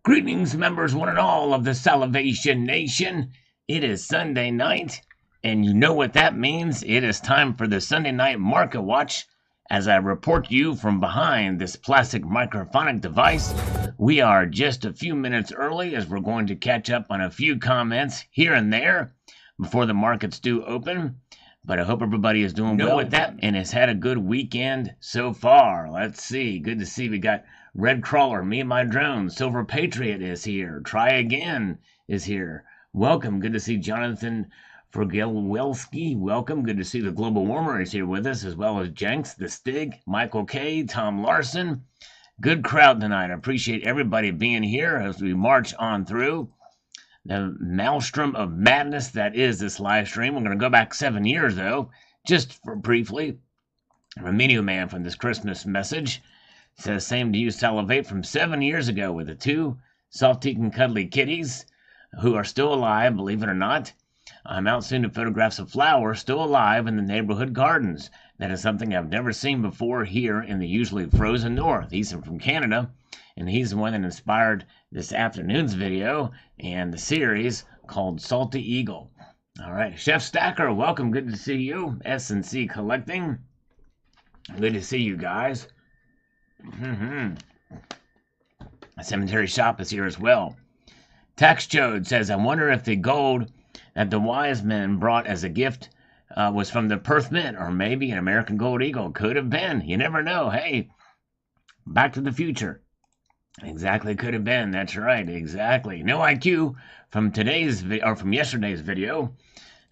Greetings, members, one and all of the Salivation Nation. It is Sunday night, and you know what that means. It is time for the Sunday Night Market Watch. As I report to you from behind this plastic microphonic device, we are just a few minutes early as we're going to catch up on a few comments here and there before the markets do open. But I hope everybody is doing well with that and has had a good weekend so far. Let's see. Good to see we got Red Crawler, Me and My Drone, Silver Patriot is here. Try Again is here. Welcome. Good to see Jonathan Fergelwelski. Welcome. Good to see the Global Warmer is here with us, as well as Jenks, The Stig, Michael K., Tom Larson. Good crowd tonight. I appreciate everybody being here as we march on through the maelstrom of madness that is this live stream. We're going to go back 7 years, though, just for briefly. Remedial Man from this Christmas message says, same to you, Salivate, from 7 years ago with the two soft-eating cuddly kitties who are still alive, believe it or not. I'm out soon to photographs of flowers still alive in the neighborhood gardens. That is something I've never seen before here in the usually frozen north. He's from Canada, and he's the one that inspired this afternoon's video and the series called Salty Eagle. All right, Chef Stacker, welcome. Good to see you. S&C Collecting. Good to see you guys. Cemetery Shop is here as well. Tax Chode says, I wonder if the gold that the wise men brought as a gift was from the Perth Mint, or maybe an American Gold Eagle. Could have been. You never know. Hey, Back to the Future. Exactly, could have been. That's right. Exactly. No IQ from today's or from yesterday's video.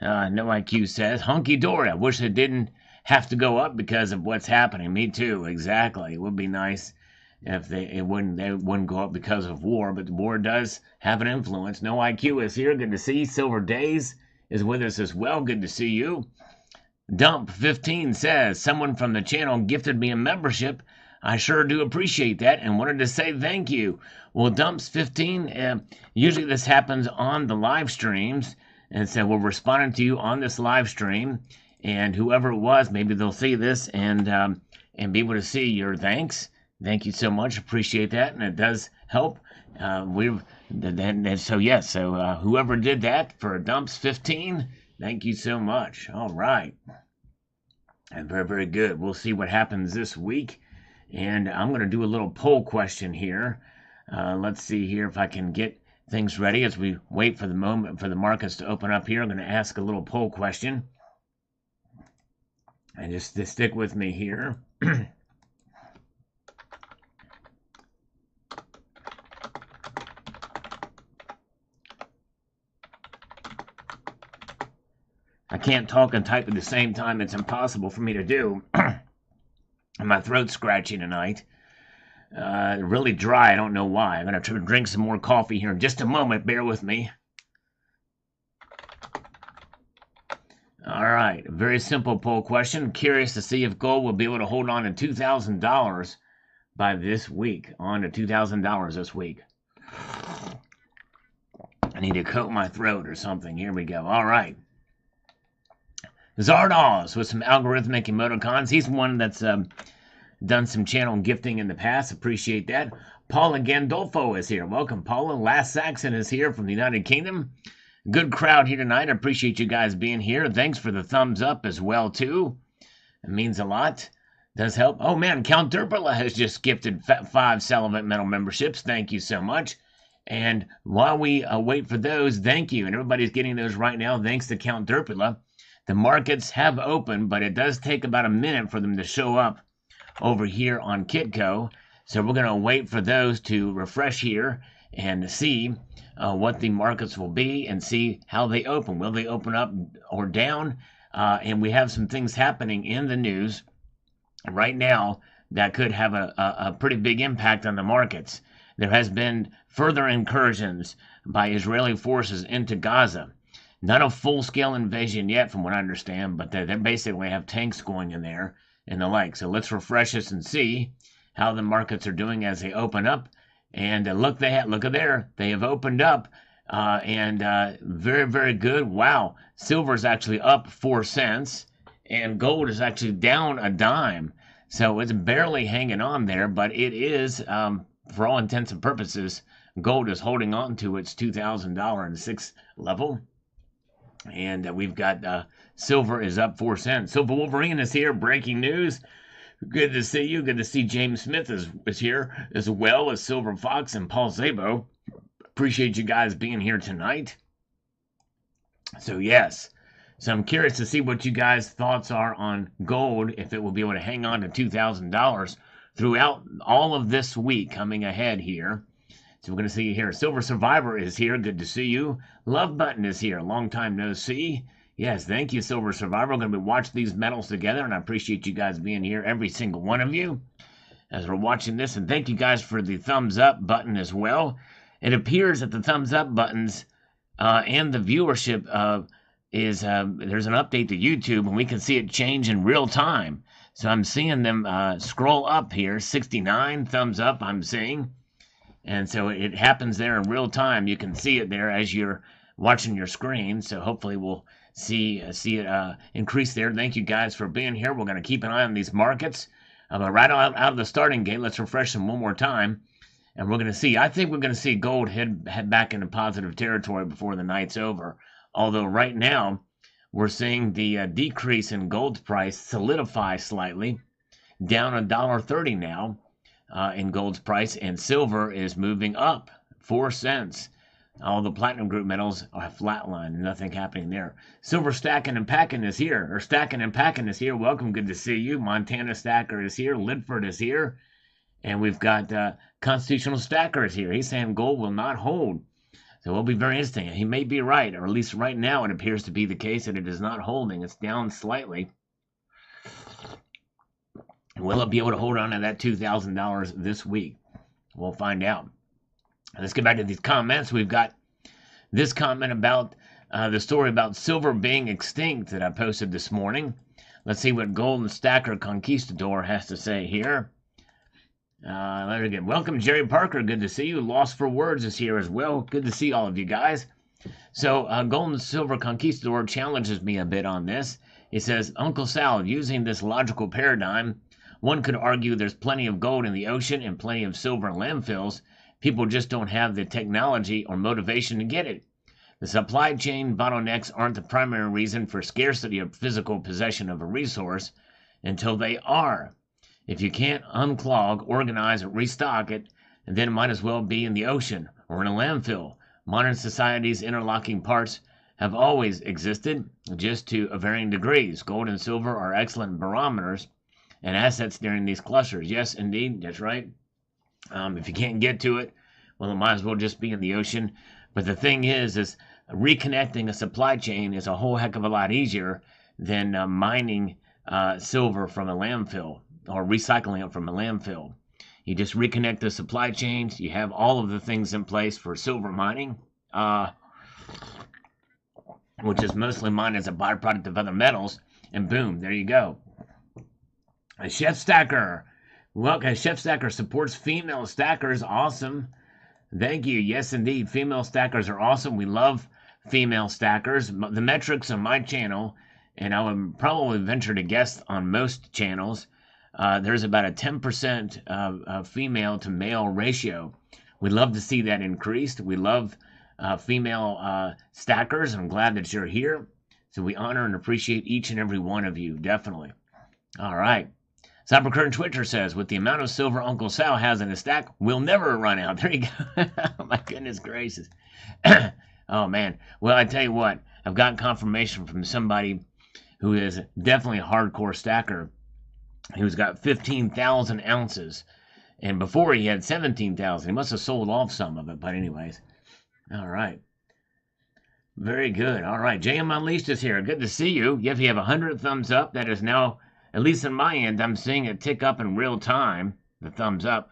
No IQ says, hunky dory. I wish it didn't have to go up because of what's happening. Me too. Exactly. It would be nice if they wouldn't go up because of war, but the war does have an influence. No IQ is here. Good to see. Silver Days is with us as well. Good to see you. Dump 15 says, someone from the channel gifted me a membership. I sure do appreciate that and wanted to say thank you. Well, Dumps 15, usually this happens on the live streams, and so we're responding to you on this live stream, and whoever it was, maybe they'll see this and be able to see your thanks. Thank you so much. Appreciate that, and it does help. So whoever did that for Dumps 15, thank you so much. All right, and very, very good. We'll see what happens this week, and I'm going to do a little poll question here. Let's see here if I can get things ready as we wait for the moment for the markets to open up here. I'm going to ask a little poll question, and just to stick with me here. I can't talk and type at the same time. It's impossible for me to do. And my throat's scratchy tonight. Really dry. I don't know why. I'm going to try to drink some more coffee here in just a moment. Bear with me. All right. A very simple poll question. Curious to see if gold will be able to hold on to $2,000 by this week. On to $2,000 this week. I need to coat my throat or something. Here we go. All right. Zardoz with some algorithmic emoticons. He's one that's done some channel gifting in the past. Appreciate that. Paula Gandolfo is here. Welcome, Paula. Last Saxon is here from the United Kingdom. Good crowd here tonight. I appreciate you guys being here. Thanks for the thumbs up as well, too. It means a lot. Does help. Oh, man, Count Derpala has just gifted 5 Salivate Metal memberships. Thank you so much. And while we wait for those, thank you. And everybody's getting those right now. Thanks to Count Derpala. The markets have opened, but it does take about a minute for them to show up over here on Kitco. So we're going to wait for those to refresh here and see what the markets will be and see how they open. Will they open up or down? And we have some things happening in the news right now that could have a pretty big impact on the markets. There has been further incursions by Israeli forces into Gaza. Not a full-scale invasion yet, from what I understand, but they basically have tanks going in there and the like. So let's refresh this and see how the markets are doing as they open up. And look at there. They have opened up, and very, very good. Wow, silver's actually up 4 cents, and gold is actually down a dime. So it's barely hanging on there, but it is, for all intents and purposes, Gold is holding on to its $2,000.06 level. And we've got silver is up 4 cents. Silver Wolverine is here. Breaking news. Good to see you. Good to see James Smith is here, as well as Silver Fox and Paul Szabo. Appreciate you guys being here tonight. So yes. So I'm curious to see what you guys' thoughts are on gold, if it will be able to hang on to $2,000 throughout all of this week coming ahead here. So we're going to see you here. Silver Survivor is here. Good to see you. Love Button is here. Long time no see. Yes, thank you, Silver Survivor. We're going to be watching these metals together, and I appreciate you guys being here, every single one of you, as we're watching this. And thank you guys for the thumbs up button as well. It appears that the thumbs up buttons and the viewership there's an update to YouTube, and we can see it change in real time. So I'm seeing them scroll up here. 69 thumbs up I'm seeing. And so it happens there in real time. You can see it there as you're watching your screen. So hopefully we'll see it increase there. Thank you guys for being here. We're going to keep an eye on these markets. But right out of the starting gate, let's refresh them one more time. And we're going to see, I think we're going to see gold head back into positive territory before the night's over. Although right now, we're seeing the decrease in gold price solidify slightly, down $1.30 now in gold's price, and silver is moving up 4 cents. All the platinum group metals are flatlined, nothing happening there. Silver Stacking and Packing is here, or Stacking and Packing is here. Welcome, good to see you. Montana Stacker is here. Lidford is here. And we've got Constitutional Stacker is here. He's saying gold will not hold. So it'll be very interesting. He may be right, or at least right now it appears to be the case that it is not holding. It's down slightly. Will it be able to hold on to that $2,000 this week? We'll find out. Let's get back to these comments. We've got this comment about the story about silver being extinct that I posted this morning. Let's see what Golden Stacker Conquistador has to say here. Let again. Welcome, Jerry Parker. Good to see you. Lost for Words is here as well. Good to see all of you guys. So, Golden Silver Conquistador challenges me a bit on this. He says, Uncle Sal, using this logical paradigm, one could argue there's plenty of gold in the ocean and plenty of silver in landfills. People just don't have the technology or motivation to get it. The supply chain bottlenecks aren't the primary reason for scarcity of physical possession of a resource until they are. If you can't unclog, organize, or restock it, then it might as well be in the ocean or in a landfill. Modern society's interlocking parts have always existed, just to varying degrees. Gold and silver are excellent barometers and assets during these clusters. Yes, indeed, that's right. If you can't get to it, well, it might as well just be in the ocean. But the thing is reconnecting a supply chain is a whole heck of a lot easier than mining silver from a landfill or recycling it from a landfill. You just reconnect the supply chains. You have all of the things in place for silver mining, which is mostly mined as a byproduct of other metals. And boom, there you go. A Chef Stacker. Welcome. Chef Stacker supports female stackers. Awesome. Thank you. Yes, indeed. Female stackers are awesome. We love female stackers. The metrics on my channel, and I would probably venture to guess on most channels, there's about a 10% female to male ratio. We'd love to see that increased. We love female stackers. I'm glad that you're here. So we honor and appreciate each and every one of you, definitely. All right. Cybercurrent Twitcher says, with the amount of silver Uncle Sal has in his stack, we'll never run out. There you go. Oh, my goodness gracious. Oh, man. Well, I tell you what, I've gotten confirmation from somebody who is definitely a hardcore stacker, who's got 15,000 ounces. And before he had 17,000. He must have sold off some of it. But anyways. All right. Very good. All right. JM Unleashed is here. Good to see you. If you have 100 thumbs up, that is now, at least on my end, I'm seeing it tick up in real time. The thumbs up.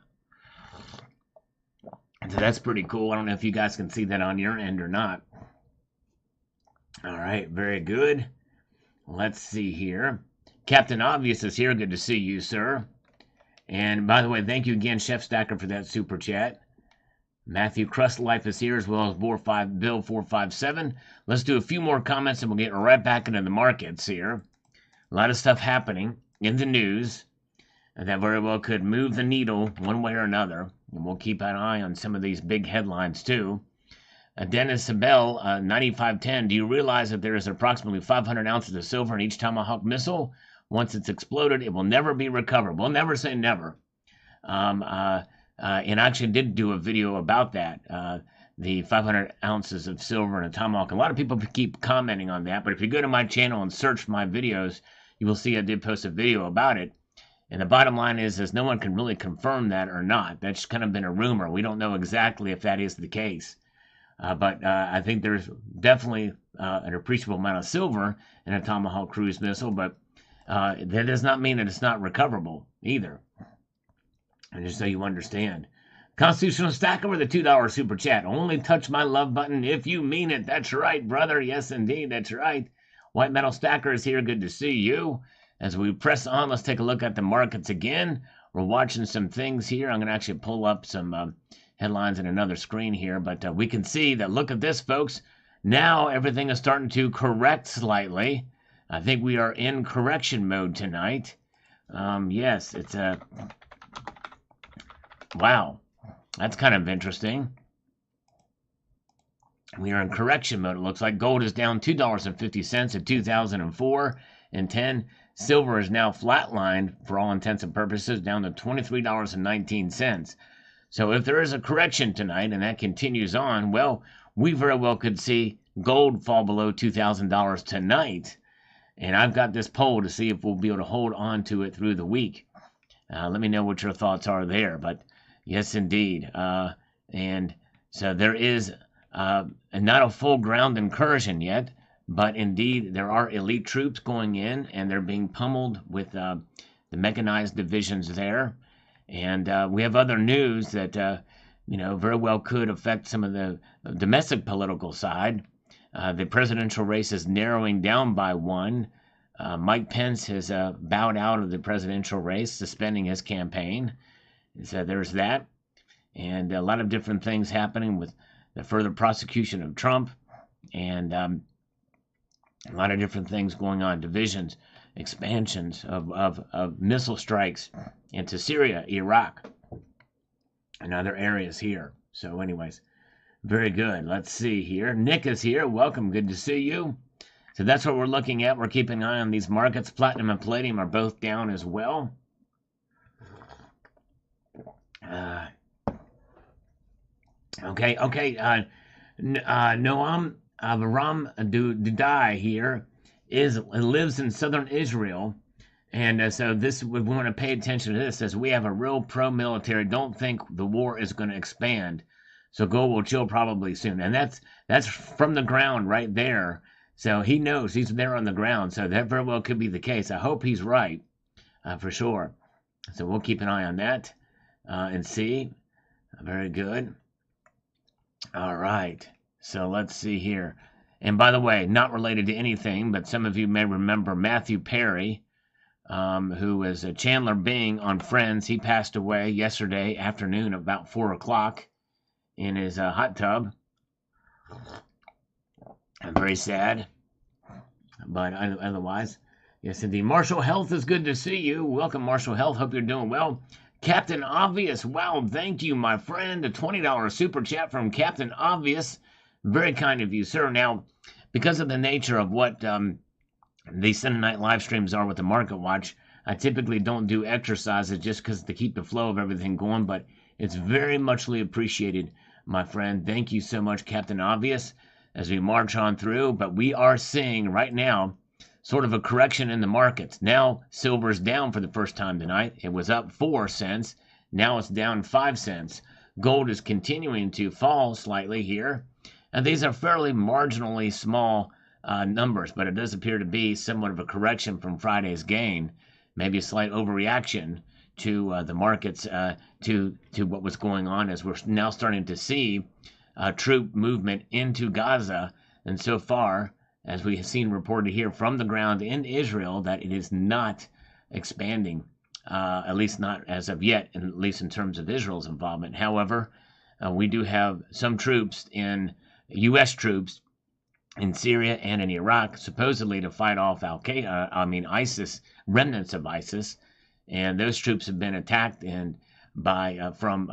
So that's pretty cool. I don't know if you guys can see that on your end or not. All right. Very good. Let's see here. Captain Obvious is here. Good to see you, sir. And by the way, thank you again, Chef Stacker, for that super chat. Matthew Crust Life is here, as well as Bill 457. Let's do a few more comments and we'll get right back into the markets here. A lot of stuff happening in the news. that very well could move the needle one way or another. And we'll keep an eye on some of these big headlines too. Dennis Sabel, 9510. Do you realize that there is approximately 500 ounces of silver in each Tomahawk missile? Once it's exploded, it will never be recovered. We'll never say never. And I actually did do a video about that. The 500 ounces of silver in a Tomahawk. A lot of people keep commenting on that, but if you go to my channel and search my videos, you will see I did post a video about it. And the bottom line is no one can really confirm that or not. That's kind of been a rumor. We don't know exactly if that is the case. But I think there's definitely an appreciable amount of silver in a Tomahawk cruise missile, but that does not mean that it's not recoverable either. And just so you understand. Constitutional Stacker with a $2 super chat. Only touch my love button if you mean it. That's right, brother. Yes, indeed. That's right. White Metal Stacker is here. Good to see you. As we press on, let's take a look at the markets again. We're watching some things here. I'm going to actually pull up some headlines in another screen here. But we can see that, look at this, folks. Now everything is starting to correct slightly. I think we are in correction mode tonight. Yes, it's a... Wow. That's kind of interesting. We are in correction mode. It looks like gold is down $2.50 at 2004.10. Silver is now flatlined for all intents and purposes, down to $23.19. So if there is a correction tonight and that continues on, well, we very well could see gold fall below $2,000 tonight. And I've got this poll to see if we'll be able to hold on to it through the week. Let me know what your thoughts are there. But yes, indeed. And so there is not a full ground incursion yet, but indeed there are elite troops going in, and they're being pummeled with the mechanized divisions there. And we have other news that, very well could affect some of the domestic political side. The presidential race is narrowing down by one. Mike Pence has bowed out of the presidential race, suspending his campaign. So there's that. And a lot of different things happening with the further prosecution of Trump, and a lot of different things going on, divisions, expansions of missile strikes into Syria, Iraq, and other areas here. So anyways, very good. Let's see here. Nick is here. Welcome. Good to see you. So that's what we're looking at. We're keeping an eye on these markets. Platinum and palladium are both down as well. Okay. Noam Avram Dudai here lives in southern Israel. And so we want to pay attention to this, as we have a real pro-military. Don't think the war is going to expand. So gold will chill probably soon. And that's from the ground right there. So he knows, he's there on the ground. So that very well could be the case. I hope he's right, for sure. So we'll keep an eye on that and see. Very good. All right. So let's see here. And by the way, not related to anything, but some of you may remember Matthew Perry, who was Chandler Bing on Friends. He passed away yesterday afternoon about 4 o'clock in his hot tub. I'm very sad. But otherwise, yes, indeed. Marshall Health is good to see you. Welcome, Marshall Health. Hope you're doing well. Captain Obvious. Wow, thank you, my friend. A $20 super chat from Captain Obvious. Very kind of you, sir. Now, because of the nature of what these Sunday night live streams are with the Market Watch, I typically don't do exercises just because to keep the flow of everything going, but it's very muchly appreciated, my friend. Thank you so much, Captain Obvious, as we march on through. But we are seeing right now sort of a correction in the markets. Now silver's down for the first time tonight. It was up 4 cents. Now it's down 5 cents. Gold is continuing to fall slightly here. And these are fairly marginally small numbers, but it does appear to be somewhat of a correction from Friday's gain. Maybe a slight overreaction to the markets, to what was going on, as we're now starting to see troop movement into Gaza. And so far, as we have seen reported here from the ground in Israel, that it is not expanding, at least not as of yet, at least in terms of Israel's involvement. However, we do have some troops U.S. troops in Syria and in Iraq, supposedly to fight off ISIS, remnants of ISIS, and those troops have been attacked and by from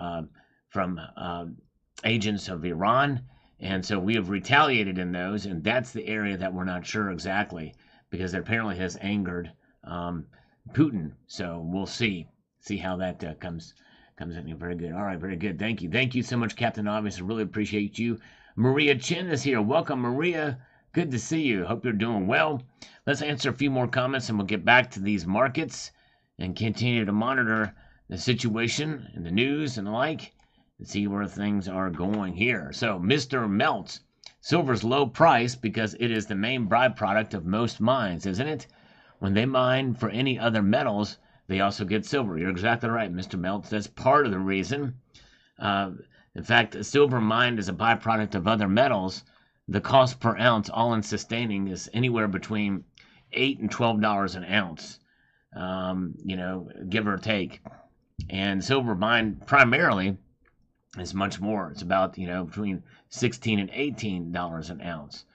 agents of Iran, and so we have retaliated in those, and that's the area that we're not sure exactly because it apparently has angered Putin. So we'll see how that comes in. Very good. All right, very good. Thank you so much, Captain Obvious. I really appreciate you. Maria Chin is here. Welcome, Maria. Good to see you. Hope you're doing well. Let's answer a few more comments and we'll get back to these markets and continue to monitor the situation and the news and the like and see where things are going here. So, Mr. Melts, silver's low price because it is the main byproduct of most mines, isn't it? When they mine for any other metals, they also get silver. You're exactly right, Mr. Melts. That's part of the reason. In fact, silver mined as a byproduct of other metals, the cost per ounce, all in sustaining, is anywhere between $8 and $12 an ounce, give or take. And silver mined primarily is much more. It's about, between $16 and $18 an ounce,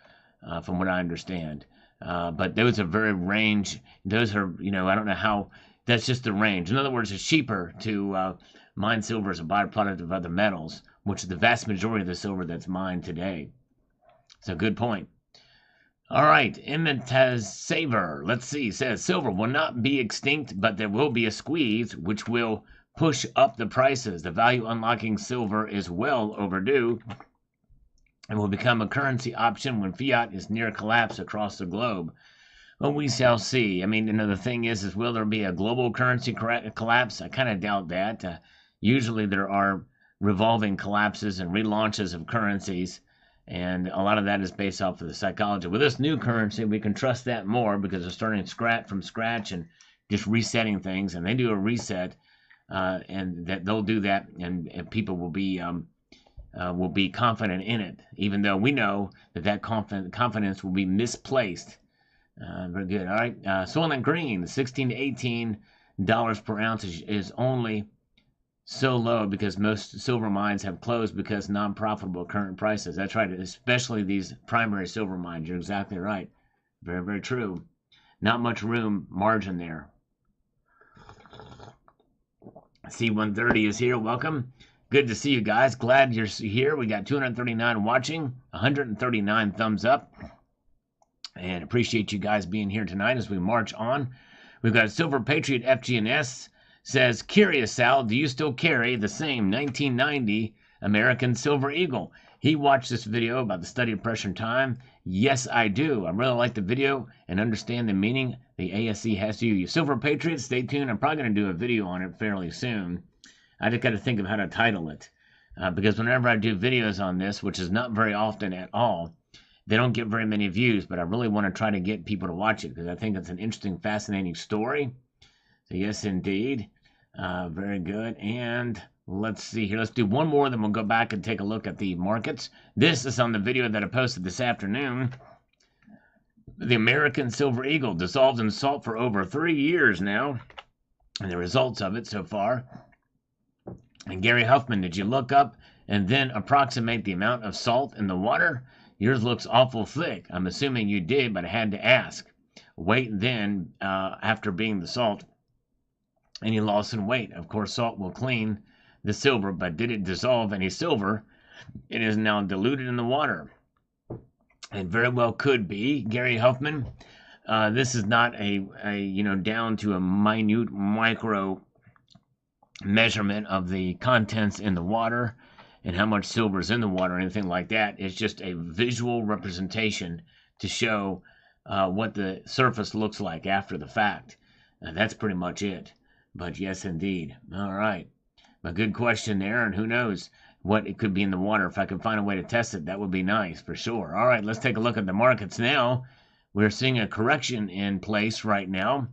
from what I understand. But those are very range. Those are, I don't know how, that's just the range. In other words, it's cheaper to mine silver as a byproduct of other metals, which is the vast majority of the silver that's mined today. So good point. All right, Emmett Saver, let's see, says silver will not be extinct, but there will be a squeeze, which will push up the prices. The value unlocking silver is well overdue and will become a currency option when fiat is near collapse across the globe. Well, we shall see. I mean, the thing is will there be a global currency collapse? I kind of doubt that. Usually there are revolving collapses and relaunches of currencies, and a lot of that is based off of the psychology. With this new currency, we can trust that more because they're starting from scratch and just resetting things, and they do a reset, and that they'll do that, and people will be confident in it, even though we know that confidence will be misplaced. Very good. All right. Soylent Green, $16 to $18 per ounce is only so low because most silver mines have closed because non-profitable current prices. That's right, especially these primary silver mines. You're exactly right. Very, very true. Not much margin there. C130 is here. Welcome. Good to see you guys. Glad you're here. We got 239 watching, 139 thumbs up. And appreciate you guys being here tonight as we march on. We've got Silver Patriot FGNS says, curious, Sal, do you still carry the same 1990 American Silver Eagle? He watched this video about the study of pressure and time. Yes, I do. I really like the video and understand the meaning the ASC has to you. Silver Patriot, stay tuned. I'm probably going to do a video on it fairly soon. I just got to think of how to title it. Because whenever I do videos on this, which is not very often at all, they don't get very many views, but I really want to try to get people to watch it because I think it's an interesting, fascinating story. So yes, indeed. Very good. And let's see here. Let's do one more, then we'll go back and take a look at the markets. This is on the video that I posted this afternoon. The American Silver Eagle dissolved in salt for over 3 years now, and the results of it so far. And Gary Huffman, did you look up and then approximate the amount of salt in the water? Yours looks awful thick. I'm assuming you did, but I had to ask. Weight then, after being the salt, any loss in weight. Of course, salt will clean the silver, but did it dissolve any silver? It is now diluted in the water. It very well could be, Gary Huffman. This is not a down to a minute micro measurement of the contents in the water and how much silver is in the water or anything like that. It's just a visual representation to show what the surface looks like after the fact. That's pretty much it. But yes, indeed. All right. A good question there, and who knows what it could be in the water. If I could find a way to test it, that would be nice for sure. All right, let's take a look at the markets now. We're seeing a correction in place right now,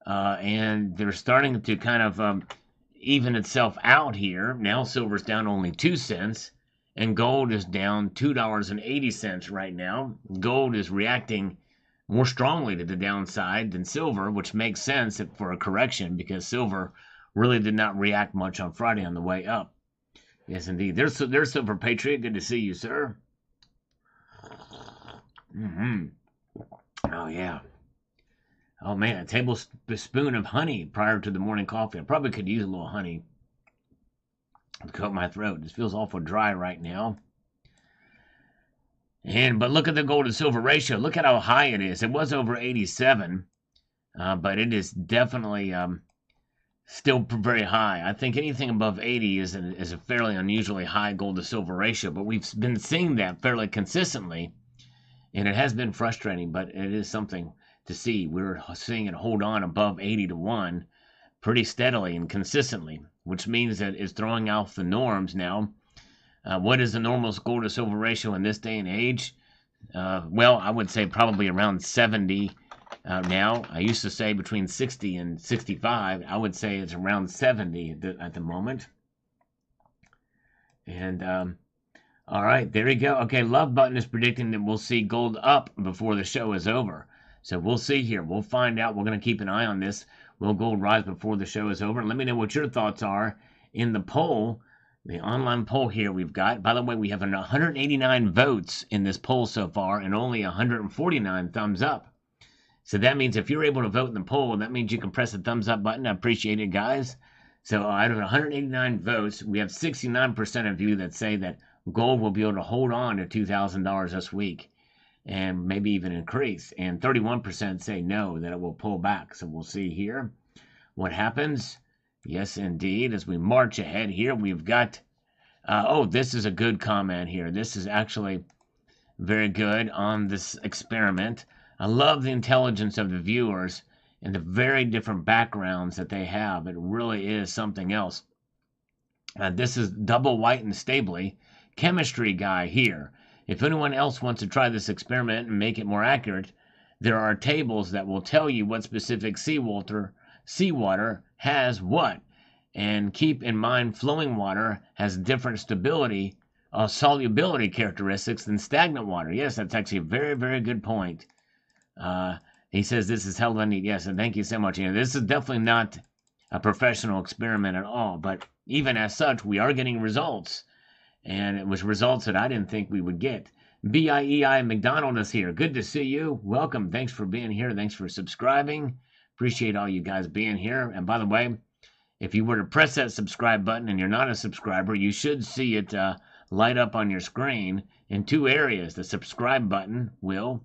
and they're starting to kind of even itself out here. Now silver's down only 2 cents, and gold is down $2.80 right now. Gold is reacting more strongly to the downside than silver, which makes sense for a correction because silver really did not react much on Friday on the way up. Yes, indeed. There's Silver Patriot. Good to see you, sir. Oh, yeah. Oh man, a tablespoon of honey prior to the morning coffee. I probably could use a little honey to coat my throat. This feels awful dry right now. But look at the gold to silver ratio. Look at how high it is. It was over 87, but it is definitely still very high. I think anything above 80 is a fairly unusually high gold to silver ratio, but we've been seeing that fairly consistently, and it has been frustrating, but it is something to see. We're seeing it hold on above 80 to 1 pretty steadily and consistently, which means that it's throwing off the norms now. What is the normal gold to silver ratio in this day and age? Well, I would say probably around 70 now. I used to say between 60 and 65. I would say it's around 70 at the moment. And all right, there we go. Okay, Love Button is predicting that we'll see gold up before the show is over. So we'll see here. We'll find out. We're going to keep an eye on this. Will gold rise before the show is over? Let me know what your thoughts are in the poll. The online poll here we've got. By the way, we have 189 votes in this poll so far and only 149 thumbs up. So that means if you're able to vote in the poll, that means you can press the thumbs up button. I appreciate it, guys. So out of 189 votes, we have 69% of you that say that gold will be able to hold on to $2,000 this week and maybe even increase. And 31% say no, that it will pull back. So we'll see here what happens. Yes, indeed. As we march ahead here, we've got, this is a good comment here. This is actually very good on this experiment. I love the intelligence of the viewers and the very different backgrounds that they have. It really is something else. This is Double White and Stably, chemistry guy here. If anyone else wants to try this experiment and make it more accurate, there are tables that will tell you what specific seawater has what. And keep in mind, flowing water has different stability, solubility characteristics than stagnant water. Yes, that's actually a very, very good point. He says this is hella neat. Yes, and thank you so much. This is definitely not a professional experiment at all, but even as such, we are getting results. And it was results that I didn't think we would get. BIEI McDonald is here. Good to see you. Welcome. Thanks for being here. Thanks for subscribing. Appreciate all you guys being here. And by the way, if you were to press that subscribe button and you're not a subscriber, you should see it light up on your screen in two areas. The subscribe button will,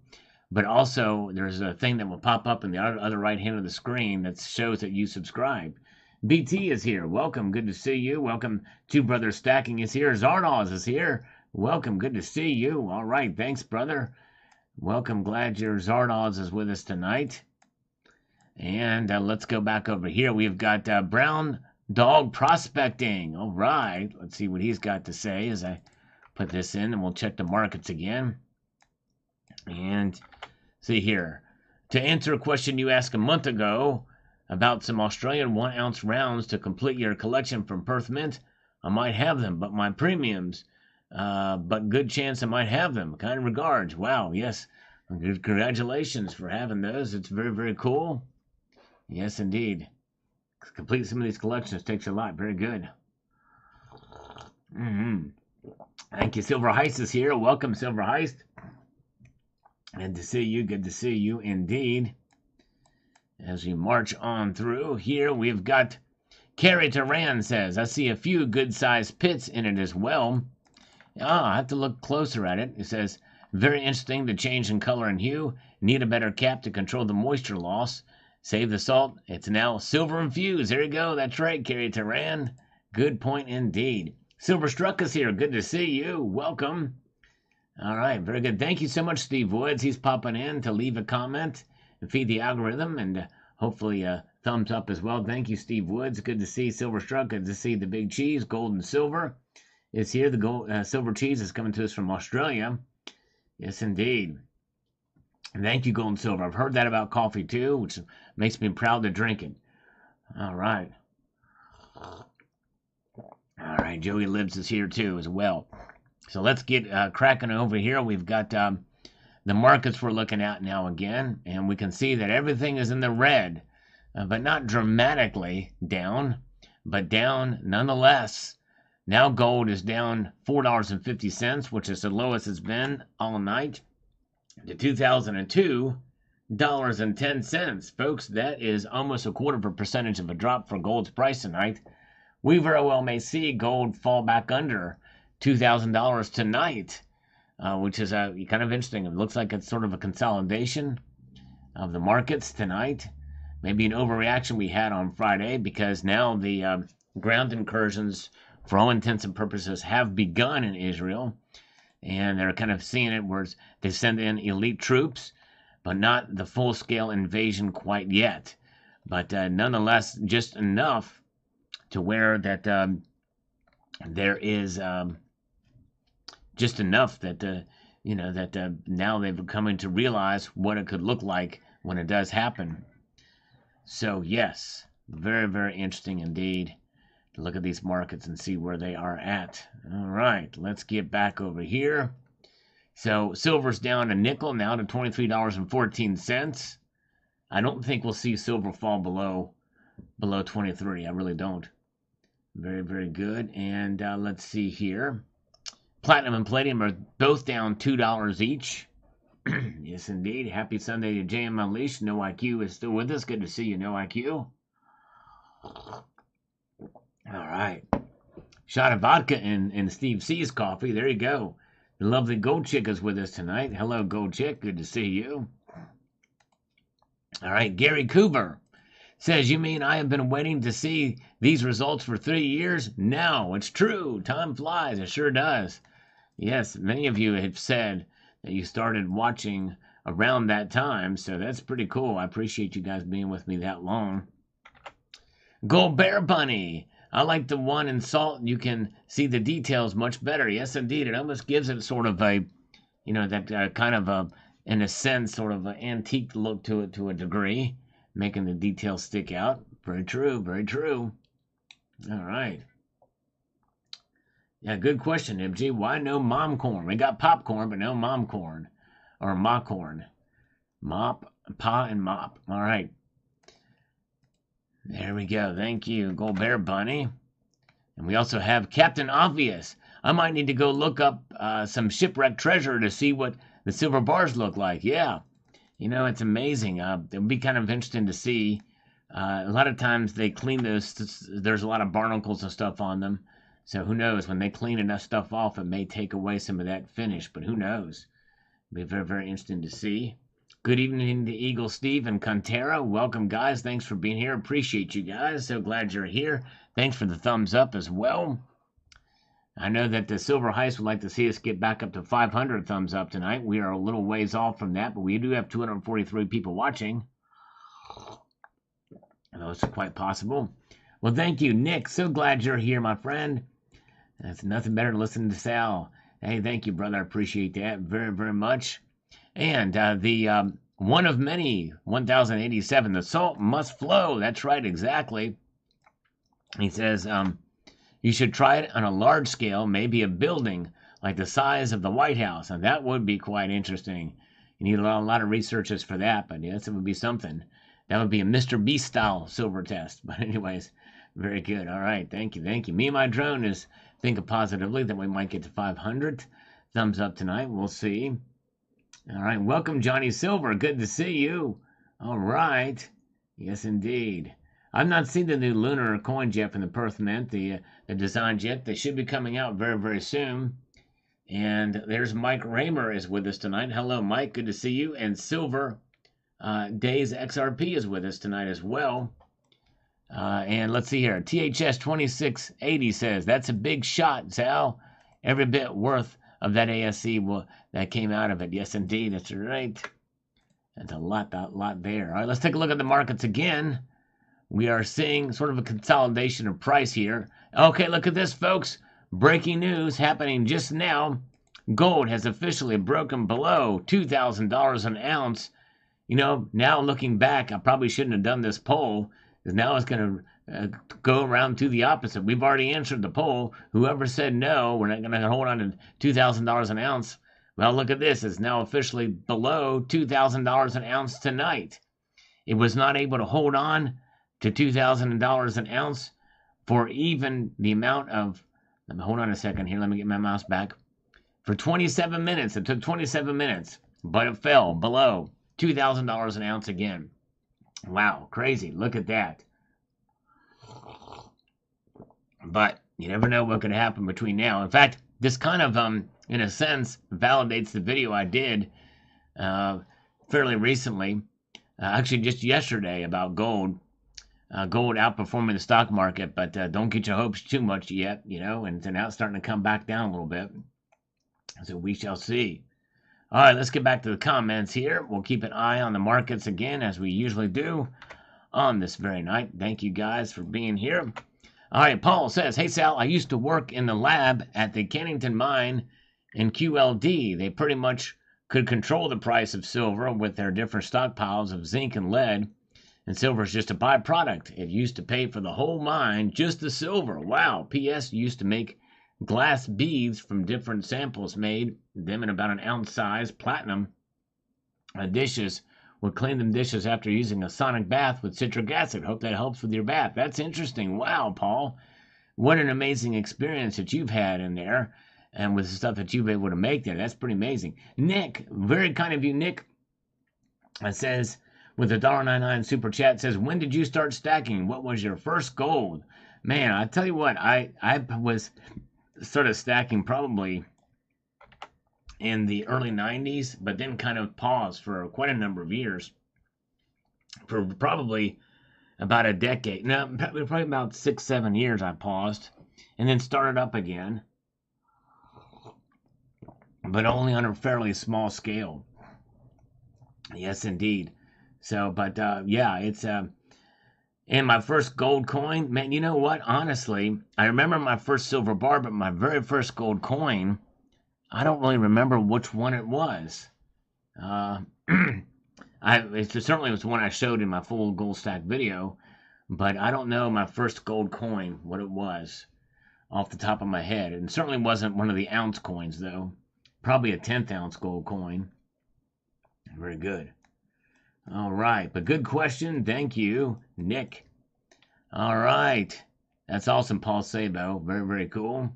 but also there's a thing that will pop up in the other right hand of the screen that shows that you subscribe. BT is here. Welcome. Good to see you. Welcome. Two Brothers Stacking is here. Zardoz is here. Welcome. Good to see you. All right. Thanks, brother. Welcome. Glad your Zardoz is with us tonight. And let's go back over here. We've got Brown Dog Prospecting. All right. Let's see what he's got to say as I put this in, and we'll check the markets again. And see here. To answer a question you asked a month ago about some Australian 1 ounce rounds to complete your collection from Perth Mint, I might have them, but my premiums, but good chance I might have them. Kind regards. Wow, yes. Congratulations for having those. It's very, very cool. Yes, indeed. Complete some of these collections takes a lot. Very good. Thank you. Silver Heist is here. Welcome, Silver Heist. Good to see you. Good to see you indeed. As we march on through here, we've got Carrie Turan says, I see a few good-sized pits in it as well. I have to look closer at it. It says, very interesting, the change in color and hue. Need a better cap to control the moisture loss. Save the salt. It's now silver infused. There you go. That's right, Carrie Turan. Good point indeed. Silver Struck is here. Good to see you. Welcome. All right, very good. Thank you so much, Steve Woods. He's popping in to leave a comment and feed the algorithm, and hopefully a thumbs up as well. Thank you, Steve Woods. Good to see Silver Struck. Good to see the big cheese. Gold and silver is here. The silver cheese is coming to us from Australia. Yes, indeed. Thank you, Gold and Silver. I've heard that about coffee too, which makes me proud to drink it. All right. All right, Joey Libs is here too as well. So let's get cracking over here. We've got the markets we're looking at now again, and we can see that everything is in the red, but not dramatically down, but down nonetheless. Now gold is down $4.50, which is the lowest it's been all night, to $2,002 $2.10. Folks, that is almost 1/4% of a drop for gold's price tonight. We very well may see gold fall back under $2,000 tonight, which is kind of interesting. It looks like it's sort of a consolidation of the markets tonight. Maybe an overreaction we had on Friday, because now the ground incursions, for all intents and purposes, have begun in Israel. And they're kind of seeing it where they send in elite troops, but not the full-scale invasion quite yet. But nonetheless, just enough to where that there is just enough that now they've coming to realize what it could look like when it does happen. So yes, very, very interesting indeed to look at these markets and see where they are at. All right, let's get back over here. So silver's down a nickel now to $23.14. I don't think we'll see silver fall below 23. I really don't. Very, very good. And let's see here. Platinum and palladium are both down $2 each. Yes, indeed. Happy Sunday to JM Unleashed. No IQ is still with us. Good to see you, No IQ. All right. Shot of vodka in Steve C's coffee. There you go. The lovely Gold Chick is with us tonight. Hello, Gold Chick. Good to see you. All right. Gary Coover says, you mean I have been waiting to see these results for 3 years? No, it's true. Time flies. It sure does. Yes, many of you have said that you started watching around that time, so that's pretty cool. I appreciate you guys being with me that long. Gold Bear Bunny. I like the one in salt. You can see the details much better. Yes, indeed. It almost gives it sort of a, that kind of a, in a sense, sort of an antique look to it to a degree, making the details stick out. Very true. Very true. All right. Yeah, good question, MG. Why no mom corn? We got popcorn, but no mom corn. Or ma corn. Mop, pa, and mop. All right. There we go. Thank you, Gold Bear Bunny. And we also have Captain Obvious. I might need to go look up some shipwrecked treasure to see what the silver bars look like. Yeah. It's amazing. It would be kind of interesting to see. A lot of times they clean those. There's a lot of barnacles and stuff on them. So who knows? When they clean enough stuff off, it may take away some of that finish. But who knows? It'll be very, very interesting to see. Good evening to Eagle Steve and Contera. Welcome, guys. Thanks for being here. Appreciate you guys. So glad you're here. Thanks for the thumbs up as well. I know that the Silver Heist would like to see us get back up to 500 thumbs up tonight. We are a little ways off from that, but we do have 243 people watching. That's quite possible. Well, thank you, Nick. So glad you're here, my friend. That's nothing better than listening to Sal. Hey, thank you, brother. I appreciate that very, very much. And the one of many, 1087, the salt must flow. That's right, exactly. He says, you should try it on a large scale, maybe a building like the size of the White House. And that would be quite interesting. You need a lot of researchers for that, but yes, it would be something. That would be a Mr. Beast style silver test. But anyways, very good. All right, thank you, thank you. Me and my drone is thinking positively that we might get to 500 thumbs up tonight. We'll see. All right, welcome, Johnny Silver. Good to see you. All right. Yes, indeed. I've not seen the new lunar coins yet from the Perth Mint, the designs yet. They should be coming out very, very soon. And there's Mike Raymer is with us tonight. Hello, Mike. Good to see you. And Silver Days XRP is with us tonight as well. And let's see here. THS 2680 says, that's a big shot, Sal. Every bit worth of that ASC that came out of it. Yes, indeed. That's right. That's a lot there. All right, let's take a look at the markets again. We are seeing sort of a consolidation of price here. Okay, look at this, folks. Breaking news happening just now. Gold has officially broken below $2,000 an ounce. Now looking back, I probably shouldn't have done this poll, because now it's going to go around to the opposite. We've already answered the poll. Whoever said no, we're not going to hold on to $2,000 an ounce. Well, look at this. It's now officially below $2,000 an ounce tonight. It was not able to hold on to $2,000 an ounce for even the amount of, hold on a second here, let me get my mouse back. For 27 minutes, it took 27 minutes, but it fell below $2,000 an ounce again. Wow, crazy. Look at that. But you never know what could happen between now. In fact, this kind of, in a sense, validates the video I did fairly recently, actually just yesterday, about gold. Gold outperforming the stock market, but don't get your hopes too much yet, and now it's starting to come back down a little bit. So we shall see. All right, let's get back to the comments here. We'll keep an eye on the markets again, as we usually do on this very night. Thank you guys for being here. All right, Paul says, hey, Sal, I used to work in the lab at the Cannington mine in QLD. They pretty much could control the price of silver with their different stockpiles of zinc and lead. And silver is just a byproduct. It used to pay for the whole mine, just the silver. Wow. P.S. used to make glass beads from different samples, made them in about an ounce size, platinum dishes. Would clean them dishes after using a sonic bath with citric acid. Hope that helps with your bath. That's interesting. Wow, Paul. What an amazing experience that you've had in there, and with the stuff that you've been able to make there. That's pretty amazing. Nick, very kind of you, Nick, says, with a $1.99 super chat, says, when did you start stacking? What was your first gold? Man, I tell you what, I was started stacking probably in the early 90s, but then kind of paused for quite a number of years. For probably about a decade. No, probably about 6-7 years I paused, and then started up again, but only on a fairly small scale. Yes, indeed. So, but yeah, it's and my first gold coin, man, you know what? Honestly, I remember my first silver bar, but my very first gold coin, I don't really remember which one it was. It certainly was one I showed in my full gold stack video, but I don't know my first gold coin, what it was, off the top of my head. And certainly wasn't one of the ounce coins, though. Probably a 10th ounce gold coin. Very good. All right, but good question. Thank you, Nick. All right. That's awesome, Paul Sabo. Very, very cool.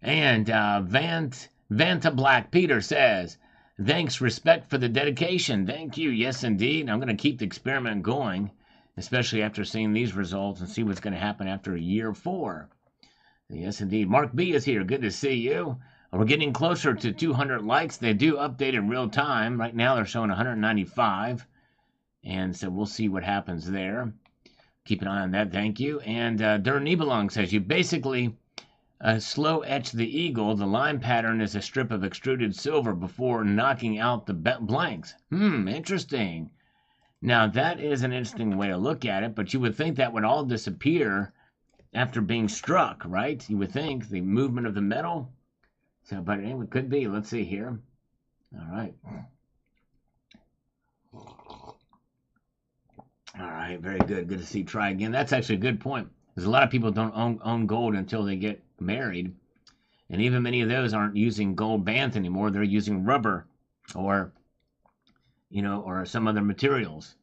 And Vanta Black Peter says, thanks, respect for the dedication. Thank you. Yes, indeed. I'm going to keep the experiment going, especially after seeing these results, and see what's going to happen after year 4. Yes, indeed. Mark B is here. Good to see you. We're getting closer to 200 likes. They do update in real time. Right now they're showing 195. And so we'll see what happens there. Keep an eye on that. Thank you. And Der Nibelung says, you basically slow etch the eagle. The line pattern is a strip of extruded silver before knocking out the blanks. Interesting. Now, that is an interesting way to look at it, but you would think that would all disappear after being struck, right? You would think the movement of the metal. So, but anyway, it could be. Let's see here. All right. All right, very good. Good to see. Try again. That's actually a good point. Because a lot of people don't own gold until they get married. And even many of those aren't using gold bands anymore. They're using rubber or, or some other materials.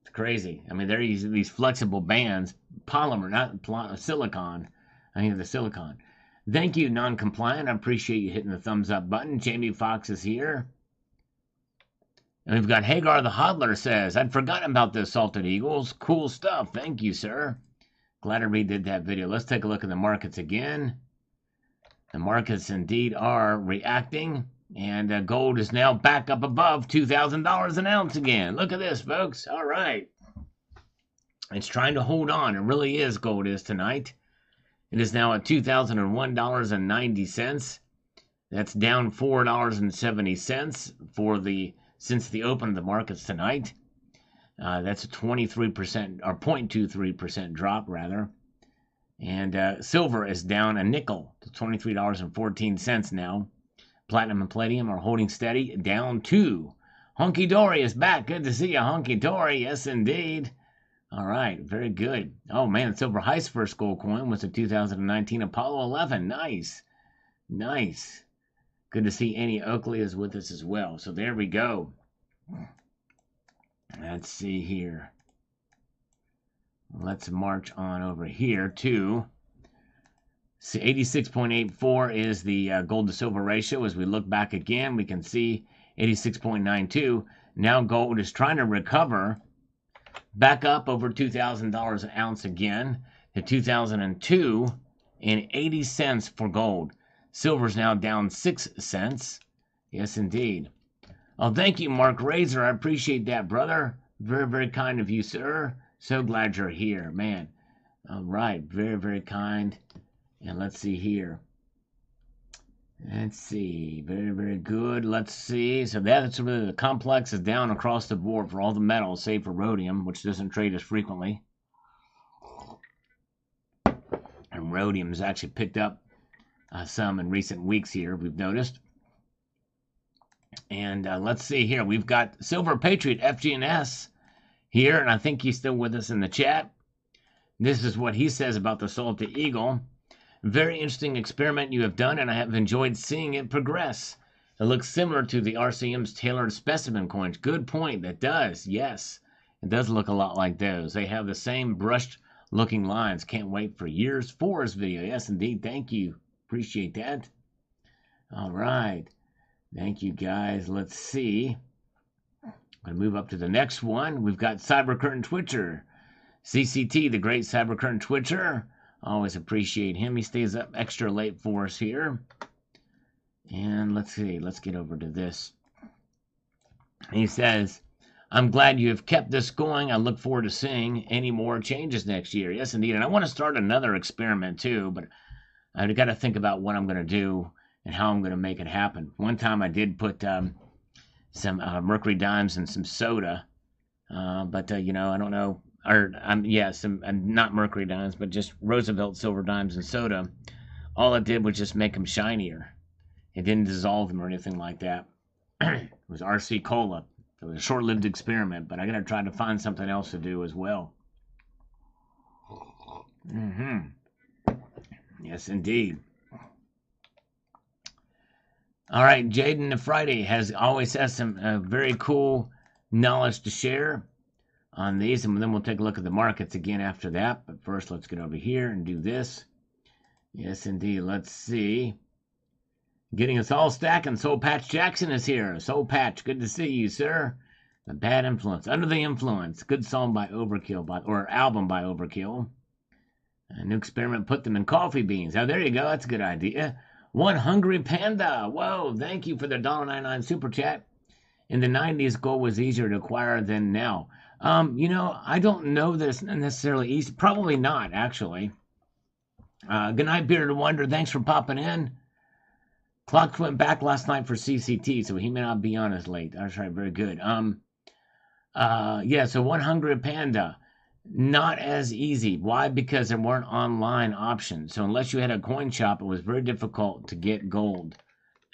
It's crazy. I mean, they're using these flexible bands, polymer, not silicon. I think the silicon. Thank you, non-compliant. I appreciate you hitting the thumbs up button. Jamie Fox is here. And we've got Hagar the Hodler says, I'd forgotten about the Salted Eagles. Cool stuff. Thank you, sir. Glad I redid that video. Let's take a look at the markets again. The markets indeed are reacting. And gold is now back up above $2,000 an ounce again. Look at this, folks. All right. It's trying to hold on. It really is, gold is tonight. It is now at $2,001.90. That's down $4.70 since the open of the markets tonight. That's a 23% or 0.23% drop rather. And silver is down a nickel to $23.14 now. Platinum and palladium are holding steady, down 2. Hunky Dory is back. Good to see you, Hunky Dory. Yes, indeed. All right, very good. Oh man, Silver Heist's first gold coin was a 2019 Apollo 11. Nice, nice. Good to see Annie Oakley is with us as well. So there we go. Let's see here. Let's march on over here to 86.84 is the gold to silver ratio. As we look back again, we can see 86.92. Now gold is trying to recover back up over $2,000 an ounce again to 2002 and 80 cents for gold. Silver's now down 6 cents. Yes, indeed. Oh, thank you, Mark Razor. I appreciate that, brother. Very, very kind of you, sir. So glad you're here, man. All right, very, very kind. And let's see here. Let's see. Very, very good. Let's see. So that's really the complex is down across the board for all the metals, save for rhodium, which doesn't trade as frequently. And rhodium has actually picked up some in recent weeks here, we've noticed. And let's see here. We've got Silver Patriot FGNS here, and I think he's still with us in the chat. This is what he says about the Salty Eagle. Very interesting experiment you have done, and I have enjoyed seeing it progress. It looks similar to the RCM's tailored specimen coins. Good point. That does. Yes. It does look a lot like those. They have the same brushed looking lines. Can't wait for years 4's video. Yes, indeed. Thank you. Appreciate that. All right. Thank you, guys. Let's see. I'm going to move up to the next one. We've got Cyber Curtain Twitcher. CCT, the great Cyber Curtain Twitcher. Always appreciate him. He stays up extra late for us here. And let's see. Let's get over to this. He says, I'm glad you have kept this going. I look forward to seeing any more changes next year. Yes, indeed. And I want to start another experiment too, but I've got to think about what I'm going to do and how I'm going to make it happen. One time I did put some mercury dimes and some soda, but you know, I don't know. Or some not mercury dimes, but just Roosevelt silver dimes and soda. All it did was just make them shinier. It didn't dissolve them or anything like that. It was RC Cola. It was a short-lived experiment, but I got to try to find something else to do as well. Yes, indeed. All right, Jaden the Friday always has some very cool knowledge to share on these, and then we'll take a look at the markets again after that. But first, let's get over here and do this. Yes, indeed. Let's see. Getting us all stacking. Soul Patch Jackson is here. Soul Patch, good to see you, sir. The Bad Influence. Under the Influence. Good song by Overkill, or album by Overkill. A new experiment, put them in coffee beans. Oh, there you go. That's a good idea. One Hungry Panda. Whoa, thank you for the $1.99 super chat. In the 90s, gold was easier to acquire than now. You know, I don't know that it's necessarily easy. Probably not, actually. Good night, Bearded Wonder. Thanks for popping in. Clocks went back last night for CCT, so he may not be on as late. That's right, very good. Yeah, so One Hungry Panda. Not as easy. Why? Because there weren't online options. So unless you had a coin shop, it was very difficult to get gold.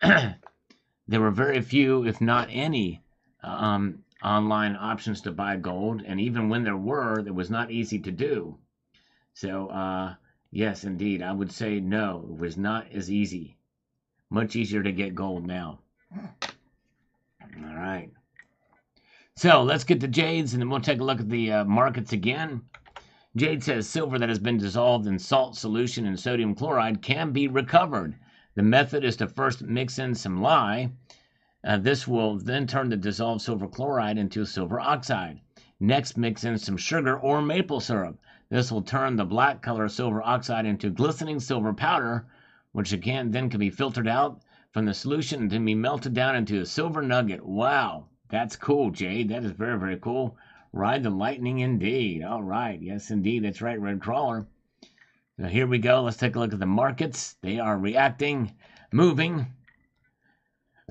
There were very few, if not any, online options to buy gold, and even when there were, it was not easy to do. So, yes, indeed, I would say no, it was not as easy. Much easier to get gold now. All right. So, let's get to Jade's, and then we'll take a look at the markets again. Jade says silver that has been dissolved in salt solution and sodium chloride can be recovered. The method is to first mix in some lye. This will then turn the dissolved silver chloride into silver oxide. Next, mix in some sugar or maple syrup. This will turn the black color silver oxide into glistening silver powder, which again then can be filtered out from the solution and then be melted down into a silver nugget. Wow, that's cool, Jade. That is very, very cool. Ride the lightning indeed. All right. Yes, indeed. That's right, Red Crawler. So here we go. Let's take a look at the markets. They are reacting, moving,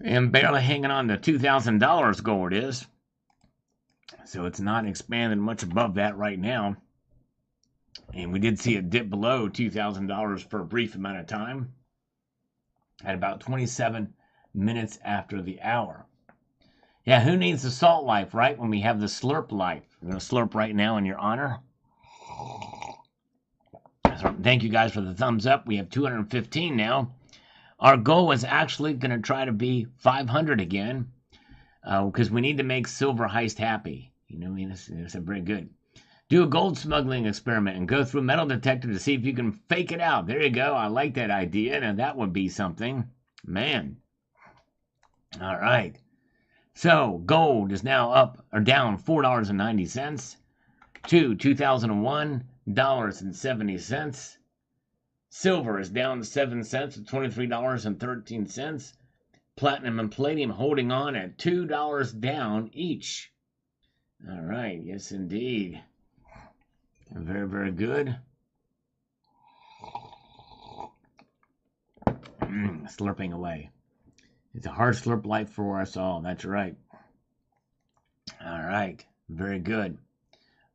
and barely hanging on to $2,000 gold is. So it's not expanding much above that right now. And we did see it dip below $2,000 for a brief amount of time at about 27 minutes after the hour. Yeah, who needs the salt life, right, when we have the slurp life? I'm going to slurp right now in your honor. So thank you guys for the thumbs up. We have 215 now. Our goal is actually going to try to be 500 again because we need to make Silver Heist happy. You know, I mean, it's very good. Do a gold smuggling experiment and go through a metal detector to see if you can fake it out. There you go. I like that idea. Now, that would be something. Man. All right. So gold is now up or down $4.90 to $2,001.70. Silver is down 7 cents to $23.13. Platinum and palladium holding on at $2 down each. All right, yes indeed. Very, very good. Slurping away. It's a hard slurp life for us all. That's right. All right, very good.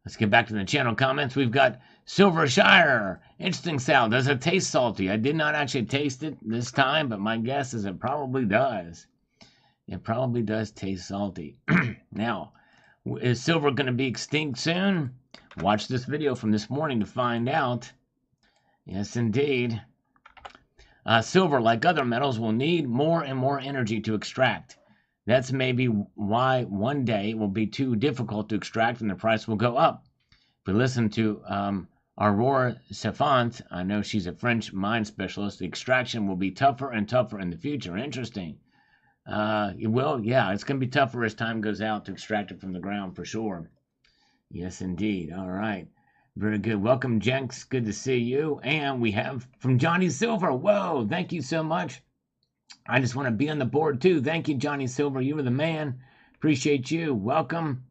Let's get back to the channel comments. We've got Silver Shire. Interesting sound. Does it taste salty? I did not actually taste it this time, but my guess is it probably does. It probably does taste salty. Now, is silver going to be extinct soon? Watch this video from this morning to find out. Yes, indeed. Silver, like other metals, will need more and more energy to extract. That's maybe why one day it will be too difficult to extract and the price will go up. If we listen to Aurore Safant, I know she's a French mine specialist, the extraction will be tougher and tougher in the future. Interesting. Well, yeah, it's going to be tougher as time goes out to extract it from the ground for sure. Yes, indeed. All right. Very good. Welcome, Jenks. Good to see you. And we have from Johnny Silver. Whoa, thank you so much. I just want to be on the board too. Thank you, Johnny Silver. You were the man. Appreciate you. Welcome.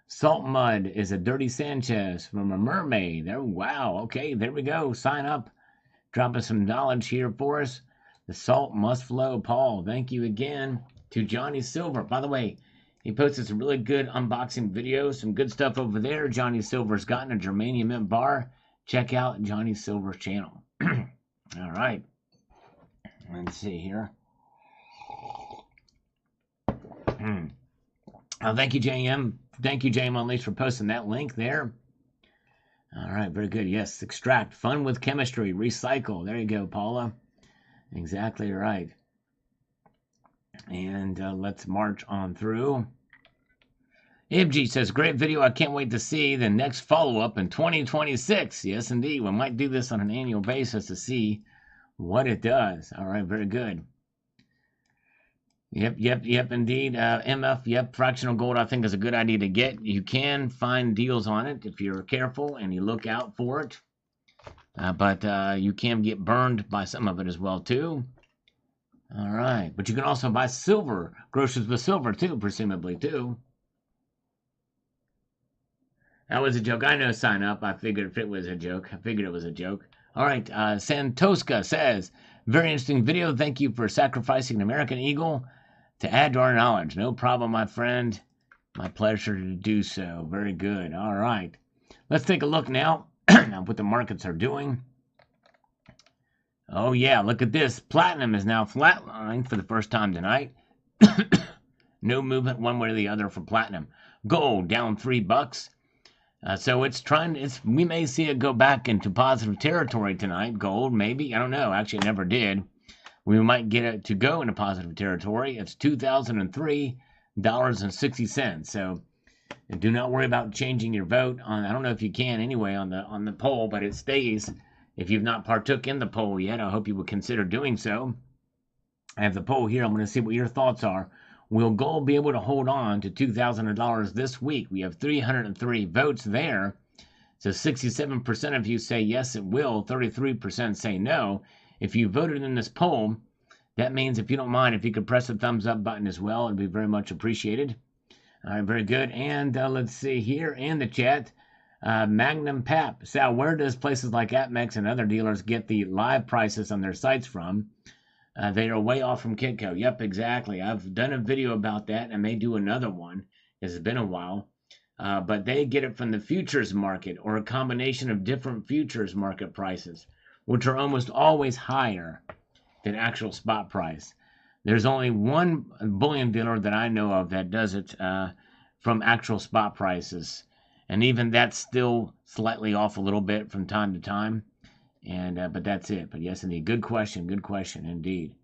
Salt Mud is a Dirty Sanchez from a mermaid. Oh, wow. Okay, there we go. Sign up. Dropping some knowledge here for us. The salt must flow. Paul, thank you again to Johnny Silver. By the way, he posted some really good unboxing videos, some good stuff over there. Johnny Silver's gotten a germanium mint bar. Check out Johnny Silver's channel. All right. Let's see here. Oh, thank you, JM. Thank you, JM Unleashed, for posting that link there. All right, very good. Yes, extract. Fun with chemistry. Recycle. There you go, Paula. Exactly right. And let's march on through. Ibg says, great video. I can't wait to see the next follow-up in 2026. Yes, indeed. We might do this on an annual basis to see what it does. All right, very good. Yep, indeed. MF, yep, fractional gold I think is a good idea to get. You can find deals on it if you're careful and you look out for it. But you can get burned by some of it as well, too. All right. But you can also buy silver, groceries with silver, too, presumably, too. That was a joke. I know sign up. I figured if it was a joke. I figured it was a joke. All right. Santoska says, very interesting video. Thank you for sacrificing an American eagle to add to our knowledge. No problem, my friend. My pleasure to do so. Very good. All right. Let's take a look now at what the markets are doing. Oh, yeah. Look at this. Platinum is now flatlined for the first time tonight. No movement one way or the other for platinum. Gold down $3. So we may see it go back into positive territory tonight. Gold, maybe. I don't know. Actually, it never did. We might get it to go into positive territory. It's $2,003.60. So do not worry about changing your vote on. I don't know if you can anyway on the poll, but it stays. If you've not partook in the poll yet, I hope you would consider doing so. I have the poll here. I'm going to see what your thoughts are. Will gold be able to hold on to $2,000 this week? We have 303 votes there. So 67% of you say yes, it will. 33% say no. If you voted in this poll, that means if you don't mind, if you could press the thumbs up button as well, it'd be very much appreciated. All right, very good. And let's see here in the chat. Magnum Pap. Sal, where does places like APMEX and other dealers get the live prices on their sites from? They are way off from Kitco. Yep, exactly. I've done a video about that. I may do another one. It's been a while. But they get it from the futures market or a combination of different futures market prices, which are almost always higher than actual spot price. There's only one bullion dealer that I know of that does it from actual spot prices. And even that's still slightly off a little bit from time to time. But that's it. But yes, indeed. Good question indeed.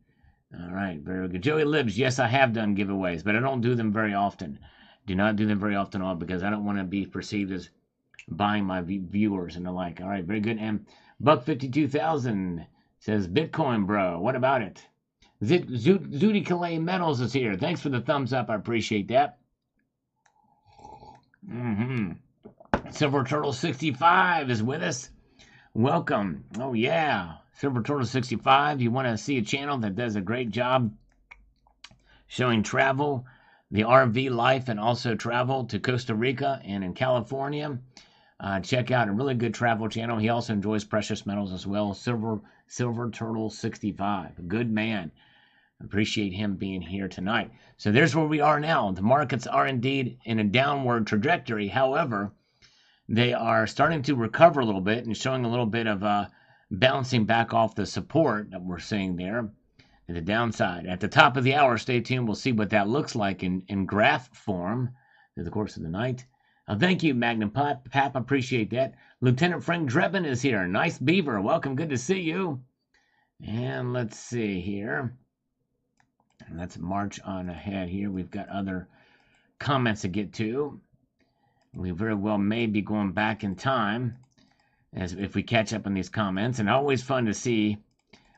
All right, very good. Joey Libs, yes, I have done giveaways, but I don't do them very often. Do not do them very often at all because I don't want to be perceived as buying my viewers and the like. All right, very good. And Buck 52,000 says, Bitcoin, bro, what about it? Geopolitical Metals is here. Thanks for the thumbs up. I appreciate that. Silver Turtle 65 is with us. Welcome. Oh, yeah. Silver Turtle 65. You want to see a channel that does a great job showing travel, the RV life, and also travel to Costa Rica and in California. Check out a really good travel channel. He also enjoys precious metals as well. Silver Turtle 65. A good man. Appreciate him being here tonight. So there's where we are now. The markets are indeed in a downward trajectory. However, they are starting to recover a little bit and showing a little bit of bouncing back off the support that we're seeing there at the downside. At the top of the hour, stay tuned. We'll see what that looks like in graph form through the course of the night. Thank you, Magnum Pap. Appreciate that. Lieutenant Frank Drebin is here. Nice beaver. Welcome. Good to see you. And let's see here. Let's march on ahead here. We've got other comments to get to. We very well may be going back in time as if we catch up on these comments. And always fun to see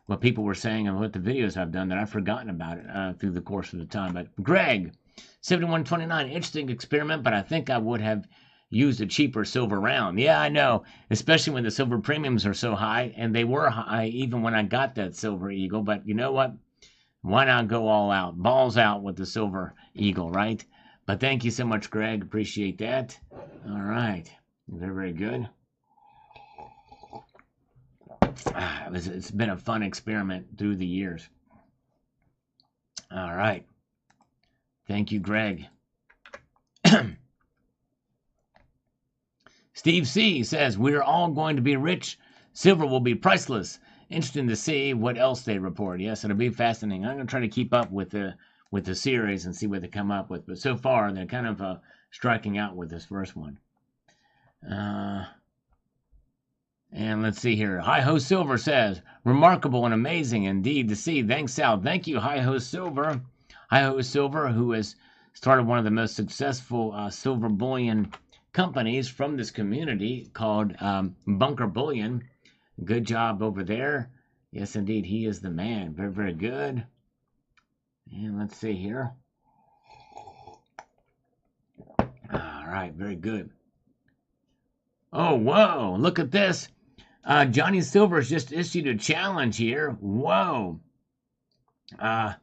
what people were saying and what the videos I've done that I've forgotten about it through the course of the time. But Greg, 7129, interesting experiment, but I think I would have used a cheaper silver round. Yeah, I know, especially when the silver premiums are so high, and they were high even when I got that Silver Eagle. But you know what? Why not go all out? Balls out with the Silver Eagle, right? But thank you so much, Greg. Appreciate that. All right. Very, very good. It's been a fun experiment through the years. All right. Thank you, Greg. Steve C. says, we're all going to be rich. Silver will be priceless. Interesting to see what else they report. Yes, it'll be fascinating. I'm going to try to keep up with the series and see what they come up with. But so far, they're kind of striking out with this first one. And let's see here. Hi-Ho Silver says, remarkable and amazing indeed to see. Thanks, Sal. Thank you, Hi-Ho Silver. Hi-Ho Silver, who has started one of the most successful silver bullion companies from this community called Bunker Bullion. Good job over there. Yes, indeed, he is the man. Very, very good. And let's see here. All right, very good. Oh, whoa, look at this. Johnny Silver's just issued a challenge here. Whoa. All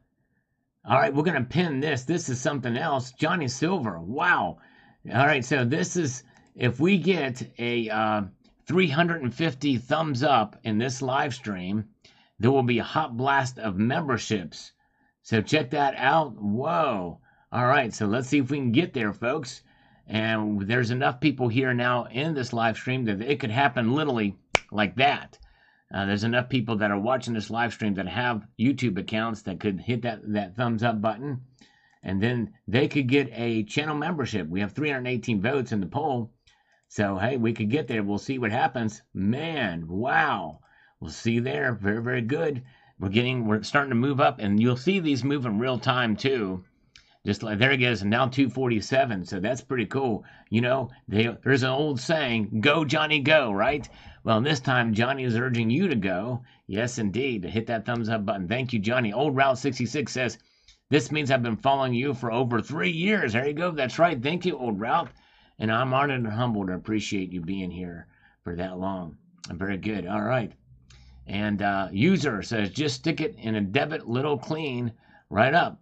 right, we're going to pin this. This is something else. Johnny Silver. Wow. All right, so this is, if we get a 350 thumbs up in this live stream, there will be a hot blast of memberships. So check that out. Whoa. All right, so let's see if we can get there, folks. And there's enough people here now in this live stream that it could happen literally like that. There's enough people that are watching this live stream that have YouTube accounts that could hit that thumbs up button. And then they could get a channel membership. We have 318 votes in the poll. So, hey, we could get there. We'll see what happens. Man, wow. We'll see there. Very, very good. We're starting to move up, and you'll see these move in real time too. Just like there it is, now 247. So that's pretty cool. You know, there's an old saying, go Johnny go, right? Well, this time Johnny is urging you to go. Yes, indeed, to hit that thumbs up button. Thank you, Johnny. Old Route 66 says, this means I've been following you for over 3 years. There you go. That's right. Thank you, Old Route. And I'm honored and humbled to appreciate you being here for that long. Very good. All right. And user says, just stick it in a debit little clean right up.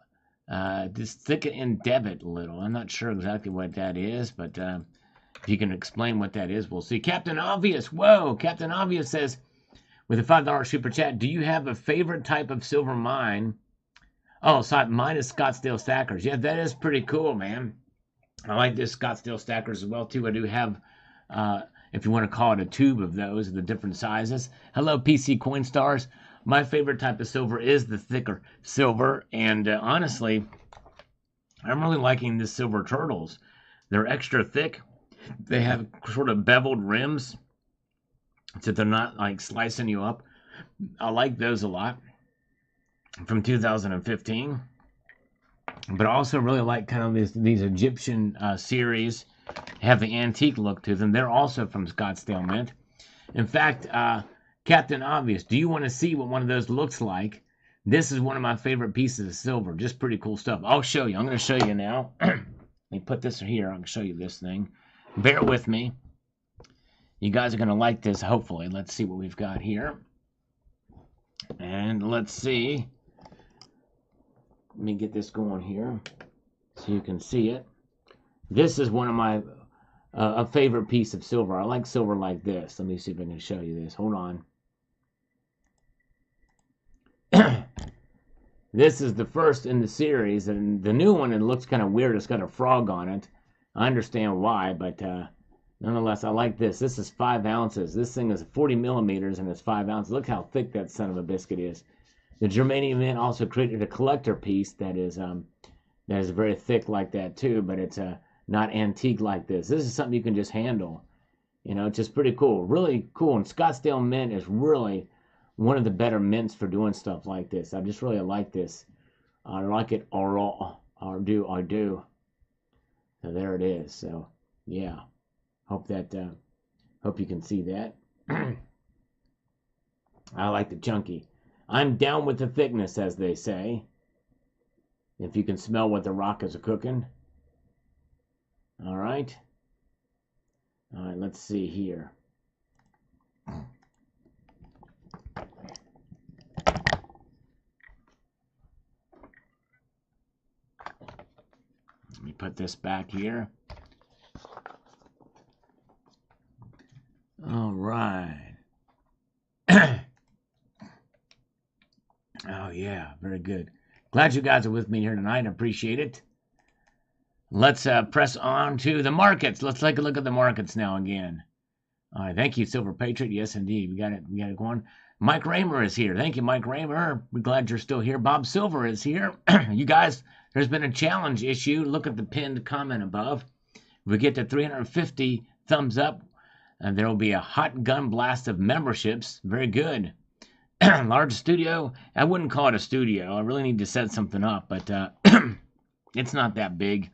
Just stick it in debit little. I'm not sure exactly what that is, but if you can explain what that is, we'll see. Captain Obvious. Whoa. Captain Obvious says, with a $5 super chat, do you have a favorite type of silver mine? Oh, sorry, mine is Scottsdale Stackers. Yeah, that is pretty cool, man. I like this Scottsdale Stackers as well, too. I do have, if you want to call it a tube of those, the different sizes. Hello, PC Coinstars. My favorite type of silver is the thicker silver. And honestly, I'm really liking the silver turtles. They're extra thick. They have sort of beveled rims, so they're not like slicing you up. I like those a lot from 2015. But I also really like kind of these Egyptian series, have the antique look to them. They're also from Scottsdale Mint. In fact, Captain Obvious, do you want to see what one of those looks like? This is one of my favorite pieces of silver. Just pretty cool stuff. I'll show you. I'm going to show you now. Let me put this here. I can show you this thing. Bear with me. You guys are going to like this, hopefully. Let's see what we've got here. And let's see. Let me get this going here so you can see it. This is one of my a favorite piece of silver. I like silver like this. Let me see if I can show you this. Hold on. This is the first in the series, and the new one, it looks kind of weird. It's got a frog on it. I understand why, but nonetheless, I like this. This is 5 ounces. This thing is 40 millimeters, and it's 5 ounces. Look how thick that son of a biscuit is. The Germanium Mint also created a collector piece that is very thick like that too, but it's not antique like this. This is something you can just handle. You know, it's just pretty cool. Really cool. And Scottsdale Mint is really one of the better mints for doing stuff like this. I just really like this. I like it. I do. So there it is. So yeah, hope you can see that. I like the chunky. I'm down with the thickness, as they say. If you can smell what the rock is cooking. All right. All right. Let's see here. Let me put this back here. All right. Oh, yeah. Very good. Glad you guys are with me here tonight. I appreciate it. Let's press on to the markets. Let's take a look at the markets now again. All right. Thank you, Silver Patriot. Yes, indeed. We got it going. Mike Raymer is here. Thank you, Mike Raymer. We're glad you're still here. Bob Silver is here. You guys, there's been a challenge issue. Look at the pinned comment above. If we get to 350 thumbs up, there will be a hot gun blast of memberships. Very good. Large studio. I wouldn't call it a studio. I really need to set something up, but it's not that big.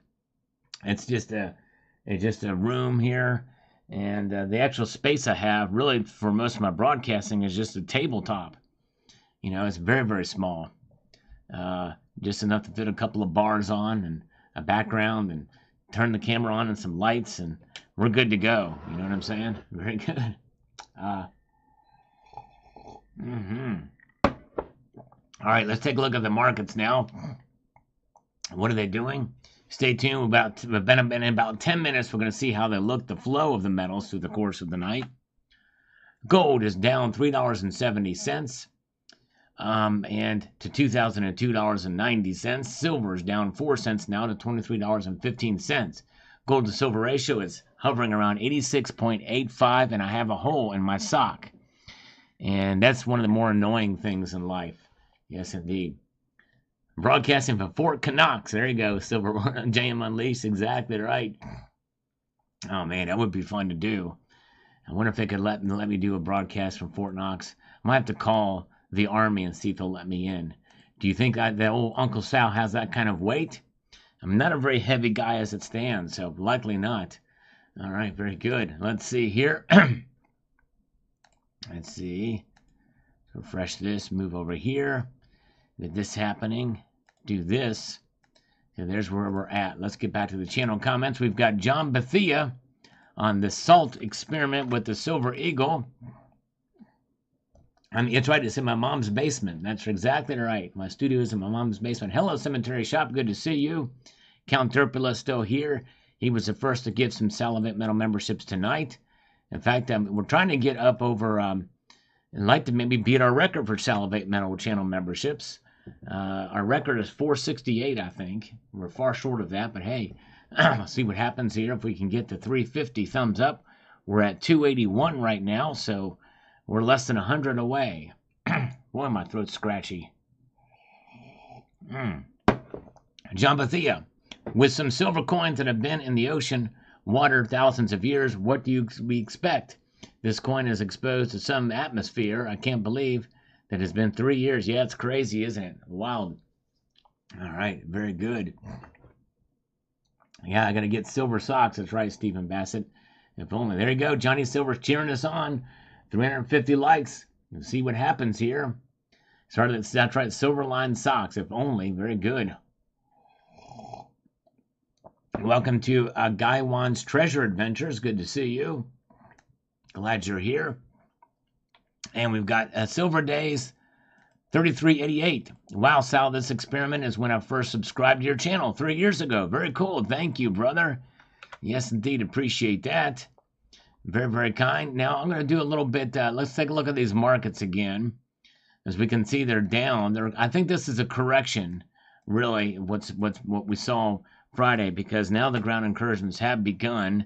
It's just a room here. And the actual space I have, really, for most of my broadcasting, is just a tabletop. You know, it's very, very small. Just enough to fit a couple of bars on and a background and turn the camera on and some lights, and we're good to go. You know what I'm saying? Very good. All right, let's take a look at the markets now. What are they doing? Stay tuned. In about 10 minutes, we're going to see how they look, the flow of the metals through the course of the night. Gold is down $3.70 and to $2,002.90. Silver is down 4 cents now to $23.15. Gold to silver ratio is hovering around 86.85, and I have a hole in my sock. And that's one of the more annoying things in life. Yes, indeed. Broadcasting from Fort Knox. There you go, Silver JM Unleashed. Exactly right. Oh, man, that would be fun to do. I wonder if they could let me do a broadcast from Fort Knox. I might have to call the Army and see if they'll let me in. Do you think that old Uncle Sal has that kind of weight? I'm not a very heavy guy as it stands, so likely not. All right, very good. Let's see here. Let's see. Refresh this. Move over here. With this happening, do this. And there's where we're at. Let's get back to the channel comments. We've got John Bethia on the salt experiment with the Silver Eagle. I mean, it's right. It's in my mom's basement. That's exactly right. My studio is in my mom's basement. Hello, Cemetery Shop. Good to see you. Count Turpula still here. He was the first to give some Salivate Metal memberships tonight. In fact, we're trying to get up over, and like to maybe beat our record for Salivate Metal channel memberships. Our record is 468, I think. We're far short of that, but hey, let's see what happens here. If we can get to 350 thumbs up, we're at 281 right now, so we're less than 100 away. Boy, my throat's scratchy. John Bethia, with some silver coins that have been in the ocean water thousands of years, what do we expect? This coin is exposed to some atmosphere. I can't believe that it's been 3 years. Yeah, it's crazy, isn't it? Wild. All right, very good. Yeah, I got to get silver socks. That's right, Stephen Bassett. If only. There you go. Johnny Silver's cheering us on. 350 likes. We'll see what happens here. Started, that's right, silver lined socks, if only. Very good. Welcome to Guy Wan's Treasure Adventures. Good to see you. Glad you're here. And we've got Silver Days 3388. Wow, Sal, this experiment is when I first subscribed to your channel 3 years ago. Very cool. Thank you, brother. Yes, indeed. Appreciate that. Very, very kind. Now, I'm going to do a little bit. Let's take a look at these markets again. As we can see, they're down. I think this is a correction, really, what we saw Friday, because now the ground incursions have begun.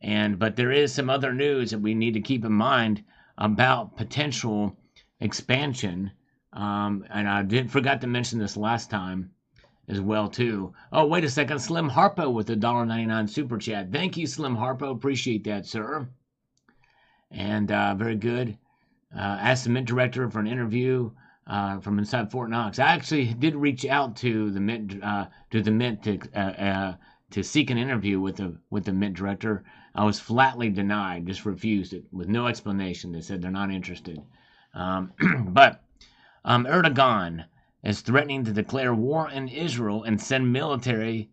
But there is some other news that we need to keep in mind about potential expansion. And I forgot to mention this last time as well, too. Oh, wait a second. Slim Harpo with the $1.99 super chat. Thank you, Slim Harpo. Appreciate that, sir. And very good. Asked the Mint director for an interview from inside Fort Knox. I actually did reach out to the Mint to seek an interview with the Mint director. I was flatly denied, just refused it with no explanation. They said they're not interested. But Erdogan is threatening to declare war in Israel and send military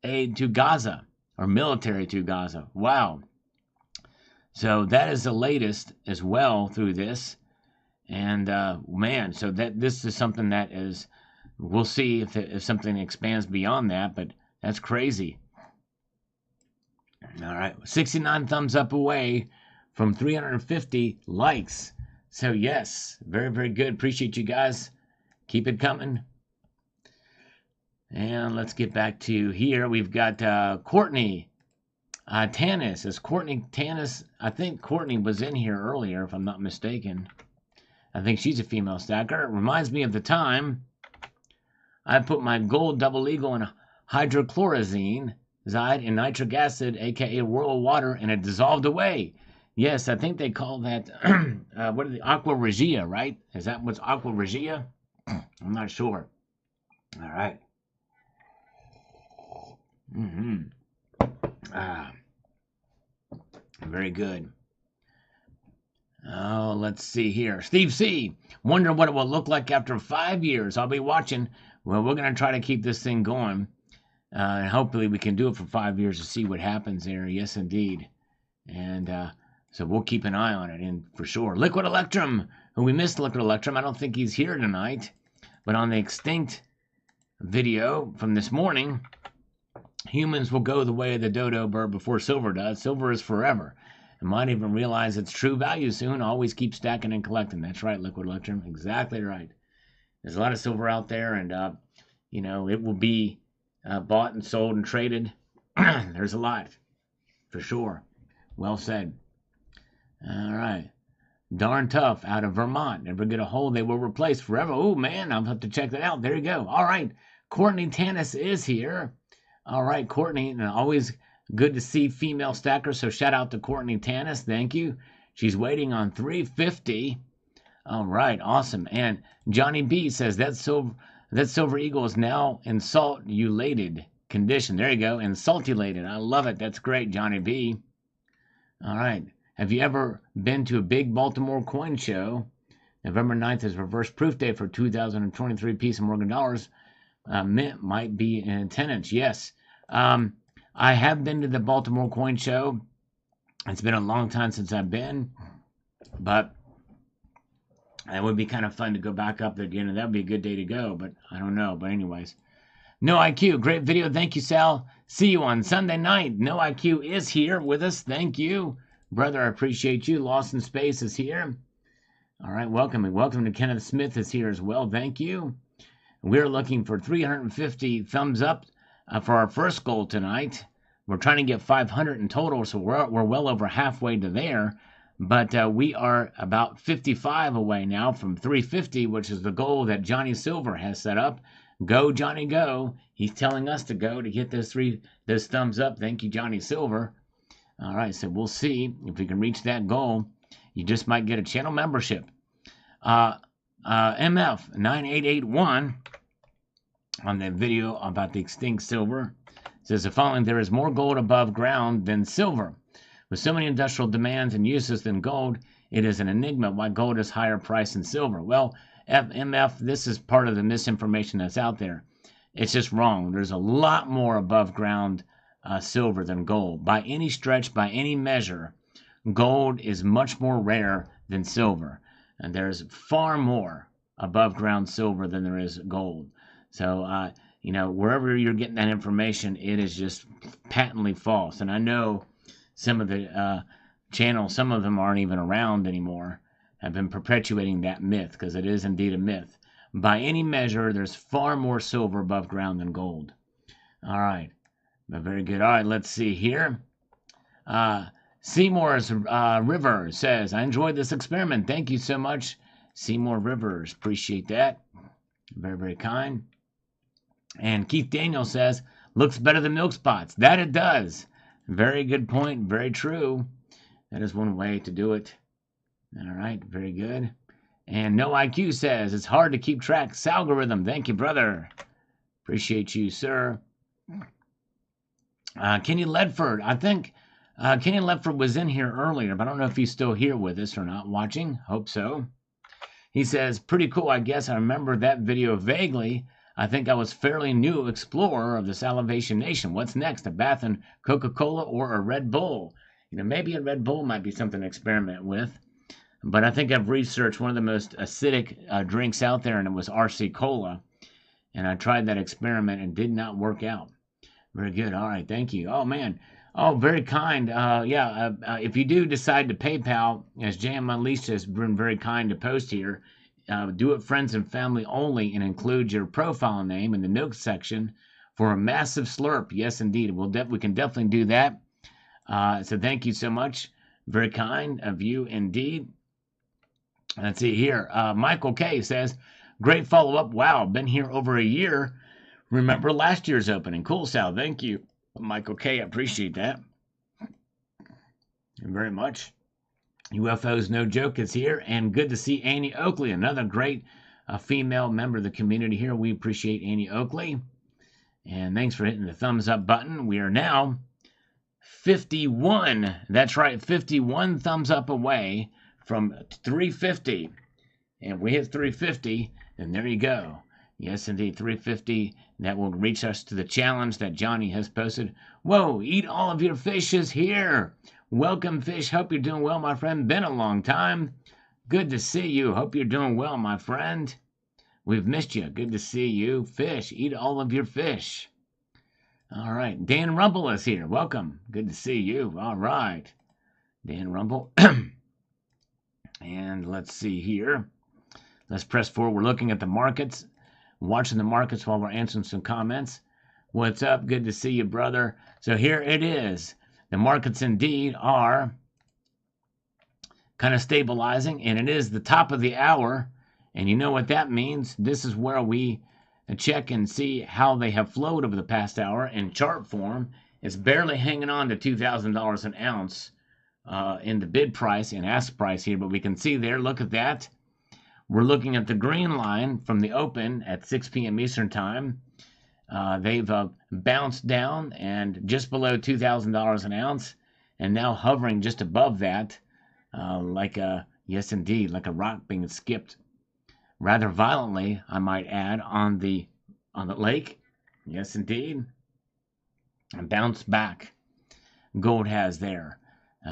aid to Gaza, or military to Gaza. Wow. So that is the latest as well through this. And man, so this is something that is, we'll see if something expands beyond that, but that's crazy. All right, 69 thumbs up away from 350 likes. So yes, very, very good. Appreciate you guys. Keep it coming. And let's get back to here. We've got Courtney Tanis. Is Courtney Tanis? I think Courtney was in here earlier, if I'm not mistaken. I think she's a female stacker. It reminds me of the time I put my gold double eagle in hydrochlorazine in nitric acid, aka a whirl of water, and it dissolved away. Yes, I think they call that what are the aqua regia, right? Is that what's aqua regia? I'm not sure. All right. Very good. Oh, let's see here. Steve C. Wonder what it will look like after 5 years. I'll be watching. Well, we're going to try to keep this thing going. And hopefully we can do it for 5 years to see what happens there. Yes, indeed. And so we'll keep an eye on it, and for sure. Liquid Electrum. We missed Liquid Electrum. I don't think he's here tonight. But on the extinct video from this morning, humans will go the way of the dodo bird before silver does. Silver is forever. And might even realize its true value soon. Always keep stacking and collecting. That's right, Liquid Electrum. Exactly right. There's a lot of silver out there, and it will be bought and sold and traded. There's a lot, for sure. Well said. All right. Darn Tough out of Vermont. Never get a hold. They will replace forever. Oh, man, I'll have to check that out. There you go. All right. Courtney Tanis is here. All right, Courtney. And always good to see female stackers. So shout out to Courtney Tanis. Thank you. She's waiting on 350. All right. Awesome. And Johnny B says that silver eagle is now in salt-ulated condition. There you go. In salt-ulated. I love it. That's great, Johnny B. All right. Have you ever been to a big Baltimore coin show? November 9th is reverse proof day for 2023 piece of Morgan dollars. Mint might be in attendance. Yes. I have been to the Baltimore coin show. It's been a long time since I've been. But it would be kind of fun to go back up there again. And that would be a good day to go. But I don't know. But anyways. No IQ. Great video. Thank you, Sal. See you on Sunday night. No IQ is here with us. Thank you. Brother, I appreciate you. Lost in Space is here. All right, welcome. And welcome to Kenneth Smith is here as well. Thank you. We're looking for 350 thumbs up for our first goal tonight. We're trying to get 500 in total, so we're well over halfway to there. But we are about 55 away now from 350, which is the goal that Johnny Silver has set up. Go, Johnny, go. He's telling us to go to get those thumbs up. Thank you, Johnny Silver. All right, so we'll see if we can reach that goal. You just might get a channel membership. MF9881 on the video about the extinct silver says the following: there is more gold above ground than silver. With so many industrial demands and uses than gold, it is an enigma why gold is higher priced than silver. Well, MF, this is part of the misinformation that's out there. It's just wrong. There's a lot more above ground silver than gold. By any stretch, by any measure, gold is much more rare than silver. And there's far more above ground silver than there is gold. So, wherever you're getting that information, it is just patently false. And I know some of the channels, some of them aren't even around anymore, have been perpetuating that myth, because it is indeed a myth. By any measure, there's far more silver above ground than gold. All right. Very good. All right, let's see here. Seymour's River says, I enjoyed this experiment. Thank you so much, Seymour Rivers. Appreciate that. Very, very kind. And Keith Daniel says, looks better than milk spots. That it does. Very good point. Very true. That is one way to do it. All right. Very good. And No IQ says, it's hard to keep track. Algorithm. Thank you, brother. Appreciate you, sir. Kenny Ledford. I think Kenny Ledford was in here earlier, but I don't know if he's still here with us or not watching. Hope so. He says, pretty cool, I guess. I remember that video vaguely. I think I was fairly new explorer of the Salivation Nation. What's next? A bath in Coca-Cola or a Red Bull? Maybe a Red Bull might be something to experiment with. But I think I've researched one of the most acidic drinks out there, and it was RC Cola. And I tried that experiment and did not work out. Very good. All right. Thank you. Oh, man. Oh, very kind. If you do decide to PayPal, as JM Unleashed has been very kind to post here, do it friends and family only and include your profile name in the notes section for a massive slurp. Yes, indeed. We can definitely do that. So thank you so much. Very kind of you indeed. Let's see here. Michael K says, great follow-up. Wow, been here over a year. Remember last year's opening. Cool, Sal. Thank you, Michael K. I appreciate that very much. UFOs No Joke is here, and good to see Annie Oakley, another great female member of the community here. We appreciate Annie Oakley. And thanks for hitting the thumbs up button. We are now 51. That's right, 51 thumbs up away from 350. And if we hit 350, then there you go. Yes, indeed, 350. That will reach us to the challenge that Johnny has posted. Whoa, eat all of your fish is here. Welcome, fish. Hope you're doing well, my friend. Been a long time. Good to see you. Hope you're doing well, my friend. We've missed you. Good to see you. Fish. Eat all of your fish. All right. Dan Rumble is here. Welcome. Good to see you. All right. Dan Rumble. And let's see here. Let's press forward. We're looking at the markets. Watching the markets while we're answering some comments. What's up? Good to see you, brother. So here it is. The markets indeed are kind of stabilizing, and it is the top of the hour. And you know what that means. This is where we check and see how they have flowed over the past hour in chart form. It's barely hanging on to $2,000 an ounce in the bid price and ask price here, but we can see there, look at that. We're looking at the green line from the open at 6 p.m. Eastern Time. They've bounced down and just below $2,000 an ounce, and now hovering just above that, yes, indeed, like a rock being skipped rather violently, I might add, on the lake. Yes, indeed, and bounced back. Gold has there,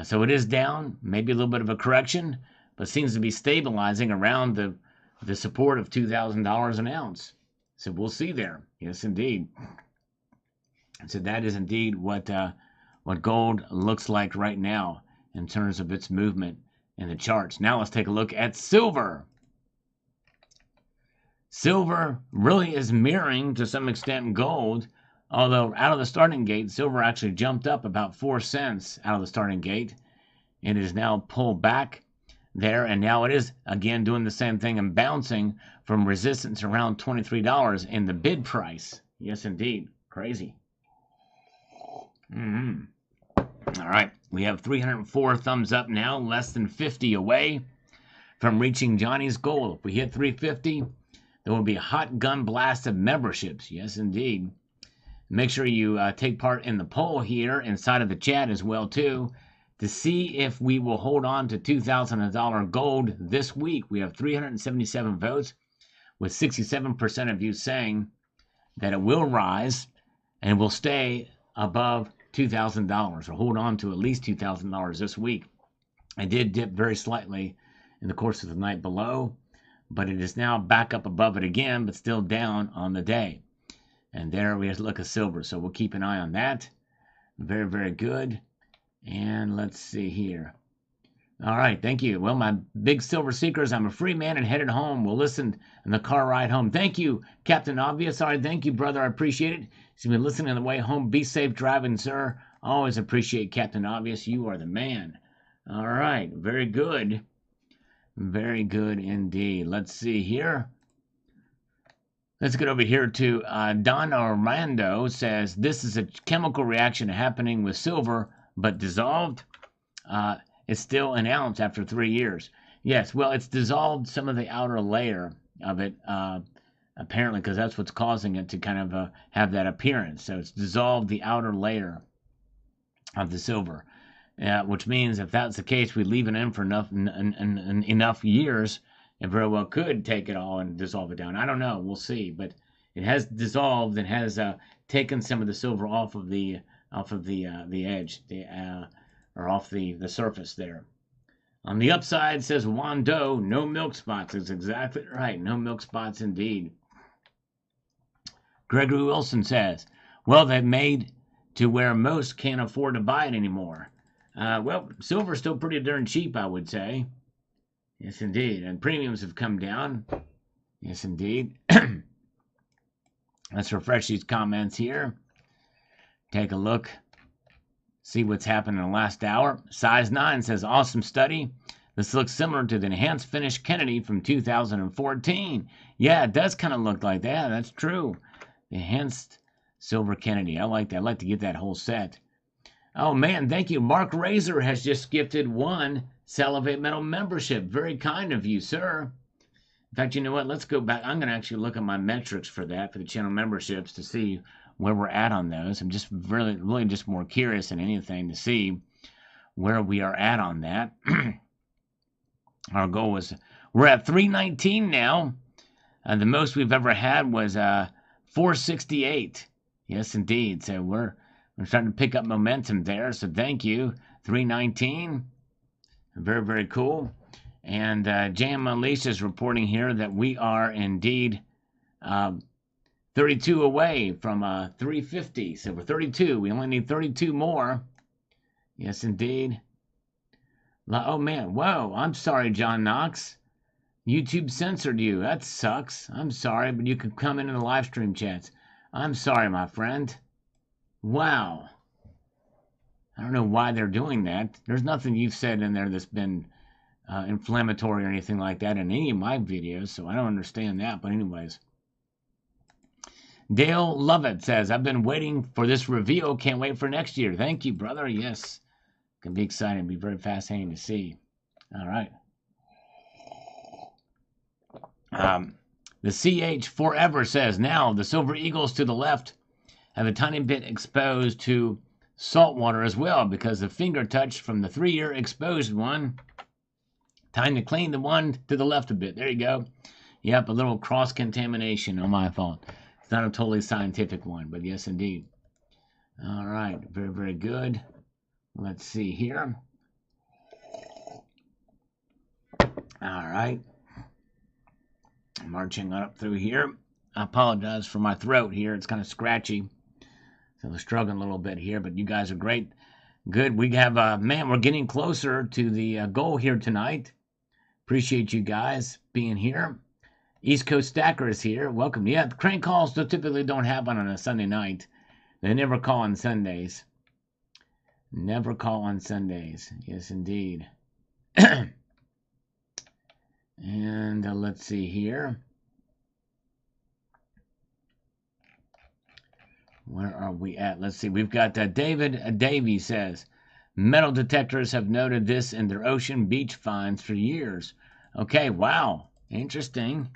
so it is down, maybe a little bit of a correction, but seems to be stabilizing around the support of $2,000 an ounce. So we'll see there. Yes, indeed. So that is indeed what gold looks like right now in terms of its movement in the charts. Now let's take a look at silver. Silver really is mirroring to some extent gold, although out of the starting gate, silver actually jumped up about 4 cents out of the starting gate. It is now pulled back there, and now it is again doing the same thing and bouncing from resistance around $23 in the bid price. Yes, indeed. Crazy. All right. We have 304 thumbs up now, less than 50 away from reaching Johnny's goal. If we hit 350, there will be a hot gun blast of memberships. Yes, indeed. Make sure you take part in the poll here inside of the chat as well, too, to see if we will hold on to $2,000 gold this week. We have 377 votes. with 67% of you saying that it will rise and will stay above $2,000 or hold on to at least $2,000 this week. It did dip very slightly in the course of the night below, but it is now back up above it again, but still down on the day. And there we have to look at silver, so we'll keep an eye on that. Very, very good. And let's see here. All right, thank you. Well, my big silver seekers, I'm a free man and headed home. We'll listen in the car ride home. Thank you, Captain Obvious. All right, thank you, brother. I appreciate it. He's been listening on the way home. Be safe driving, sir. Always appreciate Captain Obvious. You are the man. All right, very good. Very good indeed. Let's see here. Let's get over here to Don Armando says, this is a chemical reaction happening with silver, but dissolved. It's still an ounce after 3 years. Yes, well, it's dissolved some of the outer layer of it, apparently, because that's what's causing it to kind of have that appearance. So it's dissolved the outer layer of the silver, which means if that's the case, we leave it in for enough years, it very well could take it all and dissolve it down. I don't know. We'll see. But it has dissolved and has taken some of the silver off of the edge, or off the surface there. On the upside, says Wando, no milk spots. That's exactly right. No milk spots indeed. Gregory Wilson says, well, they've made to where most can't afford to buy it anymore. Well, silver's still pretty darn cheap, I would say. Yes, indeed. And premiums have come down. Yes, indeed. Let's refresh these comments here. Take a look. See what's happened in the last hour. Size 9 says, awesome study. This looks similar to the enhanced finish Kennedy from 2014. Yeah, it does kind of look like that. That's true. The enhanced silver Kennedy. I like that. I'd like to get that whole set. Oh, man, thank you. Mark Razor has just gifted 1 Salivate Metal membership. Very kind of you, sir. In fact, you know what? Let's go back. I'm going to actually look at my metrics for that, for the channel memberships, to see where we're at on those. I'm just really just more curious than anything to see where we are at on that. Our goal was, we're at 319 now. The most we've ever had was 468. Yes, indeed. So we're starting to pick up momentum there. So thank you. 319. Very, very cool. And Jam Unleashed is reporting here that we are indeed 32 away from 350. So we're 32. We only need 32 more. Yes, indeed. Oh, man. Whoa. I'm sorry, John Knox. YouTube censored you. That sucks. I'm sorry, but you can come into the live stream chats. I'm sorry, my friend. Wow. I don't know why they're doing that. There's nothing you've said in there that's been inflammatory or anything like that in any of my videos, so I don't understand that. But anyways. Dale Lovett says, I've been waiting for this reveal. Can't wait for next year. Thank you, brother. Yes. Can be exciting. Be very fascinating to see. All right. The CH Forever says, now the Silver Eagles to the left have a tiny bit exposed to salt water as well, because the finger touch from the 3-year exposed one. Time to clean the one to the left a bit. There you go. Yep, a little cross-contamination on my fault. It's not a totally scientific one, but yes, indeed. All right, very, very good. Let's see here. All right. Marching up through here. I apologize for my throat here. It's kind of scratchy. So I'm struggling a little bit here, but you guys are great. Good. We have, man, we're getting closer to the goal here tonight. Appreciate you guys being here. East Coast Stacker is here. Welcome. Yeah, the crank calls typically don't happen on a Sunday night. They never call on Sundays. Never call on Sundays. Yes, indeed. And let's see here. Where are we at? Let's see. We've got David Davey says, metal detectors have noted this in their ocean beach finds for years. Okay, wow. Interesting.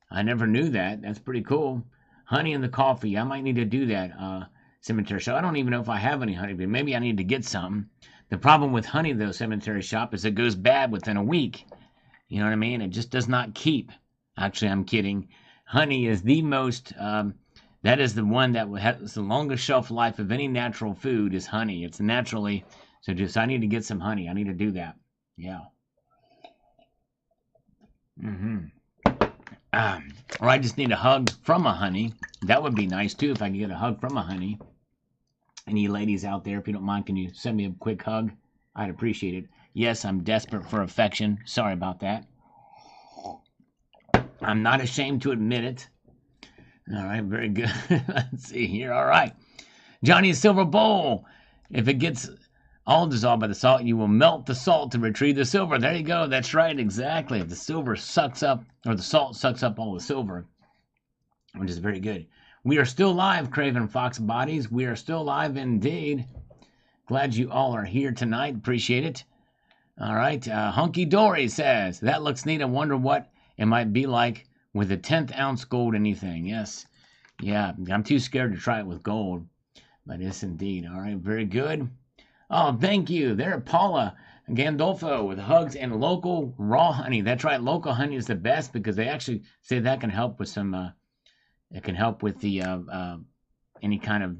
I never knew that. That's pretty cool. Honey in the coffee. I might need to do that, Cemetery Shop. I don't even know if I have any honey, but maybe I need to get some. The problem with honey, though, Cemetery Shop, is it goes bad within a week. You know what I mean? It just does not keep. Actually, I'm kidding. Honey is the most, that is the one that has the longest shelf life of any natural food is honey. It's naturally, so I need to get some honey. I need to do that. Yeah. Or I just need a hug from a honey. That would be nice too if I could get a hug from a honey. Any ladies out there, if you don't mind, can you send me a quick hug? I'd appreciate it. Yes, I'm desperate for affection. Sorry about that. I'm not ashamed to admit it. All right, very good. Let's see here. All right. Johnny's silver bowl. If it gets all dissolved by the salt, you will melt the salt to retrieve the silver. There you go. That's right. Exactly. The silver sucks up, or the salt sucks up all the silver, which is very good. We are still live, Craven Fox Bodies. We are still live indeed. Glad you all are here tonight. Appreciate it. All right. Hunky Dory says, that looks neat. I wonder what it might be like with a 10th ounce gold anything. Yes. Yeah. I'm too scared to try it with gold. But yes, indeed. All right. Very good. Oh, thank you. There, Paula Gandolfo with hugs and local raw honey. That's right. Local honey is the best because they actually say that can help with some, it can help with the, any kind of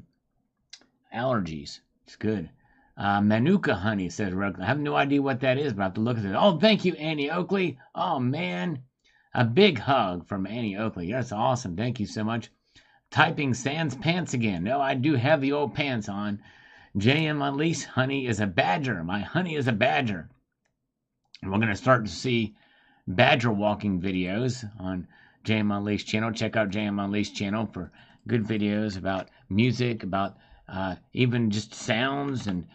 allergies. It's good. Manuka honey, says Rick. I have no idea what that is, but I have to look at it. Oh, thank you, Annie Oakley. Oh, man. A big hug from Annie Oakley. That's awesome. Thank you so much. Typing sans pants again. No, I do have the old pants on. J.M. Unleashed honey is a badger. My honey is a badger. And we're going to start to see badger walking videos on J.M. Unleashed channel. Check out J.M. Unleashed channel for good videos about music, about even just sounds and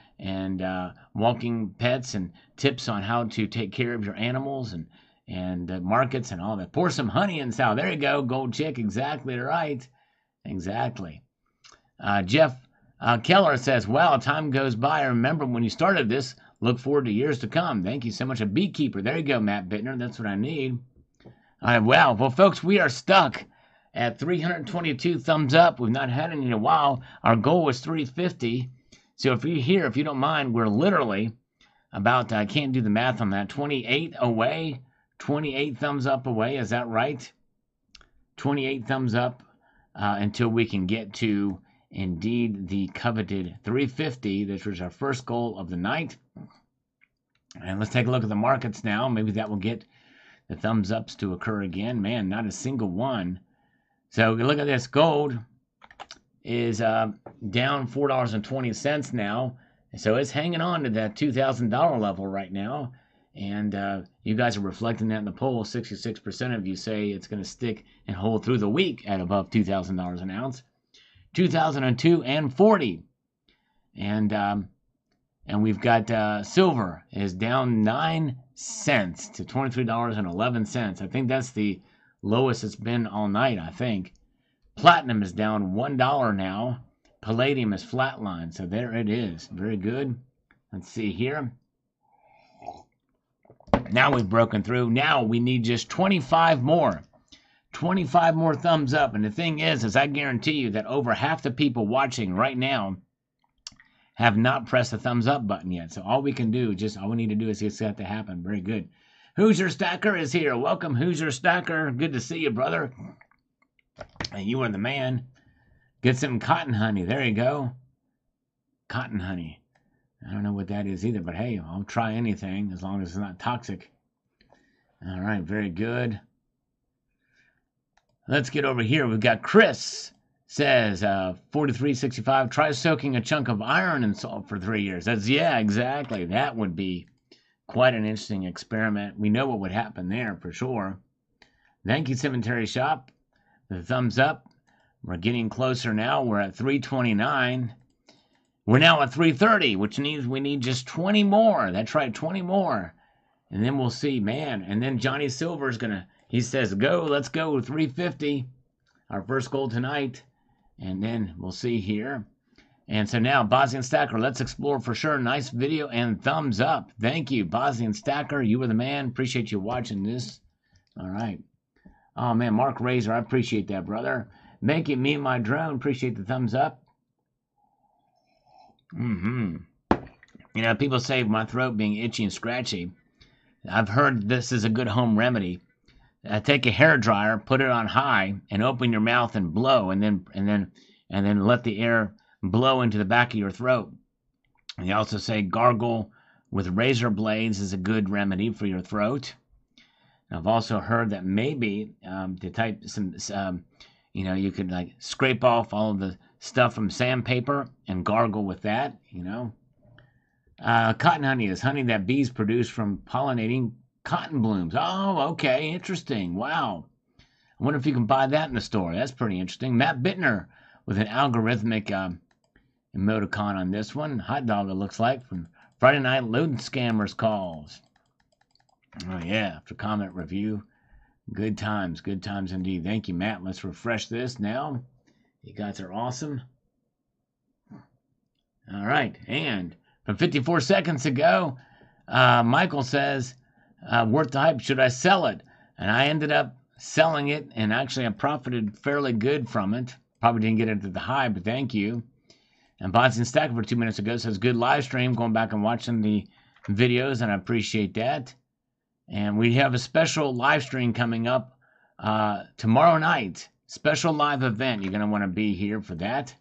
walking pets and tips on how to take care of your animals and markets and all that. Pour some honey in Sal. There you go, Gold Chick. Exactly right. Exactly. Jeff Keller says, wow, time goes by. I remember when you started this. Look forward to years to come. Thank you so much. A beekeeper. There you go, Matt Bittner. That's what I need. All right, wow. Well, folks, we are stuck at 322 thumbs up. We've not had any in a while. Our goal was 350. So if you're here, if you don't mind, we're literally about, I can't do the math on that, 28 away. 28 thumbs up away. Is that right? 28 thumbs up until we can get to, indeed, the coveted 350. This was our first goal of the night. And let's take a look at the markets now. Maybe that will get the thumbs ups to occur again. Man, not a single one. So look at this. Gold is down $4.20 now. So it's hanging on to that $2,000 level right now. And you guys are reflecting that in the poll. 66% of you say it's going to stick and hold through the week at above $2,000 an ounce. 2002 and 40. And we've got silver is down 9 cents to $23.11. I think that's the lowest it's been all night, I think. Platinum is down $1 now. Palladium is flatlined. So there it is. Very good. Let's see here. Now we've broken through. Now we need just 25 more. 25 more thumbs up. And the thing is I guarantee you that over half the people watching right now have not pressed the thumbs up button yet. So all we can do, all we need to do is get that to happen. Very good. Hoosier Stacker is here. Welcome, Hoosier Stacker. Good to see you, brother. And you are the man. Get some cotton honey. There you go. Cotton honey. I don't know what that is either, but hey, I'll try anything as long as it's not toxic. All right, very good. Let's get over here. We've got Chris says, 4365, try soaking a chunk of iron in salt for 3 years. Yeah, exactly. That would be quite an interesting experiment. We know what would happen there for sure. Thank you, Cemetery Shop. The thumbs up. We're getting closer now. We're at 329. We're now at 330, which means we need just 20 more. That's right, 20 more. And then we'll see, man. And then Johnny Silver's he says, go, let's go, 350. Our first goal tonight. And then we'll see here. And so now, Bosnian Stacker, let's explore for sure. Nice video and thumbs up. Thank you, Bosnian Stacker. You were the man. Appreciate you watching this. All right. Oh, man, Mark Razor, I appreciate that, brother. Making me my drone. Appreciate the thumbs up. You know, people say my throat being itchy and scratchy. I've heard this is a good home remedy take a hair dryer, put it on high, and open your mouth and blow, and then let the air blow into the back of your throat. And they also say gargle with razor blades is a good remedy for your throat. And I've also heard that maybe to type some, you could like scrape off all of the stuff from sandpaper and gargle with that. Cotton honey is honey that bees produce from pollinating cotton blooms. Oh, okay, interesting. Wow. I wonder if you can buy that in the store. That's pretty interesting. Matt Bittner with an algorithmic emoticon on this one. Hot dog, it looks like, from Friday Night Load Scammers Calls. Oh, yeah, after comment review. Good times indeed. Thank you, Matt. Let's refresh this now. You guys are awesome. All right, and from 54 seconds ago, Michael says, worth the hype, should I sell it? And I ended up selling it, and actually I profited fairly good from it. Probably didn't get it at the high, but thank you. And Bonson Stack for 2 minutes ago says, good live stream, going back and watching the videos, and I appreciate that. And we have a special live stream coming up tomorrow night. Special live event. You're going to want to be here for that.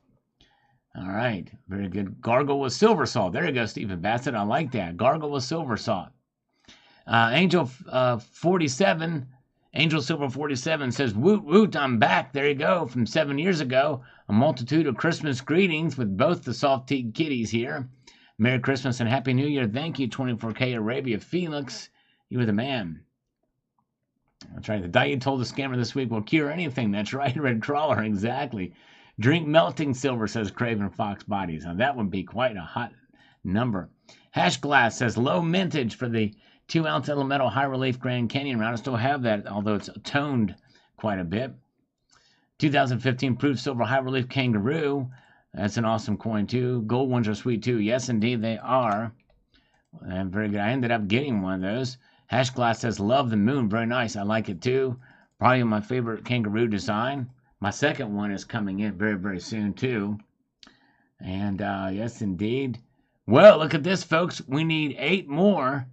All right. Very good. Gargle with silver salt. There you go, Stephen Bassett. I like that. Gargle with silver salt. Angel 47, Angel Silver 47 says, woot woot, I'm back. There you go. From 7 years ago. A multitude of Christmas greetings with both the soft-teed kitties here. Merry Christmas and Happy New Year. Thank you, 24K Arabia Felix. You were the man. That's right. The diet you told the scammer this week will cure anything. That's right, Red Crawler. Exactly. Drink melting silver, says Craven Fox Bodies. Now, that would be quite a hot number. Hash Glass says low mintage for the 2-ounce elemental high relief Grand Canyon round. I still have that, although it's toned quite a bit. 2015 Proof Silver High Relief Kangaroo. That's an awesome coin, too. Gold ones are sweet, too. Yes, indeed, they are. Very good. I ended up getting one of those. Hash Glass says, love the moon. Very nice. I like it, too. Probably my favorite kangaroo design. My second one is coming in very, very soon, too. And, yes, indeed. Well, look at this, folks. We need 8 more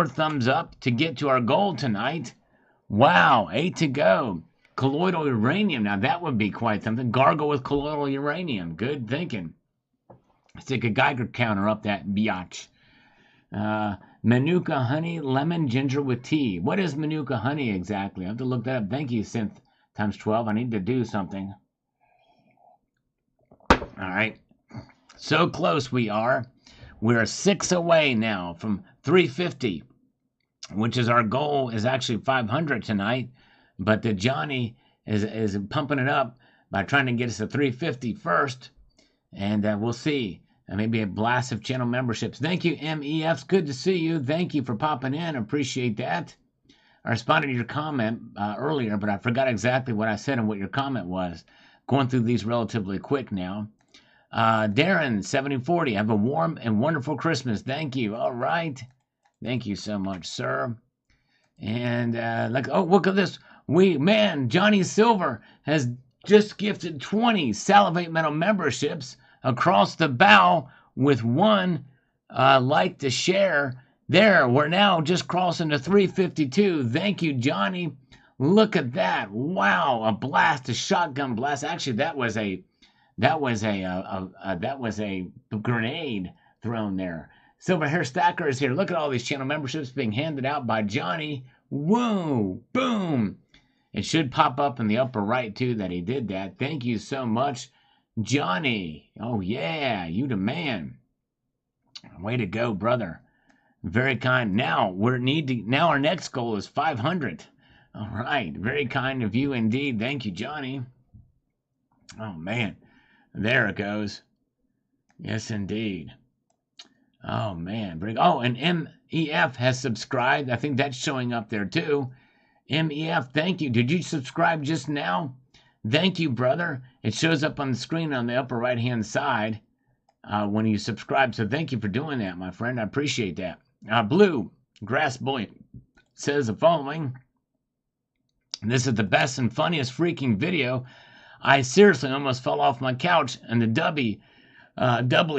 thumbs up to get to our goal tonight. Wow, 8 to go. Colloidal uranium. Now, that would be quite something. Gargle with colloidal uranium. Good thinking. Stick a Geiger counter up that biatch. Manuka honey, lemon, ginger with tea. What is Manuka honey exactly? I have to look that up. Thank you, Synth times 12. I need to do something. All right. So close we are. We're 6 away now from 350, which is our goal, is actually 500 tonight. But the Johnny is pumping it up by trying to get us to 350 first. And we'll see. Maybe a blast of channel memberships. Thank you, MEFs. Good to see you. Thank you for popping in. Appreciate that. I responded to your comment earlier, but I forgot exactly what I said and what your comment was. Going through these relatively quick now. Darren, 7040. Have a warm and wonderful Christmas. Thank you. All right. Thank you so much, sir. And look at this. Johnny Silver has just gifted 20 Salivate Metal memberships across the bow with one like to share. There, we're now just crossing to 352. Thank you, Johnny. Look at that. Wow, a blast, a shotgun blast. Actually, that was a grenade thrown there. Silver Hair Stacker is here. Look at all these channel memberships being handed out by Johnny. Woo! Boom! It should pop up in the upper right, too, that he did that. Thank you so much, Johnny. Oh, yeah, you the man. Way to go, brother. Very kind. Now, our next goal is 500. All right. Very kind of you indeed. Thank you, Johnny. Oh, man. There it goes. Yes, indeed. Oh, man. And MEF has subscribed. I think that's showing up there, too. MEF, thank you. Did you subscribe just now? Thank you, brother. It shows up on the screen on the upper right-hand side when you subscribe. So thank you for doing that, my friend. I appreciate that. Blue, Grass Boy, says the following. This is the best and funniest freaking video. I seriously almost fell off my couch, and the doubly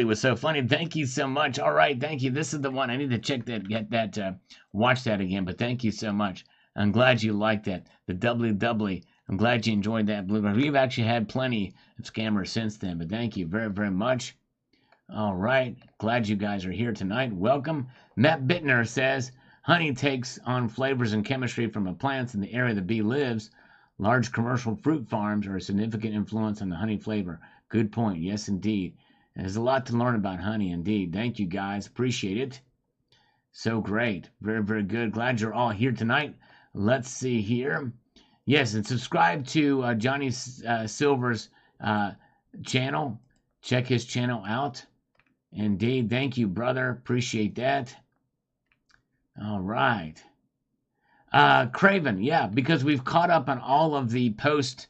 was so funny. Thank you so much. All right, thank you. This is the one. I need to check that, watch that again, but thank you so much. I'm glad you liked that. The doubly doubly. I'm glad you enjoyed that, Blue. We've actually had plenty of scammers since then, but thank you very, very much. All right. Glad you guys are here tonight. Welcome. Matt Bittner says, honey takes on flavors and chemistry from the plants in the area the bee lives. Large commercial fruit farms are a significant influence on the honey flavor. Good point. Yes, indeed. There's a lot to learn about honey, indeed. Thank you, guys. Appreciate it. So great. Very, very good. Glad you're all here tonight. Let's see here. Yes, and subscribe to Johnny Silver's channel. Check his channel out. Indeed. Thank you, brother. Appreciate that. All right. Craven, yeah, because we've caught up on all of the posts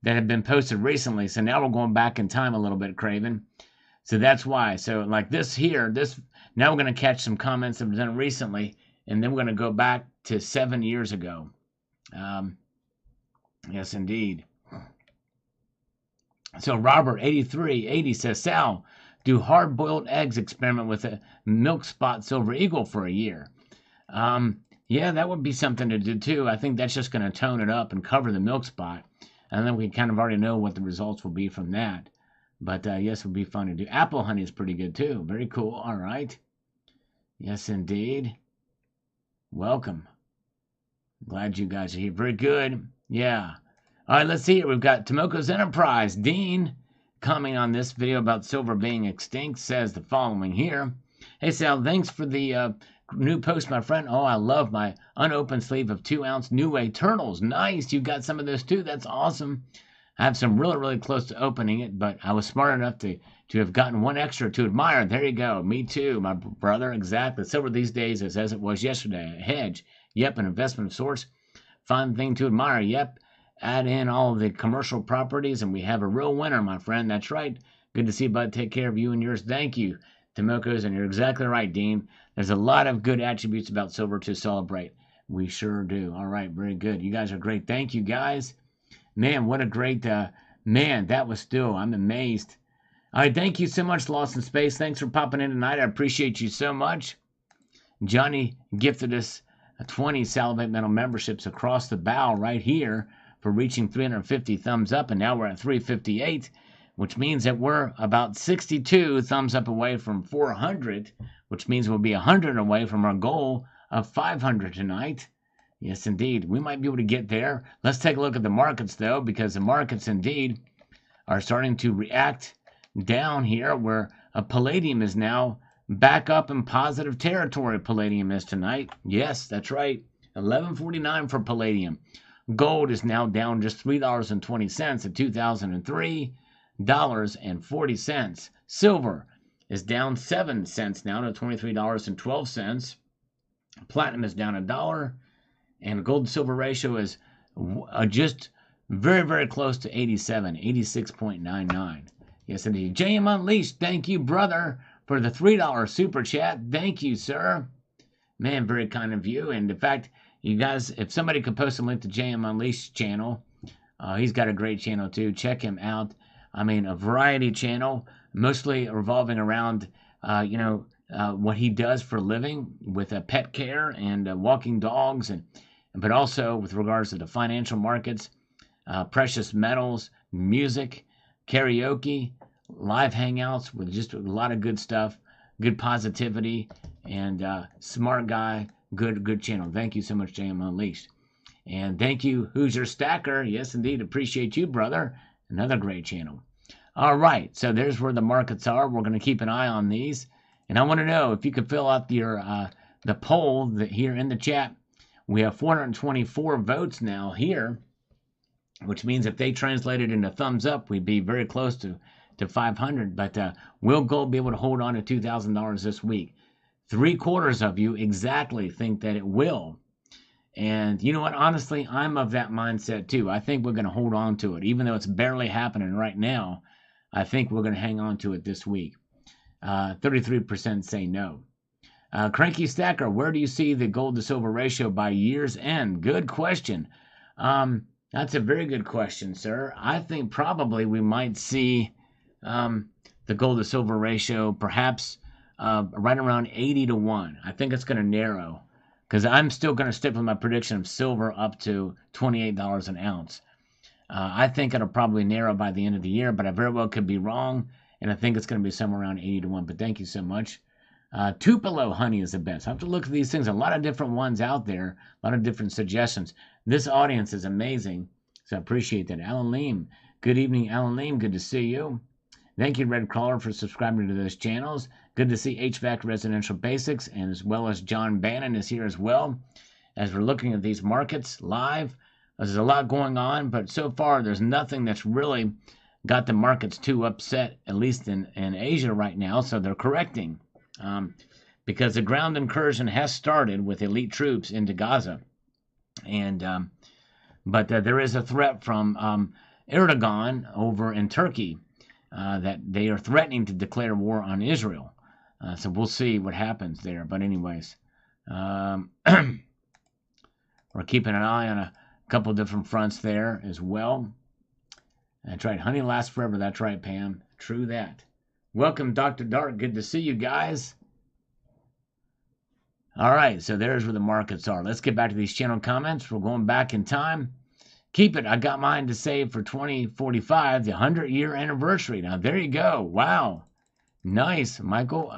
that have been posted recently. So now we're going back in time a little bit, Craven. So that's why. So like this here, now we're going to catch some comments that were done recently, and then we're going to go back to 7 years ago. Yes, indeed. So Robert 8380 says, Sal, do hard-boiled eggs experiment with a milk spot silver eagle for a year? Yeah, that would be something to do too. I think that's just going to tone it up and cover the milk spot. And then we kind of already know what the results will be from that. But yes, it would be fun to do. Apple honey is pretty good too. Very cool. All right. Yes, indeed. Welcome. Glad you guys are here. Very good. Yeah. All right, let's see here. We've got Tomoko's Enterprise. Dean, commenting on this video about silver being extinct, says the following here. Hey, Sal, thanks for the new post, my friend. Oh, I love my unopened sleeve of 2-ounce New Way Turtles. Nice. You got some of those too. That's awesome. I have some really, really close to opening it, but I was smart enough to have gotten one extra to admire. There you go. Me too, my brother. Exactly. Silver these days is as it was yesterday. A hedge. Yep, an investment of sorts. Fun thing to admire. Yep. Add in all of the commercial properties, and we have a real winner, my friend. That's right. Good to see you, bud. Take care of you and yours. Thank you, Tomokos, and you're exactly right, Dean. There's a lot of good attributes about silver to celebrate. We sure do. All right, very good. You guys are great. Thank you, guys. Man, what a great, man, that was still, I'm amazed. All right, thank you so much, Lost in Space. Thanks for popping in tonight. I appreciate you so much. Johnny gifted us 20 Salivate Metal memberships across the bow right here for reaching 350 thumbs up, and now we're at 358, which means that we're about 62 thumbs up away from 400, which means we'll be 100 away from our goal of 500 tonight. Yes, indeed. We might be able to get there. Let's take a look at the markets, though, because the markets, indeed, are starting to react down here, where palladium is now back up in positive territory. Palladium is tonight. Yes, that's right. 11.49 for palladium. Gold is now down just $3.20 at $2,003.40. Silver is down 7 cents now to $23.12. Platinum is down $1. And gold to silver ratio is just very, very close to 87, 86.99. Yes, indeed. JM Unleashed, thank you, brother, for the $3 super chat. Thank you, sir. Man, very kind of you. And in fact, you guys, if somebody could post a link to JM Unleashed channel, he's got a great channel too. Check him out. I mean, a variety channel, mostly revolving around, what he does for a living with pet care and walking dogs, but also with regards to the financial markets, precious metals, music, karaoke, live hangouts with just a lot of good stuff, good positivity, and smart guy, good channel. Thank you so much, JM Unleashed. And thank you, Who's Your Stacker? Yes, indeed. Appreciate you, brother. Another great channel. All right, so there's where the markets are. We're going to keep an eye on these. And I want to know if you could fill out your the poll here in the chat. We have 424 votes now here, which means if they translated into thumbs up, we'd be very close to 500. But will gold be able to hold on to $2,000 this week? 3/4 of you exactly think that it will. And you know what? Honestly, I'm of that mindset too. I think we're going to hold on to it. Even though it's barely happening right now, I think we're going to hang on to it this week. 33% say no. Cranky Stacker, where do you see the gold to silver ratio by year's end? Good question. That's a very good question, sir. I think probably we might see the gold to silver ratio perhaps right around 80 to 1. I think it's going to narrow because I'm still going to stick with my prediction of silver up to $28 an ounce. I think it'll probably narrow by the end of the year, but I very well could be wrong, and I think it's going to be somewhere around 80 to 1. But thank you so much. Tupelo honey is the best. I have to look at these things. A lot of different ones out there, a lot of different suggestions. This audience is amazing, so I appreciate that. Alan Leem. Good evening, Alan Leem. Good to see you. Thank you, Red Crawler, for subscribing to those channels. Good to see HVAC Residential Basics, and as well as John Bannon is here as well. As we're looking at these markets live, there's a lot going on, but so far there's nothing that's really got the markets too upset, at least in Asia right now, so they're correcting. Because the ground incursion has started with elite troops into Gaza. And but there is a threat from Erdogan over in Turkey that they are threatening to declare war on Israel. So we'll see what happens there. But anyways, we're keeping an eye on a couple different fronts there as well. That's right. Honey lasts forever. That's right, Pam. True that. Welcome, Dr. Dark. Good to see you guys. All right, so there's where the markets are. Let's get back to these channel comments. We're going back in time. Keep it. I got mine to save for 2045, the 100-year anniversary. Now, there you go. Wow. Nice, Michael.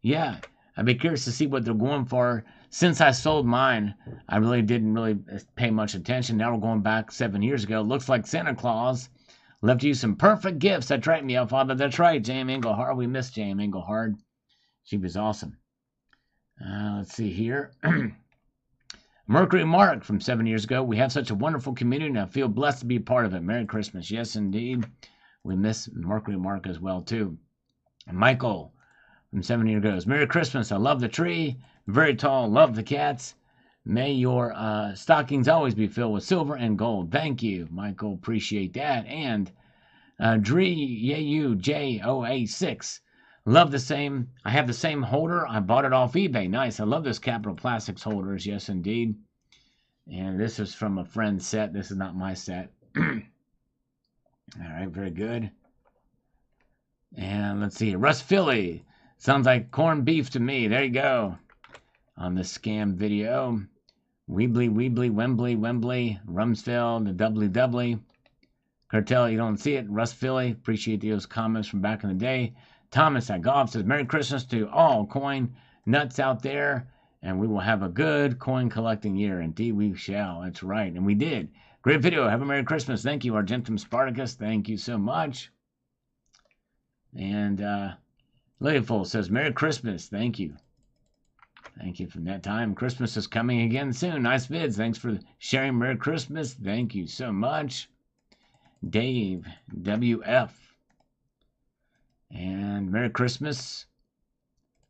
Yeah, I'd be curious to see what they're going for. Since I sold mine, I really didn't pay much attention. Now we're going back 7 years ago. Looks like Santa Claus left you some perfect gifts. That's right, Meow Father. That's right, Jam Engelhard. We missed Jam Engelhard. She was awesome. Let's see here. Mercury Mark from 7 years ago. We have such a wonderful community, and I feel blessed to be a part of it. Merry Christmas. Yes, indeed. We miss Mercury Mark as well, too. And Michael from 7 years ago. Merry Christmas. I love the tree. Very tall. Love the cats. May your stockings always be filled with silver and gold. Thank you, Michael. Appreciate that. And J-O-A-6. Love the same. I have the same holder. I bought it off eBay. Nice. I love this Capital Plastics holders. Yes, indeed. And this is from a friend's set. This is not my set. All right. Very good. And let's see. Russ Philly. Sounds like corned beef to me. There you go. On this scam video. Weebly, Wembley, Rumsfeld, the doubly. Cartel, you don't see it. Russ Philly. Appreciate those comments from back in the day. Thomas at Golf says, Merry Christmas to all coin nuts out there, and we will have a good coin collecting year. Indeed, we shall. That's right. And we did. Great video. Have a Merry Christmas. Thank you, Argentum Spartacus. Thank you so much. And Ladyful says, Merry Christmas. Thank you. Thank you from that time. Christmas is coming again soon. Nice vids. Thanks for sharing. Merry Christmas. Thank you so much. Dave, WF. And Merry Christmas.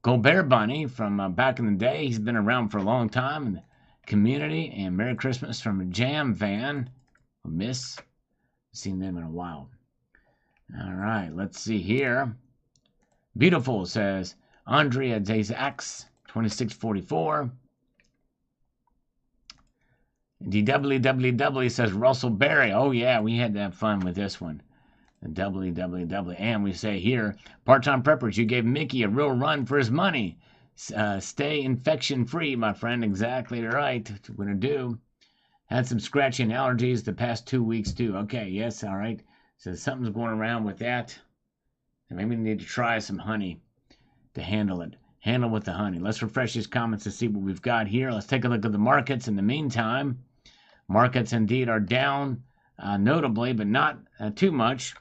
Colbert Bunny from back in the day. He's been around for a long time in the community. And Merry Christmas from Jam Van. Miss. Seen them in a while. All right, let's see here. Beautiful says Andrea Dazax, 2644. DWWW says Russell Berry. Oh, yeah, we had to have fun with this one. WWW. And we say here, part-time preppers, you gave Mickey a real run for his money. Stay infection-free, my friend. Exactly right. That's what we're going to do. Had some scratchy and allergies the past 2 weeks, too. Okay, yes, all right. So something's going around with that. And maybe we need to try some honey to handle it. Handle with the honey. Let's refresh these comments to see what we've got here. Let's take a look at the markets in the meantime. Markets indeed are down notably, but not too much.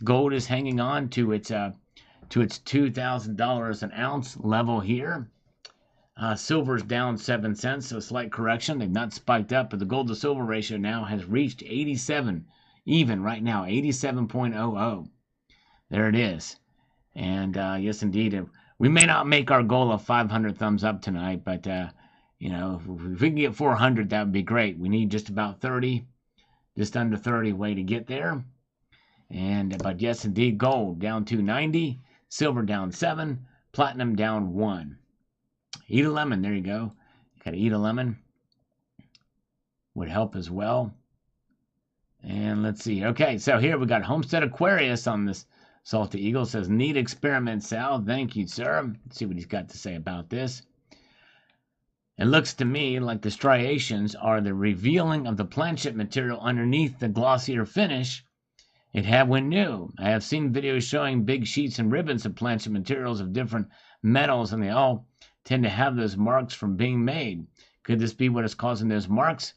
Gold is hanging on to its $2,000 an ounce level here. Silver's down 7 cents, so a slight correction. They've not spiked up, but the gold to silver ratio now has reached 87, even right now, 87.00. There it is. And yes, indeed, we may not make our goal of 500 thumbs up tonight, but you know, if we can get 400, that would be great. We need just about 30, just under 30 way to get there. And but yes, indeed, gold down 290, silver down 7, platinum down 1. Eat a lemon. There you go. You gotta eat a lemon. Would help as well. And let's see. Okay, so here we got Homestead Aquarius on this. Salty Eagle says, neat experiment, Sal. Thank you, sir. Let's see what he's got to say about this. It looks to me like the striations are the revealing of the planchet material underneath the glossier finish it had when new. I have seen videos showing big sheets and ribbons of planchet materials of different metals, and they all tend to have those marks from being made. Could this be what is causing those marks?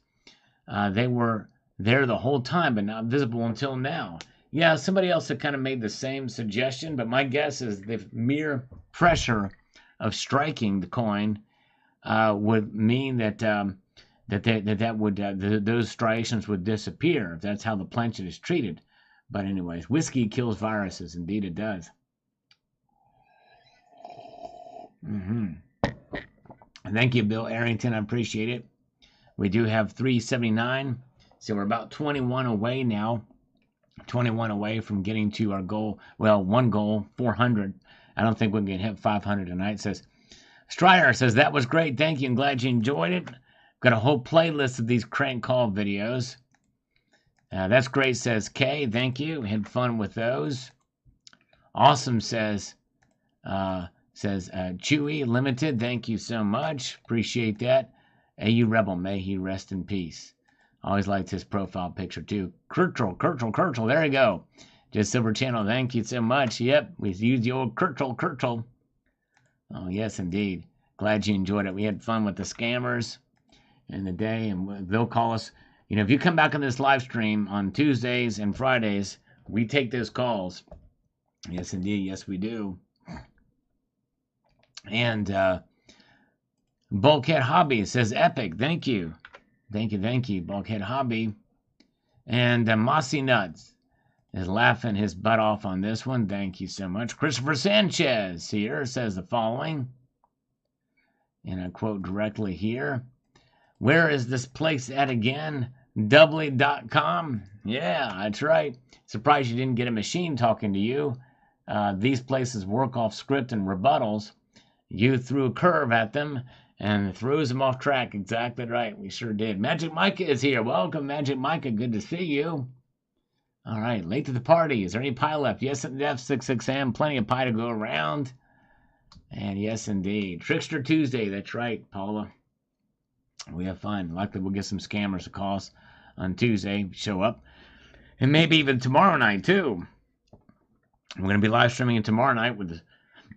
They were there the whole time, but not visible until now. Yeah, somebody else had kind of made the same suggestion, but my guess is the mere pressure of striking the coin would mean that those striations would disappear if that's how the planchet is treated. But anyways, whiskey kills viruses. Indeed, it does. Thank you, Bill Arrington. I appreciate it. We do have 379, so we're about 21 away now. 21 away from getting to our goal. Well, one goal, 400. I don't think we can hit 500 tonight. Says Strider says that was great. Thank you. I'm glad you enjoyed it. Got a whole playlist of these crank call videos. That's great, says Kay. Thank you. Had fun with those. Awesome, says Chewy Limited. Thank you so much. Appreciate that. AU Rebel, may he rest in peace. Always liked his profile picture too. Kurtle. There you go. Just Silver Channel. Thank you so much. Yep, we used the old Kurtle. Oh, yes, indeed. Glad you enjoyed it. We had fun with the scammers in the day, and they'll call us. You know, if you come back on this live stream on Tuesdays and Fridays, we take those calls. Yes, indeed. Yes, we do. And Bulkhead Hobby says epic. Thank you. Thank you, Bulkhead Hobby. And Mossy Nuts is laughing his butt off on this one. Thank you so much. Christopher Sanchez here says the following, and I quote directly here. Where is this place at again? Doubly.com. Yeah, that's right. Surprised you didn't get a machine talking to you. These places work off script and rebuttals. You threw a curve at them and throws them off track. Exactly right. We sure did. Magic Micah is here. Welcome, Magic Micah. Good to see you. All right. Late to the party. Is there any pie left? Yes, at the F66M. Plenty of pie to go around. And yes, indeed. Trickster Tuesday. That's right, Paula. We have fun. Likely we'll get some scammers to call us on Tuesday. Show up. And maybe even tomorrow night, too. I'm going to be live streaming tomorrow night with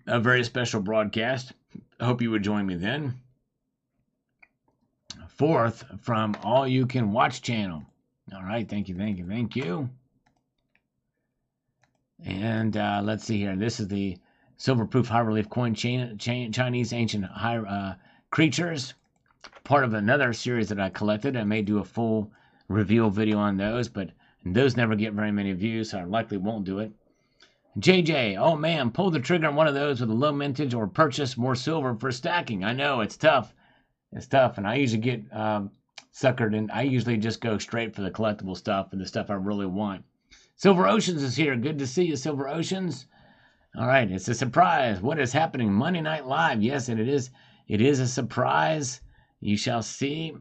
a very special broadcast. I hope you would join me then. Fourth from All You Can Watch channel. All right. Thank you. And let's see here. This is the Silverproof High Relief Coin Chinese Ancient High Creatures. Part of another series that I collected. I may do a full reveal video on those, but those never get very many views, so I likely won't do it. JJ, oh man, pull the trigger on one of those with a low mintage or purchase more silver for stacking. I know, it's tough. And I usually get suckered in. I usually just go straight for the collectible stuff and the stuff I really want. Silver Oceans is here. Good to see you, Silver Oceans. All right, it's a surprise. What is happening? Monday Night Live. Yes, and it is. It is a surprise. You shall see.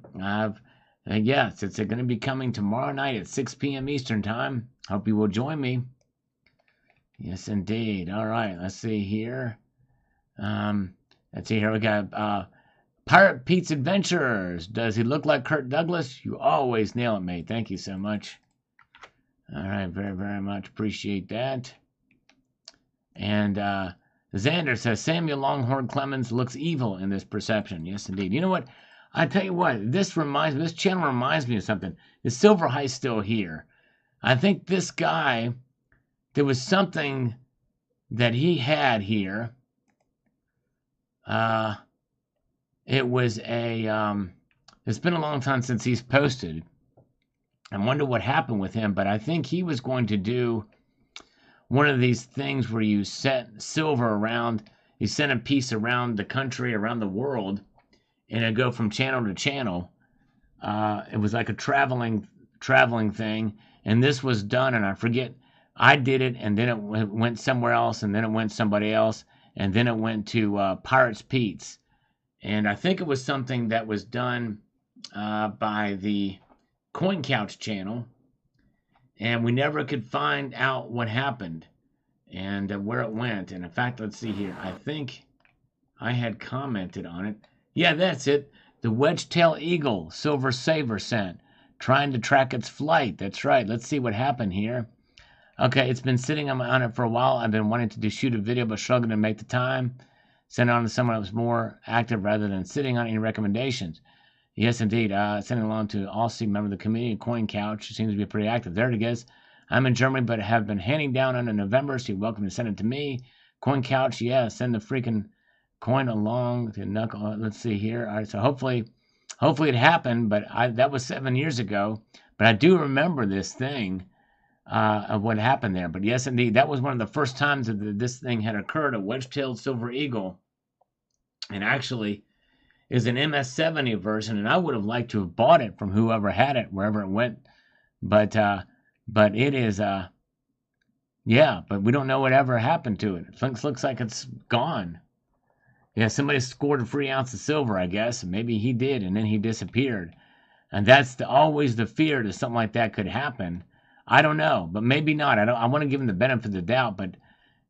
Yes, it's going to be coming tomorrow night at 6 p.m. Eastern Time. Hope you will join me. Yes, indeed. All right, let's see here. Let's see here. We got Pirate Pete's Adventures. Does he look like Kirk Douglas? You always nail it, mate. Thank you so much. All right, very, very much appreciate that. And Xander says, Samuel Longhorn Clemens looks evil in this perception. Yes, indeed. You know what? I tell you what, this channel reminds me of something. Is Silver Heist still here? I think this guy, there was something that he had here. It was it's been a long time since he's posted. I wonder what happened with him, but I think he was going to do one of these things where you set silver around, you send a piece around the country, around the world, and it go from channel to channel. It was like a traveling thing, and this was done, and I forget, I did it, and then it went somewhere else, and then it went somebody else, and then it went to Pirates Pete's, and I think it was something that was done by the Coin Couch channel, and we never could find out what happened and where it went. And in fact, let's see here. I think I had commented on it. Yeah, that's it. The wedge-tail eagle, silver saver sent, trying to track its flight. That's right. Let's see what happened here. Okay, it's been sitting on it for a while. I've been wanting to shoot a video, but struggling to make the time. Send it on to someone that was more active rather than sitting on any recommendations. Yes, indeed. Sending along to Aussie member of the community, Coin Couch. Seems to be pretty active. There it is. I'm in Germany, but have been handing down under November, so you're welcome to send it to me. Coin Couch, yeah, send the freaking coin along to Knuckle. Let's see here. All right, so hopefully it happened, but that was 7 years ago. But I do remember this thing of what happened there. But yes, indeed, that was one of the first times that this thing had occurred, a wedge-tailed silver eagle. And actually is an MS-70 version, and I would have liked to have bought it from whoever had it, wherever it went. But it is, yeah, but we don't know whatever happened to it. It looks like it's gone. Yeah, somebody scored a free ounce of silver, I guess. Maybe he did, and then he disappeared. And that's always the fear that something like that could happen. I don't know, but maybe not. I want to give him the benefit of the doubt, but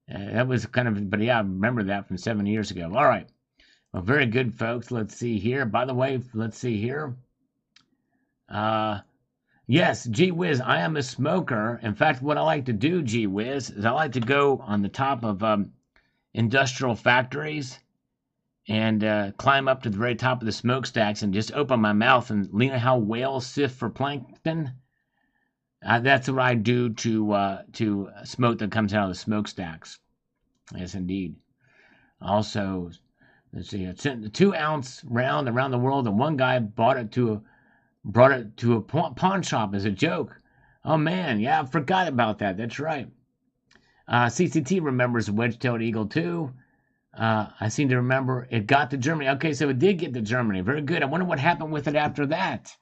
that was kind of, but yeah, I remember that from 7 years ago. All right. Well, very good, folks. Let's see here. By the way, let's see here. Yes, gee whiz, I am a smoker. In fact, what I like to do, gee whiz, is I like to go on the top of industrial factories and climb up to the very top of the smokestacks and just open my mouth and lean on how whales sift for plankton. That's what I do to smoke that comes out of the smokestacks. Yes, indeed. Also, let's see, it's a 2-ounce round around the world, and one guy brought it to a pawn shop as a joke. Oh man, yeah, I forgot about that. That's right. CCT remembers the wedge-tailed eagle too. I seem to remember it got to Germany. Okay, so it did get to Germany. Very good. I wonder what happened with it after that.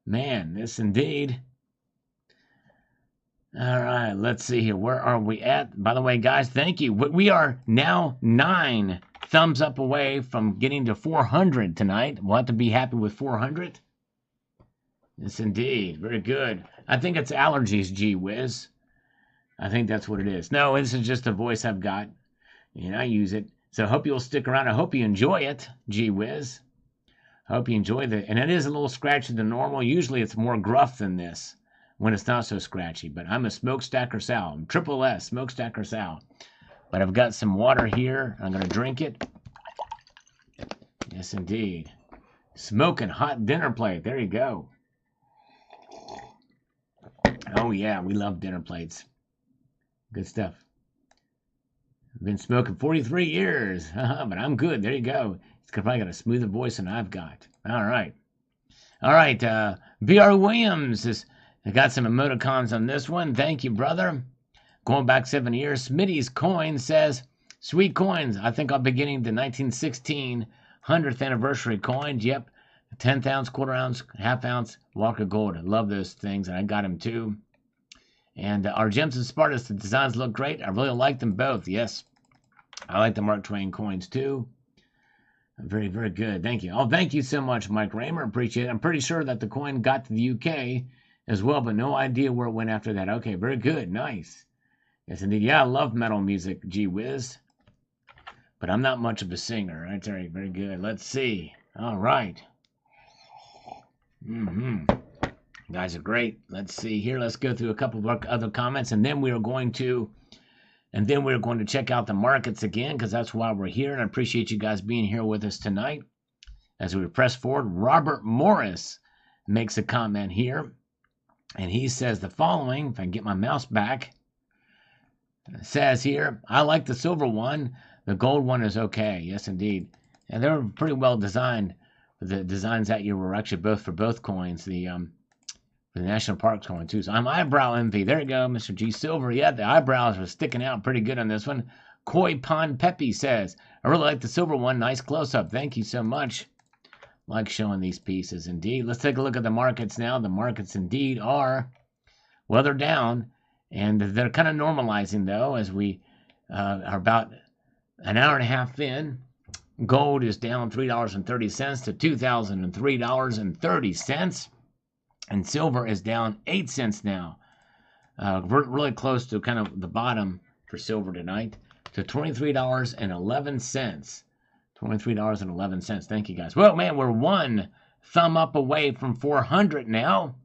Man, this indeed. All right, let's see here. Where are we at? By the way, guys, thank you. We are now 9 thumbs up away from getting to 400 tonight. We'll have to be happy with 400. Yes, indeed. Very good. I think it's allergies, gee whiz. I think that's what it is. No, this is just a voice I've got, and I use it. So I hope you'll stick around. I hope you enjoy it, gee whiz. I hope you enjoy that. And it is a little scratchier than normal. Usually it's more gruff than this when it's not so scratchy. But I'm a smokestacker Sal. I'm triple S, smokestacker Sal. But I've got some water here. I'm going to drink it. Yes, indeed. Smoking hot dinner plate. There you go. Oh, yeah. We love dinner plates. Good stuff. I've been smoking 43 years. But I'm good. There you go. It's probably got a smoother voice than I've got. All right. All right. B.R. Williams has got some emoticons on this one. Thank you, brother. Going back 7 years. Smitty's Coin says, sweet coins. I think I'll be getting the 1916 100th anniversary coins. Yep. 10th ounce, quarter ounce, half ounce, Walker Gold. I love those things, and I got them too. And our Gems and Spartus, the designs look great. I really like them both. Yes. I like the Mark Twain coins too. Very, very good. Thank you. Oh, thank you so much, Mike Raymer. Appreciate it. I'm pretty sure that the coin got to the UK as well, but no idea where it went after that. Okay, very good. Nice. Yes, indeed. Yeah, I love metal music, gee whiz. But I'm not much of a singer. That's all right. Very good. Let's see. All right. You guys are great. Let's see here. Let's go through a couple of other comments, and then we are going to check out the markets again, because that's why we're here. And I appreciate you guys being here with us tonight as we press forward. Robert Morris makes a comment here, and he says the following. If I can get my mouse back, it says here, I like the silver one. The gold one is okay. Yes, indeed. And they're pretty well designed. The designs that year were actually both for both coins. The National Parks coin too. So I'm eyebrow envy. There you go, Mr. G Silver. Yeah, the eyebrows are sticking out pretty good on this one. Koi Pond Peppy says, I really like the silver one. Nice close-up. Thank you so much. Like showing these pieces indeed. Let's take a look at the markets now. The markets indeed are, well, they're down, and they're kind of normalizing though, as we are about an hour and a half in. Gold is down $3.30 to $2,003.30. And silver is down 8 cents now. We're really close to kind of the bottom for silver tonight, to $23.11. $23.11. Thank you, guys. Well, man, we're one thumb up away from 400 now.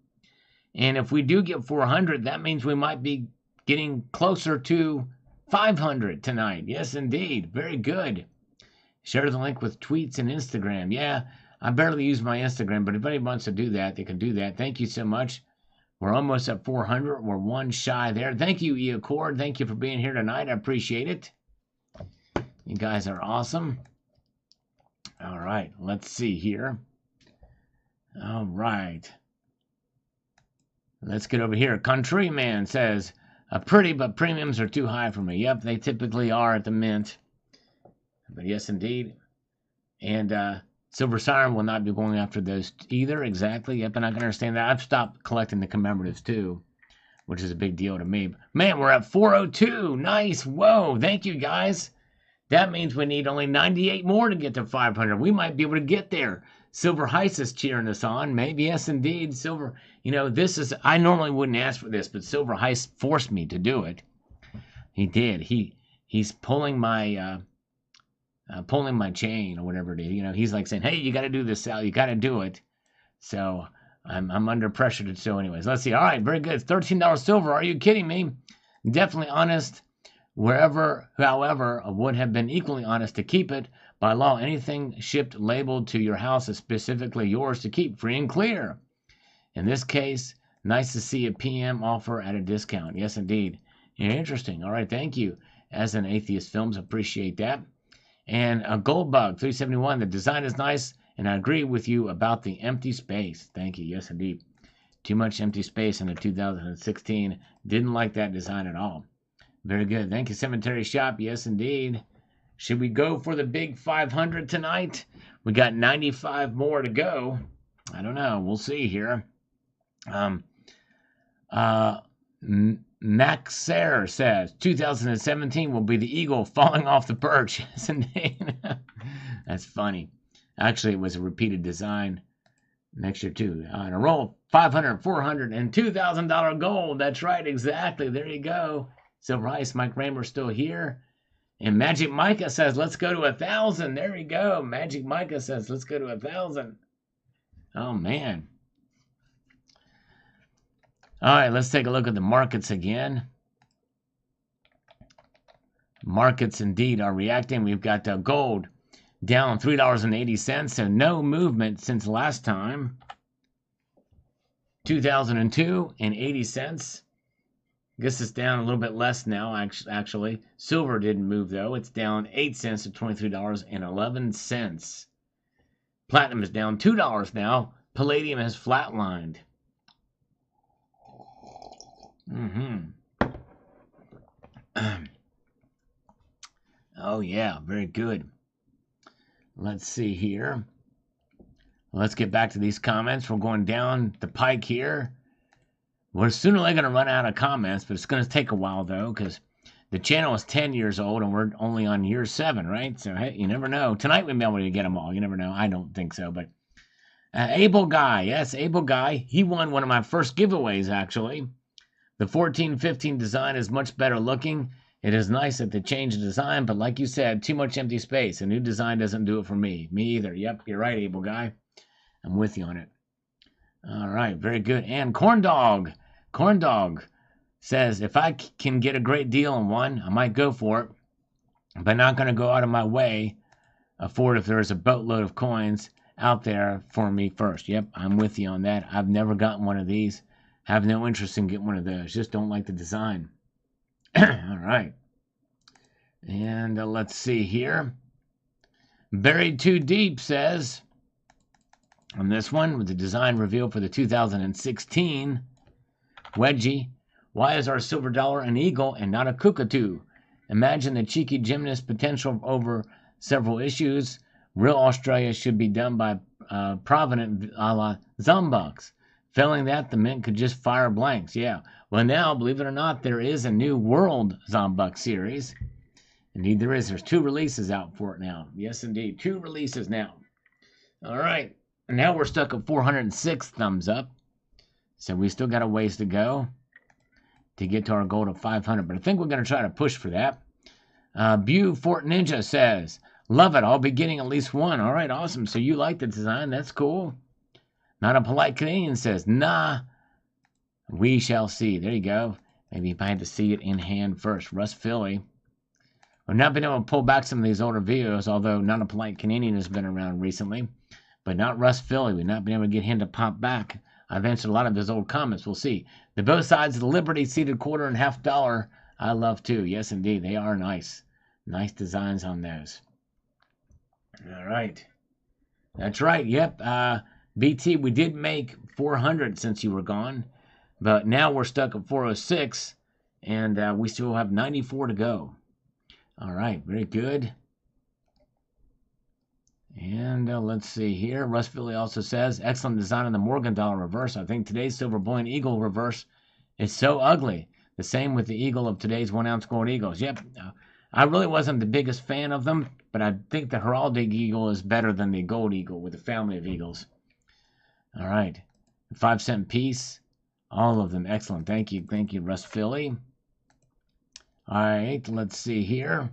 And if we do get 400, that means we might be getting closer to 500 tonight. Yes, indeed. Very good. Share the link with tweets and Instagram. Yeah, I barely use my Instagram, but if anybody wants to do that, they can do that. Thank you so much. We're almost at 400. We're one shy there. Thank you, E Accord. Thank you for being here tonight. I appreciate it. You guys are awesome. All right, let's see here. All right. Let's get over here. Countryman says, pretty, but premiums are too high for me. Yep, they typically are at the mint. But yes, indeed. And Silver Siren will not be going after those either. Exactly. Yep, and I can understand that. I've stopped collecting the commemoratives too, which is a big deal to me. Man, we're at 402. Nice. Whoa. Thank you, guys. That means we need only 98 more to get to 500. We might be able to get there. Silver Heist is cheering us on. Maybe, yes, indeed. Silver, this is, I normally wouldn't ask for this, but Silver Heist forced me to do it. He did. He's pulling my chain or whatever it is. He's like saying, hey, you got to do this, Sal. You got to do it. So I'm under pressure to do anyways. Let's see. All right, very good. $13 silver. Are you kidding me? Definitely honest. However, would have been equally honest to keep it. By law, anything shipped labeled to your house is specifically yours to keep free and clear. In this case, nice to see a PM offer at a discount. Yes, indeed. Interesting. All right, thank you. As an Atheist Films, appreciate that. And a Goldbug 371. The design is nice, and I agree with you about the empty space. Thank you. Yes, indeed. Too much empty space in the 2016. Didn't like that design at all. Very good. Thank you, Cemetery Shop. Yes, indeed. Should we go for the big 500 tonight? We got 95 more to go. I don't know. We'll see here. Maxer says 2017 will be the eagle falling off the perch. Yes, indeed. That's funny. Actually, it was a repeated design next year too. In a roll, 500, 400, and $2,000 gold. That's right, exactly. There you go. Silver Ice, Mike Raymer's still here. And Magic Micah says, let's go to 1,000. There you go. Magic Micah says, let's go to 1,000. Oh, man. All right, let's take a look at the markets again. Markets indeed are reacting. We've got gold down $3.80, so no movement since last time. 2002 and 80 cents. Guess it's down a little bit less now, actually. Silver didn't move, though. It's down 8 cents to $23.11. Platinum is down $2 now. Palladium has flatlined. Oh, yeah. Very good. Let's see here. Let's get back to these comments. We're going down the pike here. We're sooner or later going to run out of comments, but it's going to take a while, though, because the channel is 10 years old, and we're only on year 7, right? So, hey, you never know. Tonight, we'll be able to get them all. You never know. I don't think so, but Able Guy. Yes, Able Guy. He won one of my first giveaways, actually. The 1415 design is much better looking. It is nice that they changed the design, but like you said, too much empty space. A new design doesn't do it for me. Me either. Yep, you're right, Able Guy. I'm with you on it. All right, very good. And Corn Dog says, if I can get a great deal on one, I might go for it, but not going to go out of my way for it if there's a boatload of coins out there for me first. Yep, I'm with you on that. I've never gotten one of these. Have no interest in getting one of those. Just don't like the design. All right. And let's see here. Buried Too Deep says, on this one, with the design reveal for the 2016 Wedgie, why is our silver dollar an eagle and not a cockatoo? Imagine the cheeky gymnast potential over several issues. Real Australia should be done by Provident a la Zombucks. Failing that, the mint could just fire blanks. Yeah. Well, now, believe it or not, there is a new World Zombuk series. Indeed, there is. There's 2 releases out for it now. Yes, indeed. 2 releases now. All right. And now we're stuck at 406 thumbs up. So we still got a ways to go to get to our goal of 500. But I think we're going to try to push for that. Fort Ninja says, Love it. I'll be getting at least one. All right, awesome. So you like the design. That's cool. Not a polite Canadian says, nah, we shall see. There you go. Maybe if I had to see it in hand first. Russ Philly. We've not been able to pull back some of these older videos, although Not a Polite Canadian has been around recently. But not Russ Philly. We've not been able to get him to pop back. I've answered a lot of his old comments. We'll see. The both sides of the Liberty seated $quarter and $half. I love too. Yes, indeed. They are nice. Nice designs on those. All right. That's right. Yep. BT, we did make 400 since you were gone. But now we're stuck at 406. And we still have 94 to go. All right, very good. And let's see here. Russ Philly also says, excellent design on the Morgan dollar reverse. I think today's silver bullion eagle reverse is so ugly. The same with the eagle of today's 1 ounce gold eagles. Yep, I really wasn't the biggest fan of them, but I think the heraldic eagle is better than the gold eagle with the family of eagles. All right, 5-cent piece. All of them excellent. Thank you, Russ Philly. All right, let's see here.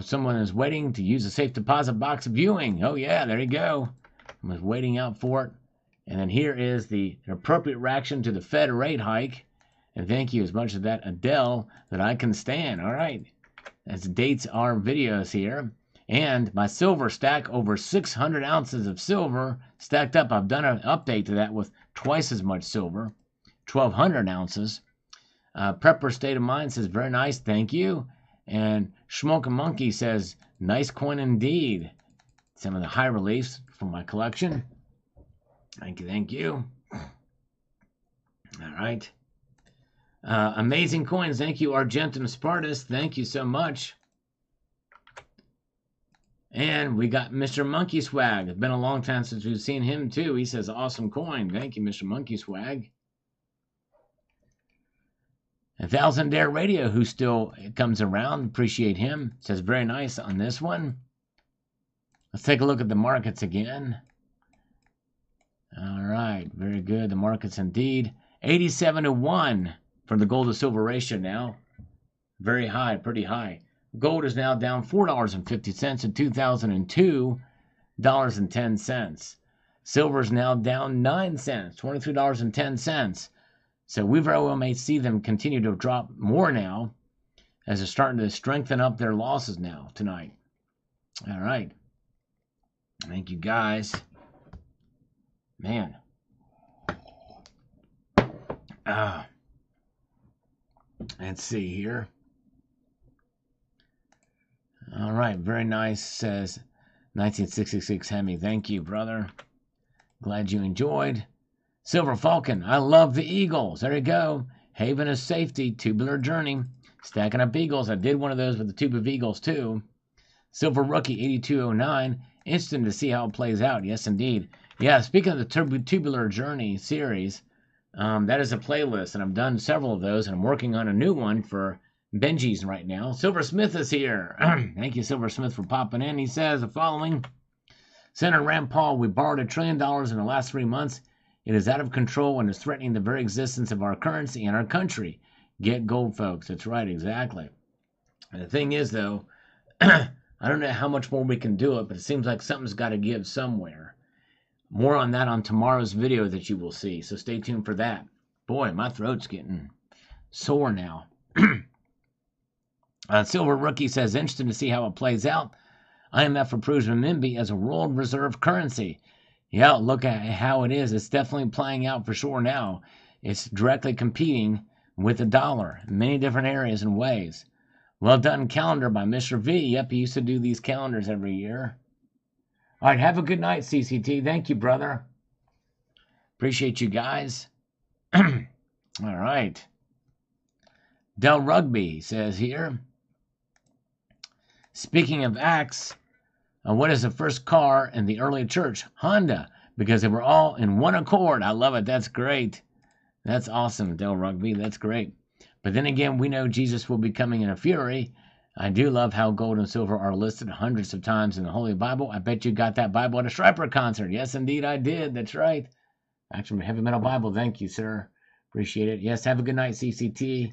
Someone is waiting to use a safe deposit box viewing. Oh, yeah, there you go. I was waiting out for it. And then here is the appropriate reaction to the Fed rate hike. And thank you as much as that Adele that I can stand. All right. As dates our videos here. And my silver stack, over 600 ounces of silver stacked up. I've done an update to that with twice as much silver, 1,200 ounces. Prepper State of Mind says, very nice, thank you. And Schmoke Monkey says, nice coin indeed. Some of the high reliefs from my collection. Thank you. All right. Amazing coins. Thank you, Argentum Spartus. Thank you so much. And we got Mr. Monkey Swag. It's been a long time since we've seen him, too. He says, awesome coin. Thank you, Mr. Monkey Swag. 1,000 Dare Radio, who still comes around. Appreciate him. Says, very nice on this one. Let's take a look at the markets again. All right. Very good. The markets indeed. 87-1 for the gold to silver ratio now. Very high. Pretty high. Gold is now down $4.50 at $2,002.10. Silver is now down 9 cents, $23.10. So we very well may see them continue to drop more now as they're starting to strengthen up their losses now tonight. All right. Thank you, guys. Man. Let's see here. All right. Very nice, says 1966 Hemi. Thank you, brother. Glad you enjoyed. Silver Falcon, I love the Eagles. There you go. Haven of Safety, Tubular Journey. Stacking up Eagles. I did one of those with the tube of Eagles, too. Silver Rookie, 8209. Instant to see how it plays out. Yes, indeed. Yeah, speaking of the Tubular Journey series, that is a playlist, and I've done several of those, and I'm working on a new one for Benji's right now. Silver Smith is here. Thank you, Silver Smith, for popping in. He says the following. Senator Rand Paul, we borrowed $1 trillion in the last 3 months. It is out of control and is threatening the very existence of our currency and our country. Get gold, folks. That's right, exactly. And the thing is, though, I don't know how much more we can do it, but it seems like something's got to give somewhere. More on that on tomorrow's video that you will see, so stay tuned for that. Boy, my throat's getting sore now. Silver Rookie says, interesting to see how it plays out. IMF approves renminbi as a world reserve currency. Yeah, look at how it is. It's definitely playing out for sure now. It's directly competing with the dollar in many different areas and ways. Well done calendar by Mr. V. Yep, he used to do these calendars every year. All right, have a good night, CCT. Thank you, brother. Appreciate you guys. All right. Del Rugby says here, speaking of acts, what is the first car in the early church? Honda, because they were all in one accord. I love it. That's great. That's awesome, Del Rugby. That's great. But then again, we know Jesus will be coming in a fury. I do love how gold and silver are listed hundreds of times in the Holy Bible. I bet you got that Bible at a Striper concert. Yes, indeed, I did. That's right. Actually, Heavy Metal Bible. Thank you, sir. Appreciate it. Yes, have a good night, CCT.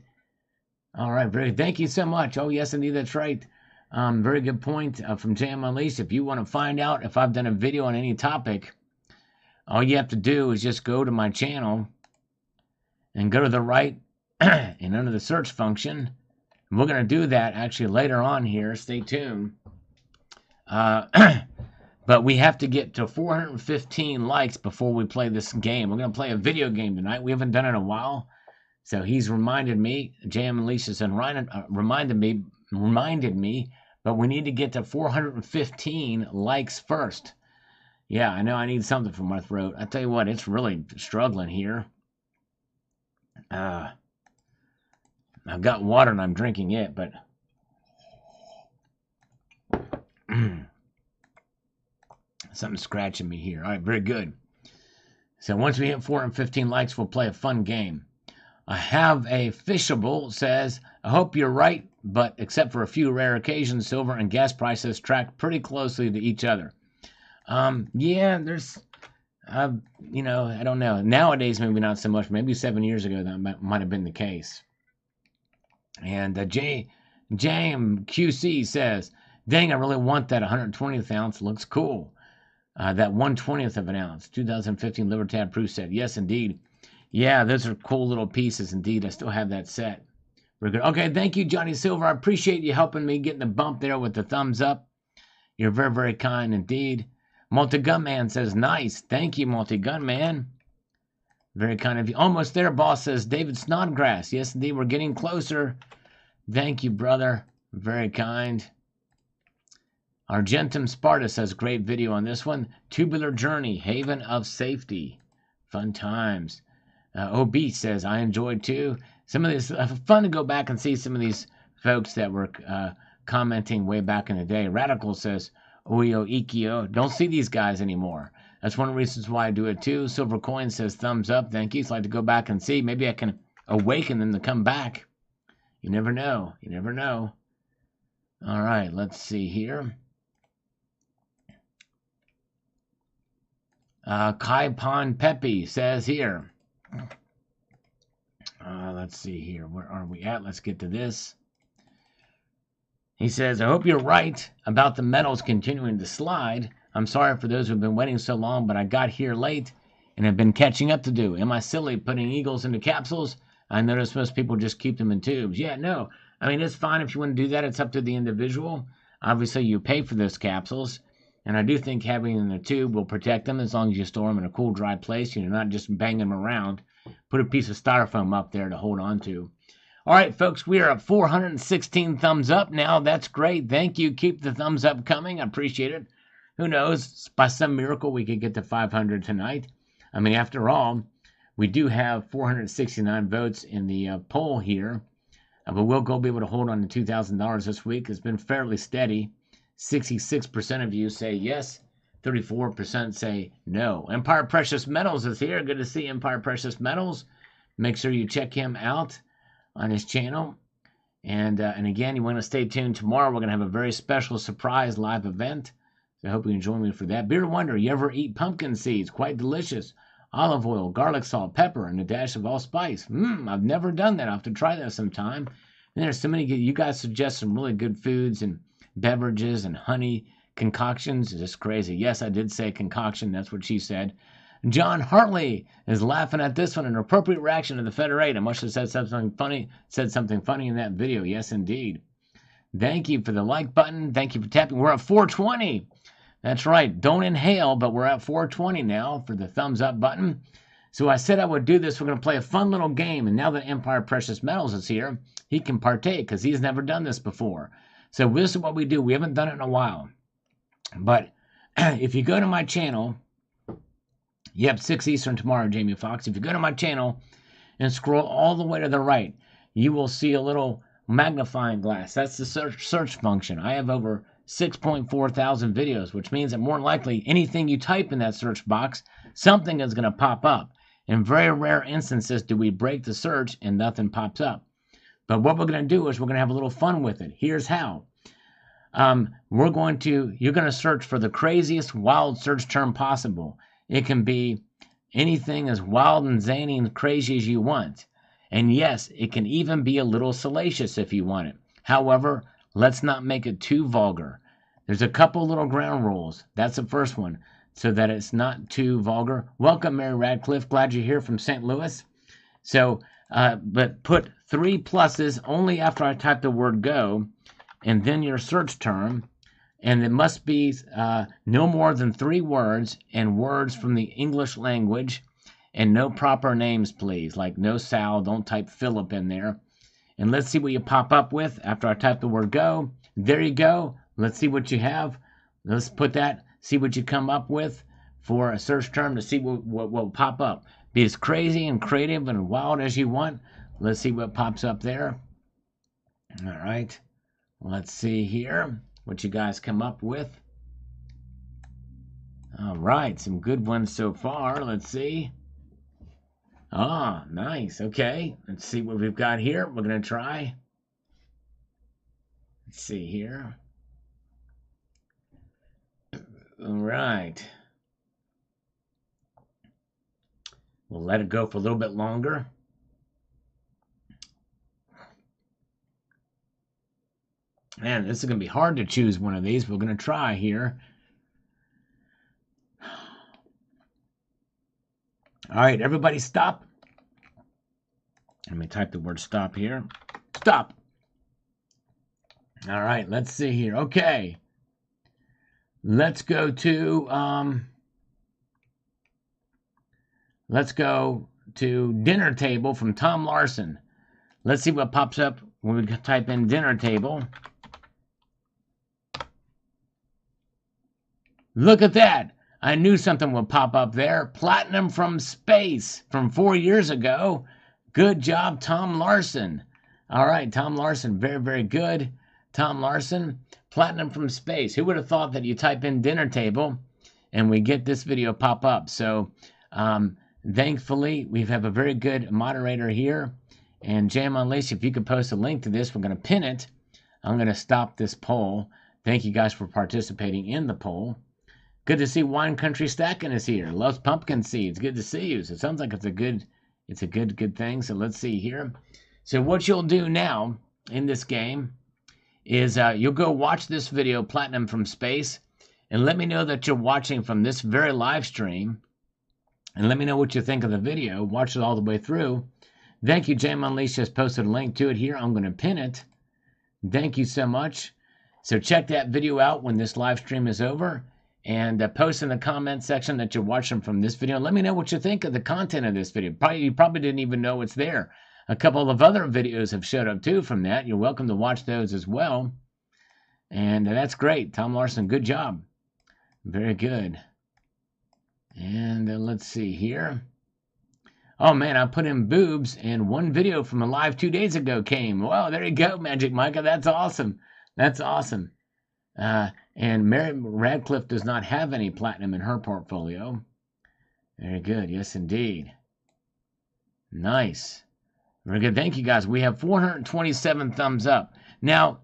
All right, very. Thank you so much. Oh, yes, indeed, that's right. Very good point from JM Unleashed. If you want to find out if I've done a video on any topic, all you have to do is just go to my channel and go to the right and under the search function. We're going to do that actually later on here. Stay tuned. But we have to get to 415 likes before we play this game. We're going to play a video game tonight. We haven't done it in a while. So he's reminded me, JM Unleashed has reminded me, but we need to get to 415 likes first. Yeah, I know I need something for my throat. I tell you what, it's really struggling here. I've got water and I'm drinking it, but something's scratching me here. All right, very good. So once we hit 415 likes, we'll play a fun game. I have a Fishable says, I hope you're right, but except for a few rare occasions, silver and gas prices track pretty closely to each other. Yeah, there's, I don't know. Nowadays, maybe not so much. Maybe 7 years ago, that might have been the case. And Jam QC says, dang, I really want that 120th ounce. Looks cool. That 1/20th of an ounce. 2015 Libertad Proof set. Yes, indeed. Yeah, those are cool little pieces indeed. I still have that set. We're good. Okay, thank you, Johnny Silver. I appreciate you helping me getting the bump there with the thumbs up. You're very, very kind indeed. Multi-Gunman says, nice. Thank you, Multi-Gunman. Very kind of you. Almost there, boss, says David Snodgrass. Yes, indeed, we're getting closer. Thank you, brother. Very kind. Argentum Sparta says, great video on this one. Tubular Journey, Haven of Safety. Fun times. OB says, I enjoyed too. Some of this, fun to go back and see some of these folks that were commenting way back in the day. Radical says, Oyo Ikio, don't see these guys anymore. That's one of the reasons why I do it too. Silver Coin says, thumbs up. Thank you. So I'd like to go back and see. Maybe I can awaken them to come back. You never know. You never know. All right, let's see here. Kai Pon Pepe says here. Let's see here. Where are we at? Let's get to this. He says, I hope you're right about the metals continuing to slide. I'm sorry for those who've been waiting so long, but I got here late and have been catching up to do. Am I silly putting eagles into capsules? I notice most people just keep them in tubes. Yeah, no. I mean, it's fine if you want to do that. It's up to the individual. Obviously, you pay for those capsules. And I do think having them in a tube will protect them as long as you store them in a cool, dry place. You're not just banging them around. Put a piece of styrofoam up there to hold on to. All right, folks, we are at 416 thumbs up now. That's great. Thank you. Keep the thumbs up coming. I appreciate it. Who knows? By some miracle, we could get to 500 tonight. I mean, after all, we do have 469 votes in the poll here. But we'll be able to hold on to $2,000 this week. It's been fairly steady. 66% of you say yes. 34% say no. Empire Precious Metals is here. Good to see Empire Precious Metals. Make sure you check him out on his channel. And again, you want to stay tuned. Tomorrow, we're going to have a very special surprise live event. So I hope you can join me for that. Beer Wonder, you ever eat pumpkin seeds? Quite delicious. Olive oil, garlic salt, pepper, and a dash of allspice. I've never done that. I'll have to try that sometime. And there's so many good, you guys suggest some really good foods and beverages and honey concoctions. It's just crazy. Yes, I did say concoction. That's what she said. John Hartley is laughing at this one. An appropriate reaction to the Federate. I must have said something funny in that video. Yes, indeed. Thank you for the like button. Thank you for tapping. We're at 420. That's right. Don't inhale, but we're at 420 now for the thumbs up button. So I said I would do this. We're going to play a fun little game. And now that Empire Precious Metals is here, he can partake because he's never done this before. So this is what we do. We haven't done it in a while. But if you go to my channel, 6 Eastern tomorrow, Jamie Foxx. If you go to my channel and scroll all the way to the right, you will see a little magnifying glass. That's the search function. I have over 6.4 thousand videos, which means that more than likely anything you type in that search box, something is going to pop up. In very rare instances do we break the search and nothing pops up. But what we're going to do is we're going to have a little fun with it. Here's how. You're going to search for the craziest wild search term possible. It can be anything as wild and zany and crazy as you want. And yes, it can even be a little salacious if you want it. However, Let's not make it too vulgar. There's a couple little ground rules. That's the first one, so that it's not too vulgar. Welcome, Mary Radcliffe. Glad you're here from St. Louis. So, but put 3 pluses only after I type the word go, and then your search term. And it must be no more than 3 words and words from the English language, and no proper names, please. Like no Sal, don't type Philip in there. And let's see what you pop up with after I type the word go. There you go. Let's see what you have. Let's put that, see what you come up with for a search term to see what will pop up. Be as crazy and creative and wild as you want. Let's see what pops up there. All right. Let's see here what you guys come up with. All right. Some good ones so far. Let's see. Ah, nice. Okay. Let's see what we've got here. We're going to try. Let's see here. All right. We'll let it go for a little bit longer. Man, this is going to be hard to choose one of these. We're going to try here. All right, everybody stop. Let me type the word stop here. Stop. All right, let's see here. Okay. Let's go to dinner table from Tom Larson. Let's see what pops up when we type in dinner table. Look at that. I knew something would pop up there. Platinum from space from 4 years ago. Good job, Tom Larson. All right, Tom Larson, very, very good. Tom Larson, platinum from space. Who would have thought that you type in dinner table and we get this video pop up? So thankfully, we have a very good moderator here. And Jam Unleashed, if you could post a link to this, we're going to pin it. I'm going to stop this poll. Thank you guys for participating in the poll. Good to see Wine Country Stacking is here. Loves pumpkin seeds. Good to see you. So it sounds like it's a good thing. So let's see here. So what you'll do now in this game is you'll go watch this video, Platinum from Space, and let me know that you're watching from this very live stream, and let me know what you think of the video. Watch it all the way through. Thank you, Jam Unleashed just posted a link to it here. I'm going to pin it. Thank you so much. So check that video out when this live stream is over, and post in the comment section that you're watching from this video. Let me know what you think of the content of this video. You probably didn't even know it's there. A couple of other videos have showed up too from that. You're welcome to watch those as well. And that's great. Tom Larson, good job. Very good. And let's see here. Oh man, I put in boobs, and one video from a live 2 days ago came. Wow, there you go, Magic Micah. That's awesome. That's awesome. And Mary Radcliffe does not have any platinum in her portfolio. Very good. Yes, indeed. Nice. Very good. Thank you, guys. We have 427 thumbs up. Now,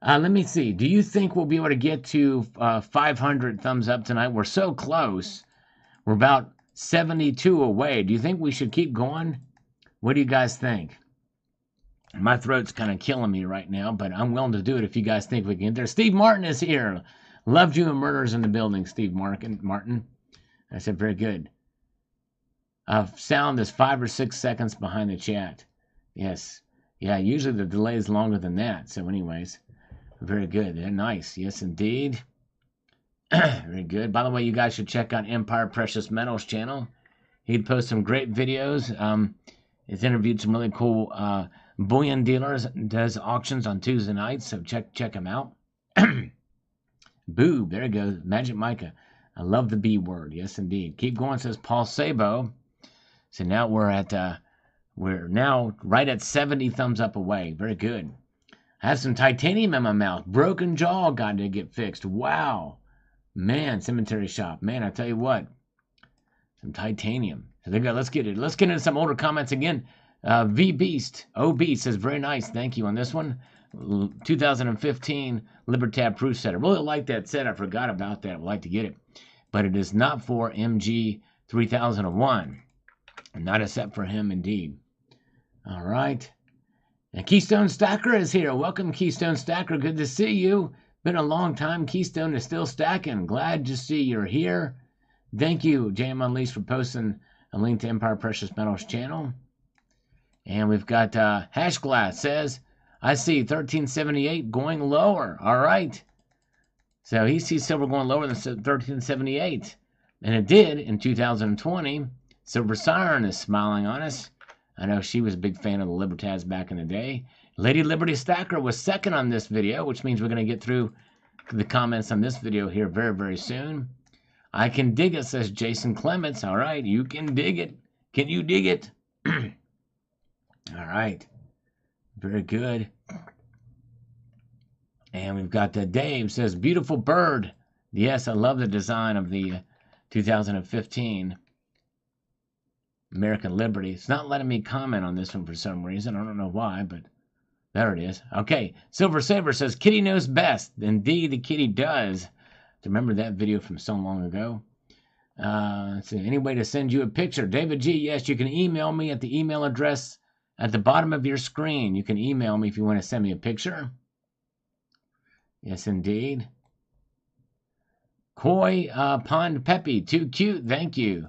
let me see. Do you think we'll be able to get to 500 thumbs up tonight? We're so close. We're about 72 away. Do you think we should keep going? What do you guys think? My throat's kind of killing me right now, but I'm willing to do it if you guys think we can get there. Steve Martin is here. Loved you and Murders in the Building, Steve Martin. I said, very good. Sound is 5 or 6 seconds behind the chat. Yes. Yeah, usually the delay is longer than that. So anyways, very good. They're nice. Yes, indeed. Very good. By the way, you guys should check out Empire Precious Metals channel. He'd post some great videos. He's interviewed some really cool bullion dealers, does auctions on Tuesday nights, so check him out. Boob, there it goes. Magic Micah. I love the B word. Yes, indeed. Keep going, says Paul Sabo. So now we're now right at 70 thumbs up away. Very good. I have some titanium in my mouth. Broken jaw got to get fixed. Wow. Man, Cemetery Shop. Man, I tell you what. Some titanium. So there you go. Let's get it. Let's get into some older comments again. V Beast. O Beast says, very nice. Thank you on this one. 2015 Libertab Proof Set. I really like that set. I forgot about that. I would like to get it. But it is not for MG 3001. Not a set for him, indeed. All right. And Keystone Stacker is here. Welcome, Keystone Stacker. Good to see you. Been a long time. Keystone is still stacking. Glad to see you're here. Thank you, JM Unleashed, for posting a link to Empire Precious Metals channel. And we've got Hashglass says, I see 1378 going lower. All right. So he sees silver going lower than 1378. And it did in 2020. Silver Siren is smiling on us. I know she was a big fan of the Libertads back in the day. Lady Liberty Stacker was second on this video, which means we're going to get through the comments on this video here very, very soon. I can dig it, says Jason Clements. All right, you can dig it. Can you dig it? All right. Very good. And we've got Dave says, beautiful bird. Yes, I love the design of the 2015 American Liberty. It's not letting me comment on this one for some reason. I don't know why, but there it is. Okay, Silver Saber says, Kitty knows best. Indeed, the kitty does. Remember that video from so long ago? Let's see, any way to send you a picture? David G, yes, you can email me at the email address at the bottom of your screen. You can email me if you want to send me a picture. Yes, indeed. Koi Pond Peppy, too cute. Thank you.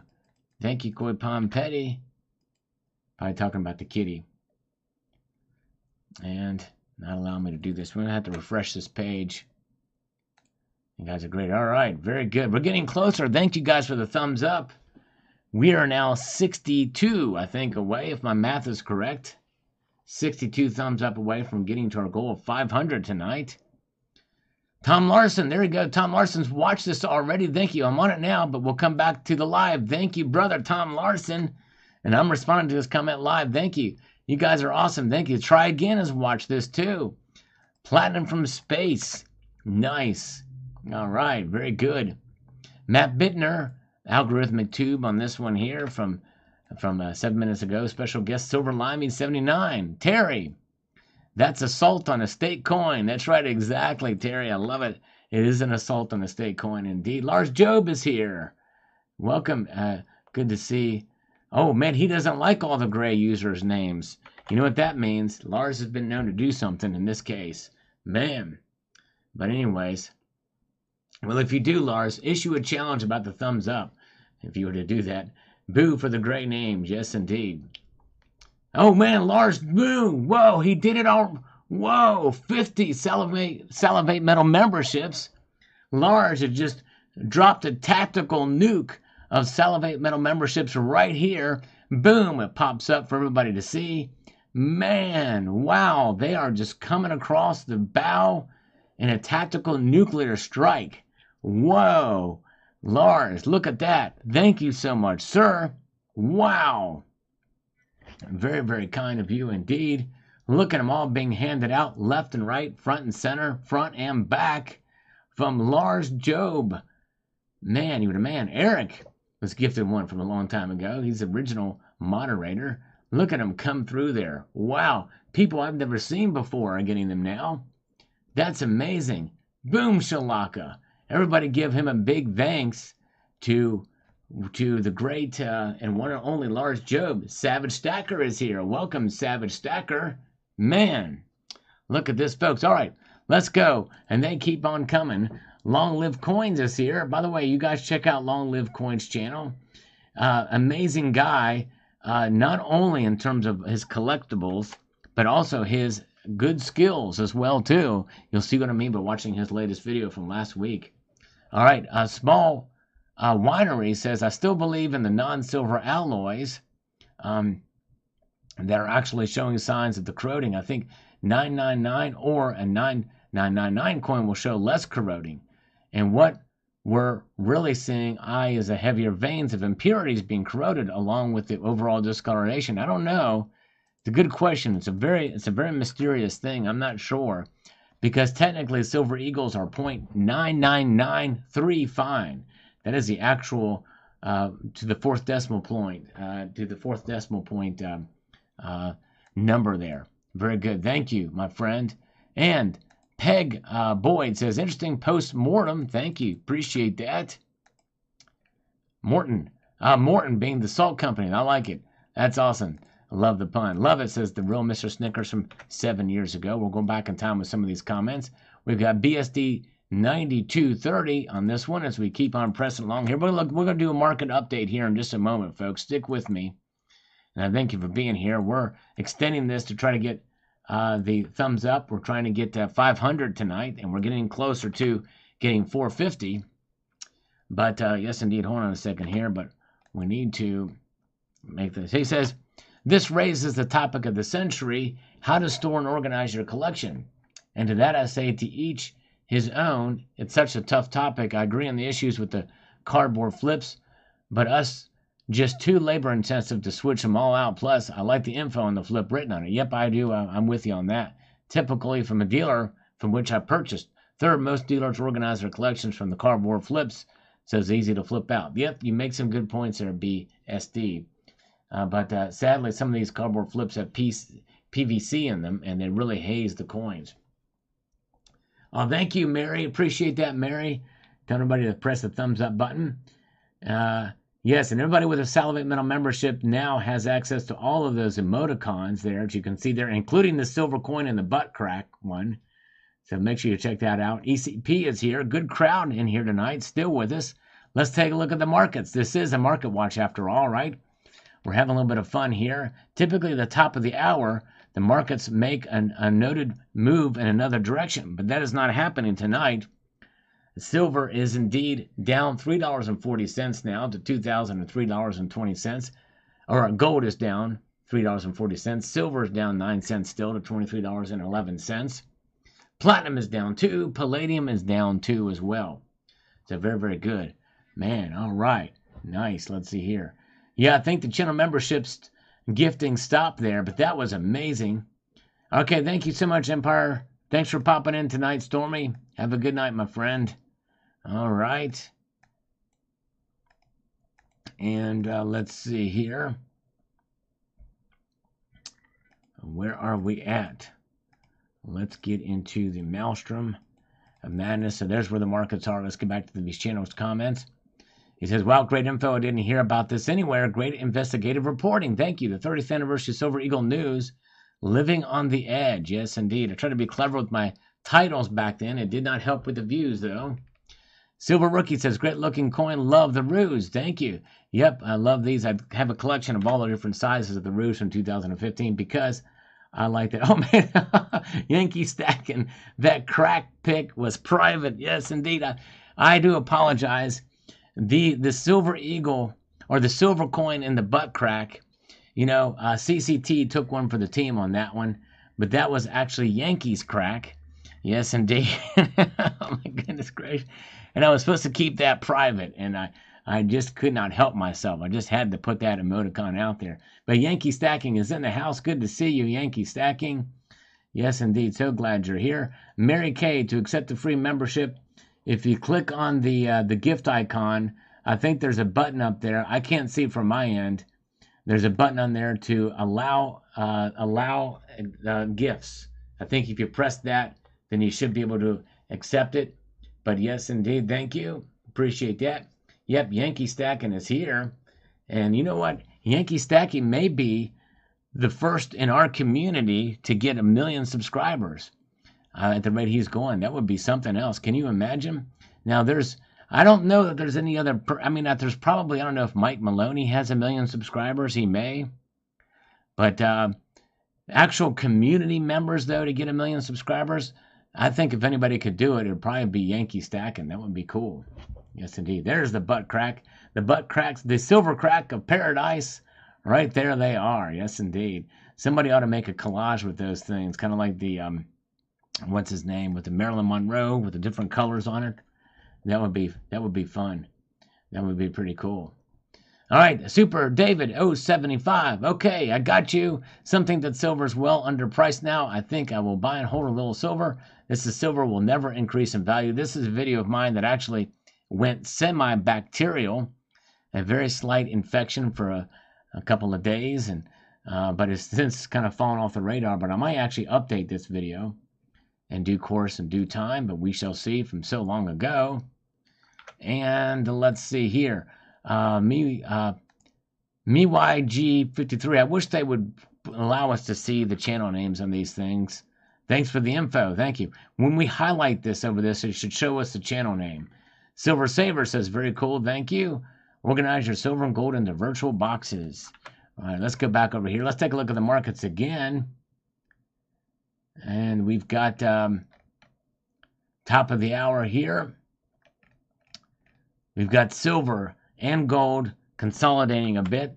Thank you, Koi Pond Petty. Probably talking about the kitty. And not allowing me to do this. We're going to have to refresh this page. You guys are great. All right, very good. We're getting closer. Thank you guys for the thumbs up. We are now 62, I think, away, if my math is correct. 62 thumbs up away from getting to our goal of 500 tonight. Tom Larson, there you go. Tom Larson's watched this already. Thank you. I'm on it now, but we'll come back to the live. Thank you, brother Tom Larson. And I'm responding to this comment live. Thank you. You guys are awesome. Thank you. Try Again has watched this too. Platinum from Space. Nice. All right. Very good. Matt Bittner, algorithmic tube on this one here from 7 minutes ago. Special guest Silver Limey 79. Terry. That's assault on a state coin. That's right, exactly, Terry. I love it. It is an assault on a state coin indeed. Lars Job is here. Welcome. Good to see. Oh, man, he doesn't like all the gray users' names. You know what that means? Lars has been known to do something in this case. Man. But anyways, well, if you do, Lars, issue a challenge about the thumbs up. If you were to do that. Boo for the gray names. Yes, indeed. Oh, man, Lars Boone. Whoa, he did it all. Whoa, 50 Salivate Metal memberships. Lars had just dropped a tactical nuke of Salivate Metal memberships right here. Boom, it pops up for everybody to see. Man, wow, they are just coming across the bow in a tactical nuclear strike. Whoa, Lars, look at that. Thank you so much, sir. Wow. Very, very kind of you indeed. Look at them all being handed out left and right, front and center, front and back from Lars Job. Man, you were a man. Eric was gifted one from a long time ago. He's the original moderator. Look at him come through there. Wow. People I've never seen before are getting them now. That's amazing. Boom, Shalaka. Everybody give him a big thanks to the great and one and only Lars Job. Savage Stacker is here. Welcome, Savage Stacker. Man, look at this, folks. All right, let's go. And they keep on coming. Long Live Coins is here. By the way, you guys check out Long Live Coins channel. Amazing guy, not only in terms of his collectibles, but also his good skills as well, too. You'll see what I mean by watching his latest video from last week. All right, Small Winery says, I still believe in the non-silver alloys that are actually showing signs of the corroding. I think 999 or a 9999 coin will show less corroding. And what we're really seeing, is a heavier veins of impurities being corroded along with the overall discoloration. I don't know. It's a good question. It's a very mysterious thing. I'm not sure. Because technically silver eagles are 0.99935 fine. That is the actual to the fourth decimal point number there. Very good. Thank you, my friend. And Peg Boyd says, interesting post-mortem. Thank you. Appreciate that. Morton being the salt company. I like it. That's awesome. I love the pun. Love it, says the real Mr. Snickers from 7 years ago. We'll go back in time with some of these comments. We've got BSD 9230 on this one as we keep on pressing along here. But look, we're going to do a market update here in just a moment, folks. Stick with me. And I thank you for being here. We're extending this to try to get the thumbs up. We're trying to get 500 tonight, and we're getting closer to getting 450. But yes, indeed. Hold on a second here, but we need to make this. He says, this raises the topic of the century, how to store and organize your collection. And to that I say, to each his own. It's such a tough topic. I agree on the issues with the cardboard flips, but us just too labor intensive to switch them all out. Plus, I like the info on the flip written on it. Yep, I do. I'm with you on that. Typically from a dealer from which I purchased. Third, most dealers organize their collections from the cardboard flips, so it's easy to flip out. Yep, you make some good points there, BSD. But sadly, some of these cardboard flips have PVC in them, and they really haze the coins. Thank you, Mary. Appreciate that, Mary. Tell everybody to press the thumbs up button. Yes, and everybody with a Salivate Metal membership now has access to all of those emoticons there, as you can see there, including the silver coin and the butt crack one. So make sure you check that out. ECP is here. Good crowd in here tonight, still with us. Let's take a look at the markets. This is a market watch after all, right? We're having a little bit of fun here. Typically, the top of the hour, the markets make a noted move in another direction, but that is not happening tonight. Silver is indeed down $3.40 now to $2,003.20. Or gold is down $3.40. Silver is down 9 cents still to $23.11. Platinum is down too. Palladium is down too as well. So very, very good. Man, all right. Nice. Let's see here. Yeah, I think the channel memberships gifting stopped there, but that was amazing. Okay, thank you so much, Empire. Thanks for popping in tonight, Stormy. Have a good night, my friend. All right. And let's see here. Where are we at? Let's get into the maelstrom of madness. So there's where the markets are. Let's get back to these channels' comments. He says, wow, great info. I didn't hear about this anywhere. Great investigative reporting. Thank you. The 30th anniversary Silver Eagle News. Living on the edge. Yes, indeed. I tried to be clever with my titles back then. It did not help with the views, though. Silver Rookie says, great looking coin. Love the ruse. Thank you. Yep, I love these. I have a collection of all the different sizes of the ruse from 2015 because I like that. Oh, man. Yankee stacking. That crack pick was private. Yes, indeed. I do apologize. The Silver Eagle or the silver coin in the butt crack, you know, CCT took one for the team on that one, but that was actually Yankees crack. Yes, indeed. Oh, my goodness gracious. And I was supposed to keep that private, and I just could not help myself. I just had to put that emoticon out there. But Yankee Stacking is in the house. Good to see you, Yankee Stacking. Yes, indeed. So glad you're here. Mary Kay, to accept the free membership, if you click on the gift icon, I think there's a button up there. I can't see it from my end. There's a button on there to allow gifts. I think if you press that, then you should be able to accept it. But yes, indeed, thank you. Appreciate that. Yep, Yankee Stacking is here. And you know what? Yankee Stacking may be the first in our community to get 1 million subscribers. At the rate he's going, that would be something else. Can you imagine? Now, I don't know that there's any other, there's probably, I don't know if Mike Maloney has 1 million subscribers. He may. But actual community members, though, to get 1 million subscribers, I think if anybody could do it, it'd probably be Yankee Stacking. That would be cool. Yes, indeed. There's the butt crack. The butt cracks, the silver crack of paradise. Right there they are. Yes, indeed. Somebody ought to make a collage with those things, kind of like the, what's his name, with the Marilyn Monroe with the different colors on it. That would be fun. That would be pretty cool. All right, Super David 075. Okay, I got you. Something that silver is well underpriced now. I think I will buy and hold a little silver. This is silver will never increase in value. This is a video of mine that actually went semi-bacterial, a very slight infection for a couple of days, and but it's since kind of fallen off the radar. But I might actually update this video in due course and due time, but we shall see from so long ago. And let's see here. MeYG53, I wish they would allow us to see the channel names on these things. Thanks for the info. Thank you. When we highlight this over this, it should show us the channel name. Silver Saver says, very cool. Thank you. Organize your silver and gold into virtual boxes. All right, let's go back over here. Let's take a look at the markets again. And we've got top of the hour here. We've got silver and gold consolidating a bit.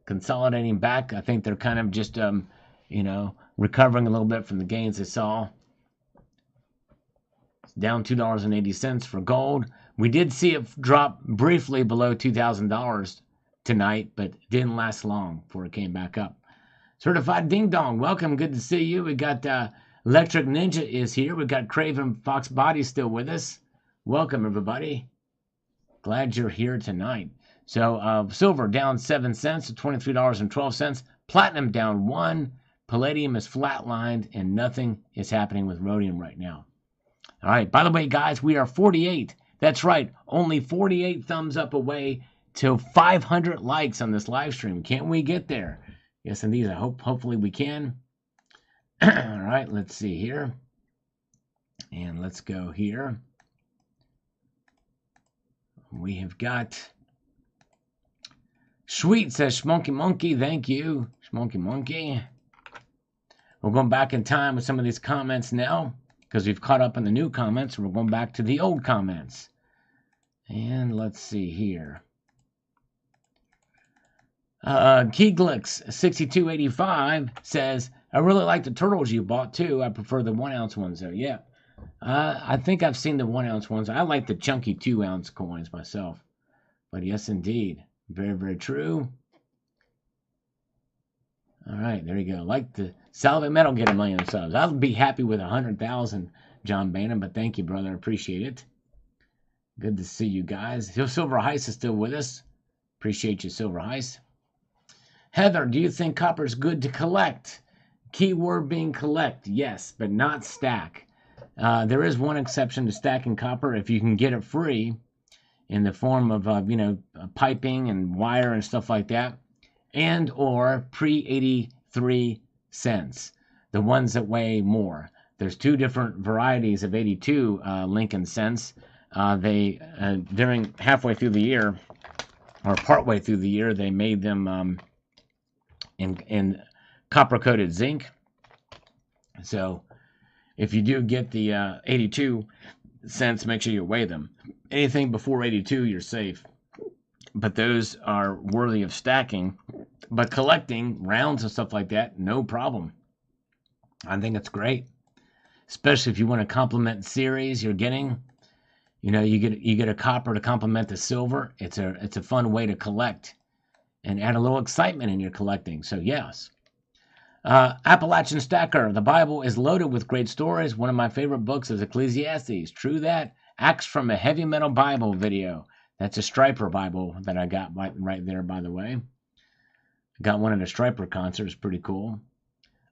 Consolidating back. I think they're kind of just, recovering a little bit from the gains they saw. It's down $2.80 for gold. We did see it drop briefly below $2,000 tonight, but it didn't last long before it came back up. Certified Ding Dong, welcome. Good to see you. We got Electric Ninja is here. We got Craven Fox Body still with us. Welcome, everybody. Glad you're here tonight. So silver down 7 cents to $23.12. Platinum down 1. Palladium is flatlined, and nothing is happening with rhodium right now. All right, by the way, guys, we are 48. That's right, only 48 thumbs up away to 500 likes on this live stream. Can't we get there? Yes, indeed. Hopefully we can. All right, let's see here. And let's go here. We have got Sweet says Schmonkey Monkey. Thank you, Schmonkey Monkey. We're going back in time with some of these comments now because we've caught up in the new comments. We're going back to the old comments. And let's see here. Keeglix 6285 says, I really like the turtles you bought too. I prefer the 1 ounce ones though. Yeah. I think I've seen the 1 ounce ones. I like the chunky 2 ounce coins myself. But yes, indeed. Very, very true. All right, there you go. Like the Salvate Metal get 1 million subs. I'll be happy with 100,000, John Bannon, but thank you, brother. I appreciate it. Good to see you guys. Silver Heist is still with us. Appreciate you, Silver Heist. Heather, do you think copper is good to collect? Keyword being collect, yes, but not stack. There is one exception to stacking copper if you can get it free in the form of, piping and wire and stuff like that, and or pre-83 cents, the ones that weigh more. There's 2 different varieties of 82 Lincoln cents. During halfway through the year, or partway through the year, they made them in copper-coated zinc. So if you do get the 82 cents, make sure you weigh them. Anything before 82, you're safe. But those are worthy of stacking. But collecting rounds and stuff like that, no problem. I think it's great, especially if you want to complement series you're getting. You get a copper to complement the silver. It's a fun way to collect and add a little excitement in your collecting. So yes. Appalachian Stacker, the Bible is loaded with great stories. One of my favorite books is Ecclesiastes. True that. Acts from a Heavy Metal Bible video. That's a Striper Bible that I got right there, by the way. Got one at a Striper concert. It's pretty cool.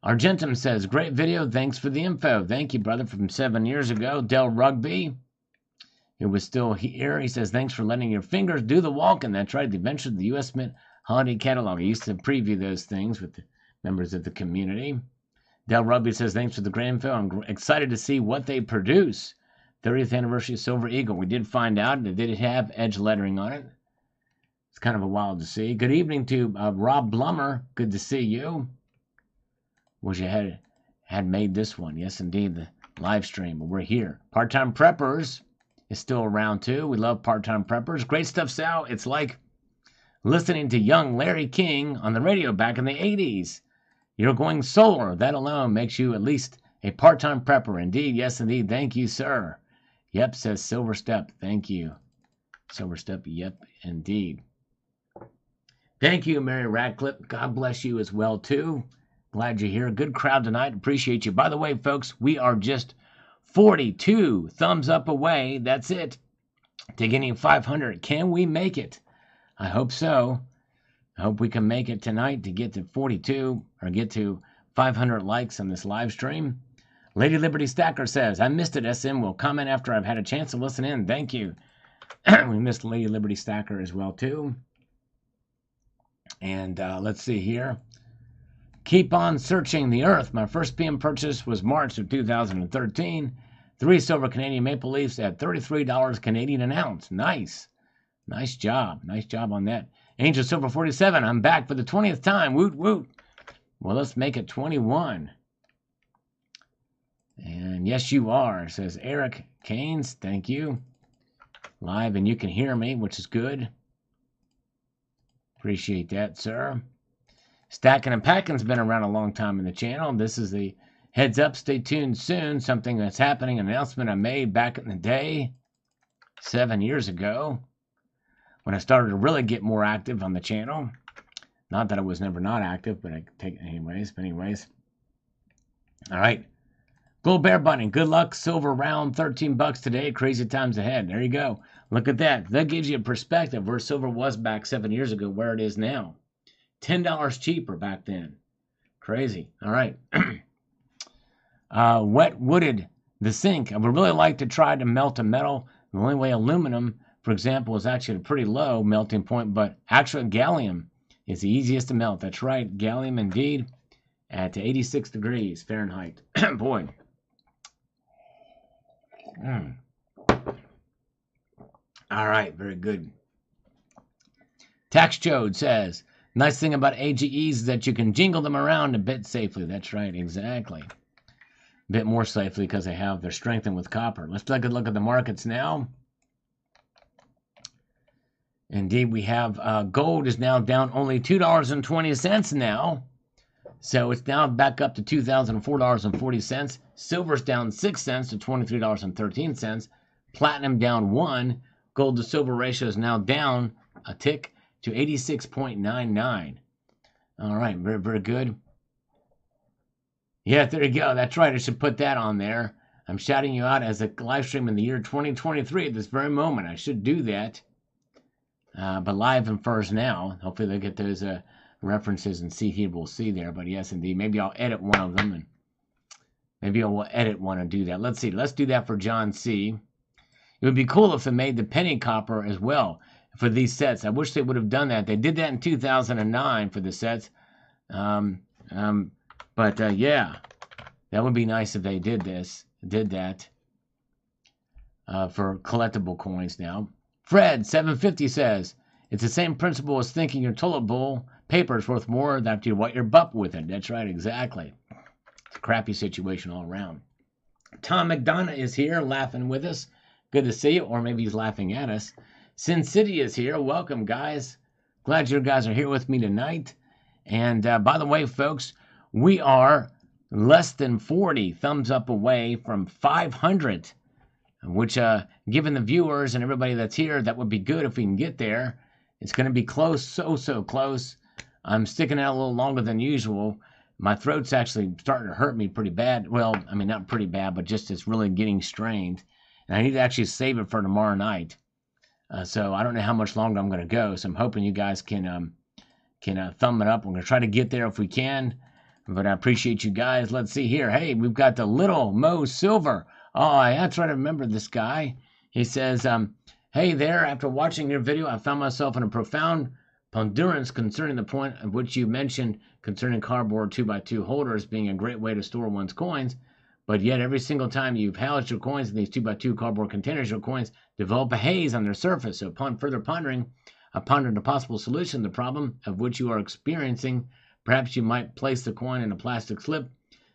Argentum says, great video. Thanks for the info. Thank you, brother, from 7 years ago. Del Rugby. It was still here. He says, thanks for letting your fingers do the walking. That's right. The adventure of the U.S. Mint Holiday Catalog. I used to preview those things with the members of the community. Del Rugby says, thanks for the great info. I'm excited to see what they produce. 30th anniversary of Silver Eagle. We did find out that it did have edge lettering on it. It's kind of a wild to see. Good evening to Rob Blummer. Good to see you. Wish you had made this one. Yes, indeed, the live stream. But we're here. Part-time Preppers is still around too. We love part-time preppers. Great stuff, Sal. It's like listening to young Larry King on the radio back in the 80s. You're going solar. That alone makes you at least a part-time prepper. Indeed, yes, indeed. Thank you, sir. Yep, says Silver Step. Thank you. Silver Step, yep, indeed. Thank you, Mary Radcliffe. God bless you as well, too. Glad you're here. Good crowd tonight. Appreciate you. By the way, folks, we are just 42 thumbs up away. That's it. To getting 500. Can we make it? I hope so. I hope we can make it tonight to get to 42 or get to 500 likes on this live stream. Lady Liberty Stacker says, I missed it, SM. Will comment after I've had a chance to listen in. Thank you. We missed Lady Liberty Stacker as well, too. And let's see here. Keep on searching the earth. My first PM purchase was March of 2013. 3 silver Canadian maple leafs at $33 Canadian an ounce. Nice. Nice job. Nice job on that. Angel Silver 47. I'm back for the 20th time. Woot, woot. Well, let's make it 21. And yes, you are, says Eric Keynes. Thank you. Live, and you can hear me, which is good. Appreciate that, sir. Stacking and Packing's been around a long time in the channel. This is the heads up, stay tuned soon. Something that's happening, an announcement I made back in the day, 7 years ago, when I started to really get more active on the channel. Not that I was never not active, but I take it anyways. But anyways. All right. Gold Bear Bunny, good luck. Silver round, $13 today. Crazy times ahead. There you go. Look at that. That gives you a perspective where silver was back 7 years ago, where it is now. $10 cheaper back then. Crazy. All right. Wet wooded, the zinc. I would really like to try to melt a metal. The only way aluminum, for example, is actually a pretty low melting point, but actual gallium is the easiest to melt. That's right. Gallium indeed at 86 degrees Fahrenheit. Boy. All right. Very good. Tax Chode says, nice thing about AGEs is that you can jingle them around a bit safely. That's right, exactly. A bit more safely because they're strengthened with copper. Let's take a look at the markets now. Indeed, we have gold is now down only $2.20 now. So it's now back up to $2,004.40. Silver's down 6 cents to $23.13. Platinum down 1. Gold to silver ratio is now down a tick to 86.99. All right, very, very good. Yeah, there you go. That's right. I should put that on there. I'm shouting you out as a live stream in the year 2023 at this very moment. I should do that. But live and first now. Hopefully they'll get those references and see here. We'll see there. But yes, indeed. Maybe I'll edit one of them. And maybe I will edit one and do that. Let's see. Let's do that for John C. It would be cool if they made the penny copper as well for these sets. I wish they would have done that. They did that in 2009 for the sets. Yeah, that would be nice if they did that for collectible coins now. Fred 750 says, it's the same principle as thinking your toilet bowl paper is worth more after you wipe your butt with it. That's right, exactly. It's a crappy situation all around. Tom McDonough is here laughing with us. Good to see you, or maybe he's laughing at us. Sin City is here. Welcome, guys. Glad you guys are here with me tonight. And by the way, folks, we are less than 40 thumbs up away from 500, which, given the viewers and everybody that's here, that would be good if we can get there. It's going to be close, so close. I'm sticking out a little longer than usual. My throat's actually starting to hurt me pretty bad. Well, I mean, not pretty bad, but just it's really getting strained. And I need to actually save it for tomorrow night. So I don't know how much longer I'm going to go. So I'm hoping you guys can thumb it up. We're going to try to get there if we can. But I appreciate you guys. Let's see here. Hey, we've got the Little Mo Silver. Oh, I have to try to remember this guy. He says, hey there, after watching your video, I found myself in a profound ponderance concerning the point of which you mentioned concerning cardboard 2x2 holders being a great way to store one's coins. But yet every single time you've housed your coins in these 2x2 cardboard containers, your coins develop a haze on their surface. So upon further pondering, I pondered a possible solution to the problem of which you are experiencing. Perhaps you might place the coin in a plastic slip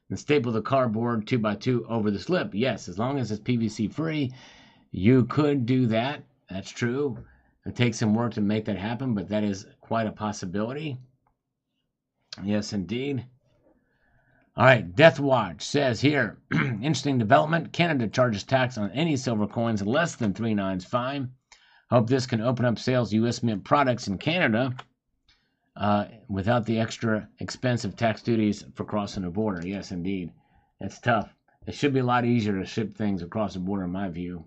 and staple the cardboard 2x2 over the slip. Yes, as long as it's PVC free, you could do that. That's true. It takes some work to make that happen, but that is quite a possibility. Yes, indeed. All right, Death Watch says here, interesting development. Canada charges tax on any silver coins less than 395. Hope this can open up sales of U.S. mint products in Canada without the extra expensive tax duties for crossing the border. Yes, indeed. It's tough. It should be a lot easier to ship things across the border, in my view.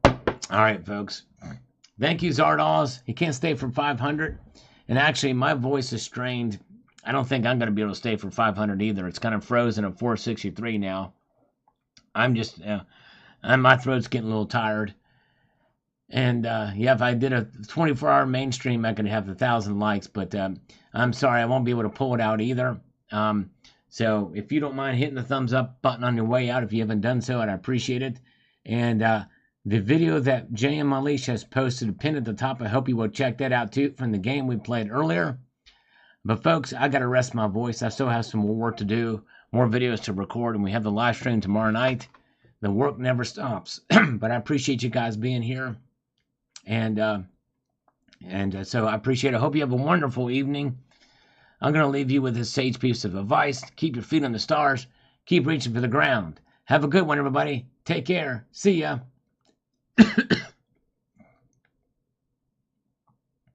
All right, folks. Thank you, Zardoz. He can't stay for 500. And actually, my voice is strained. I don't think I'm going to be able to stay for 500 either. It's kind of frozen at 463 now. I'm just, my throat's getting a little tired. And yeah, if I did a 24-hour mainstream, I could have 1,000 likes. But I'm sorry, I won't be able to pull it out either. So if you don't mind hitting the thumbs up button on your way out, if you haven't done so, I'd appreciate it. And the video that JM Unleashed has posted pinned at the top, I hope you will check that out too from the game we played earlier. But folks, I got to rest my voice. I still have some more work to do, more videos to record, and we have the live stream tomorrow night. The work never stops. But I appreciate you guys being here. And so I appreciate it. I hope you have a wonderful evening. I'm going to leave you with this sage piece of advice. Keep your feet on the stars. Keep reaching for the ground. Have a good one, everybody. Take care. See ya.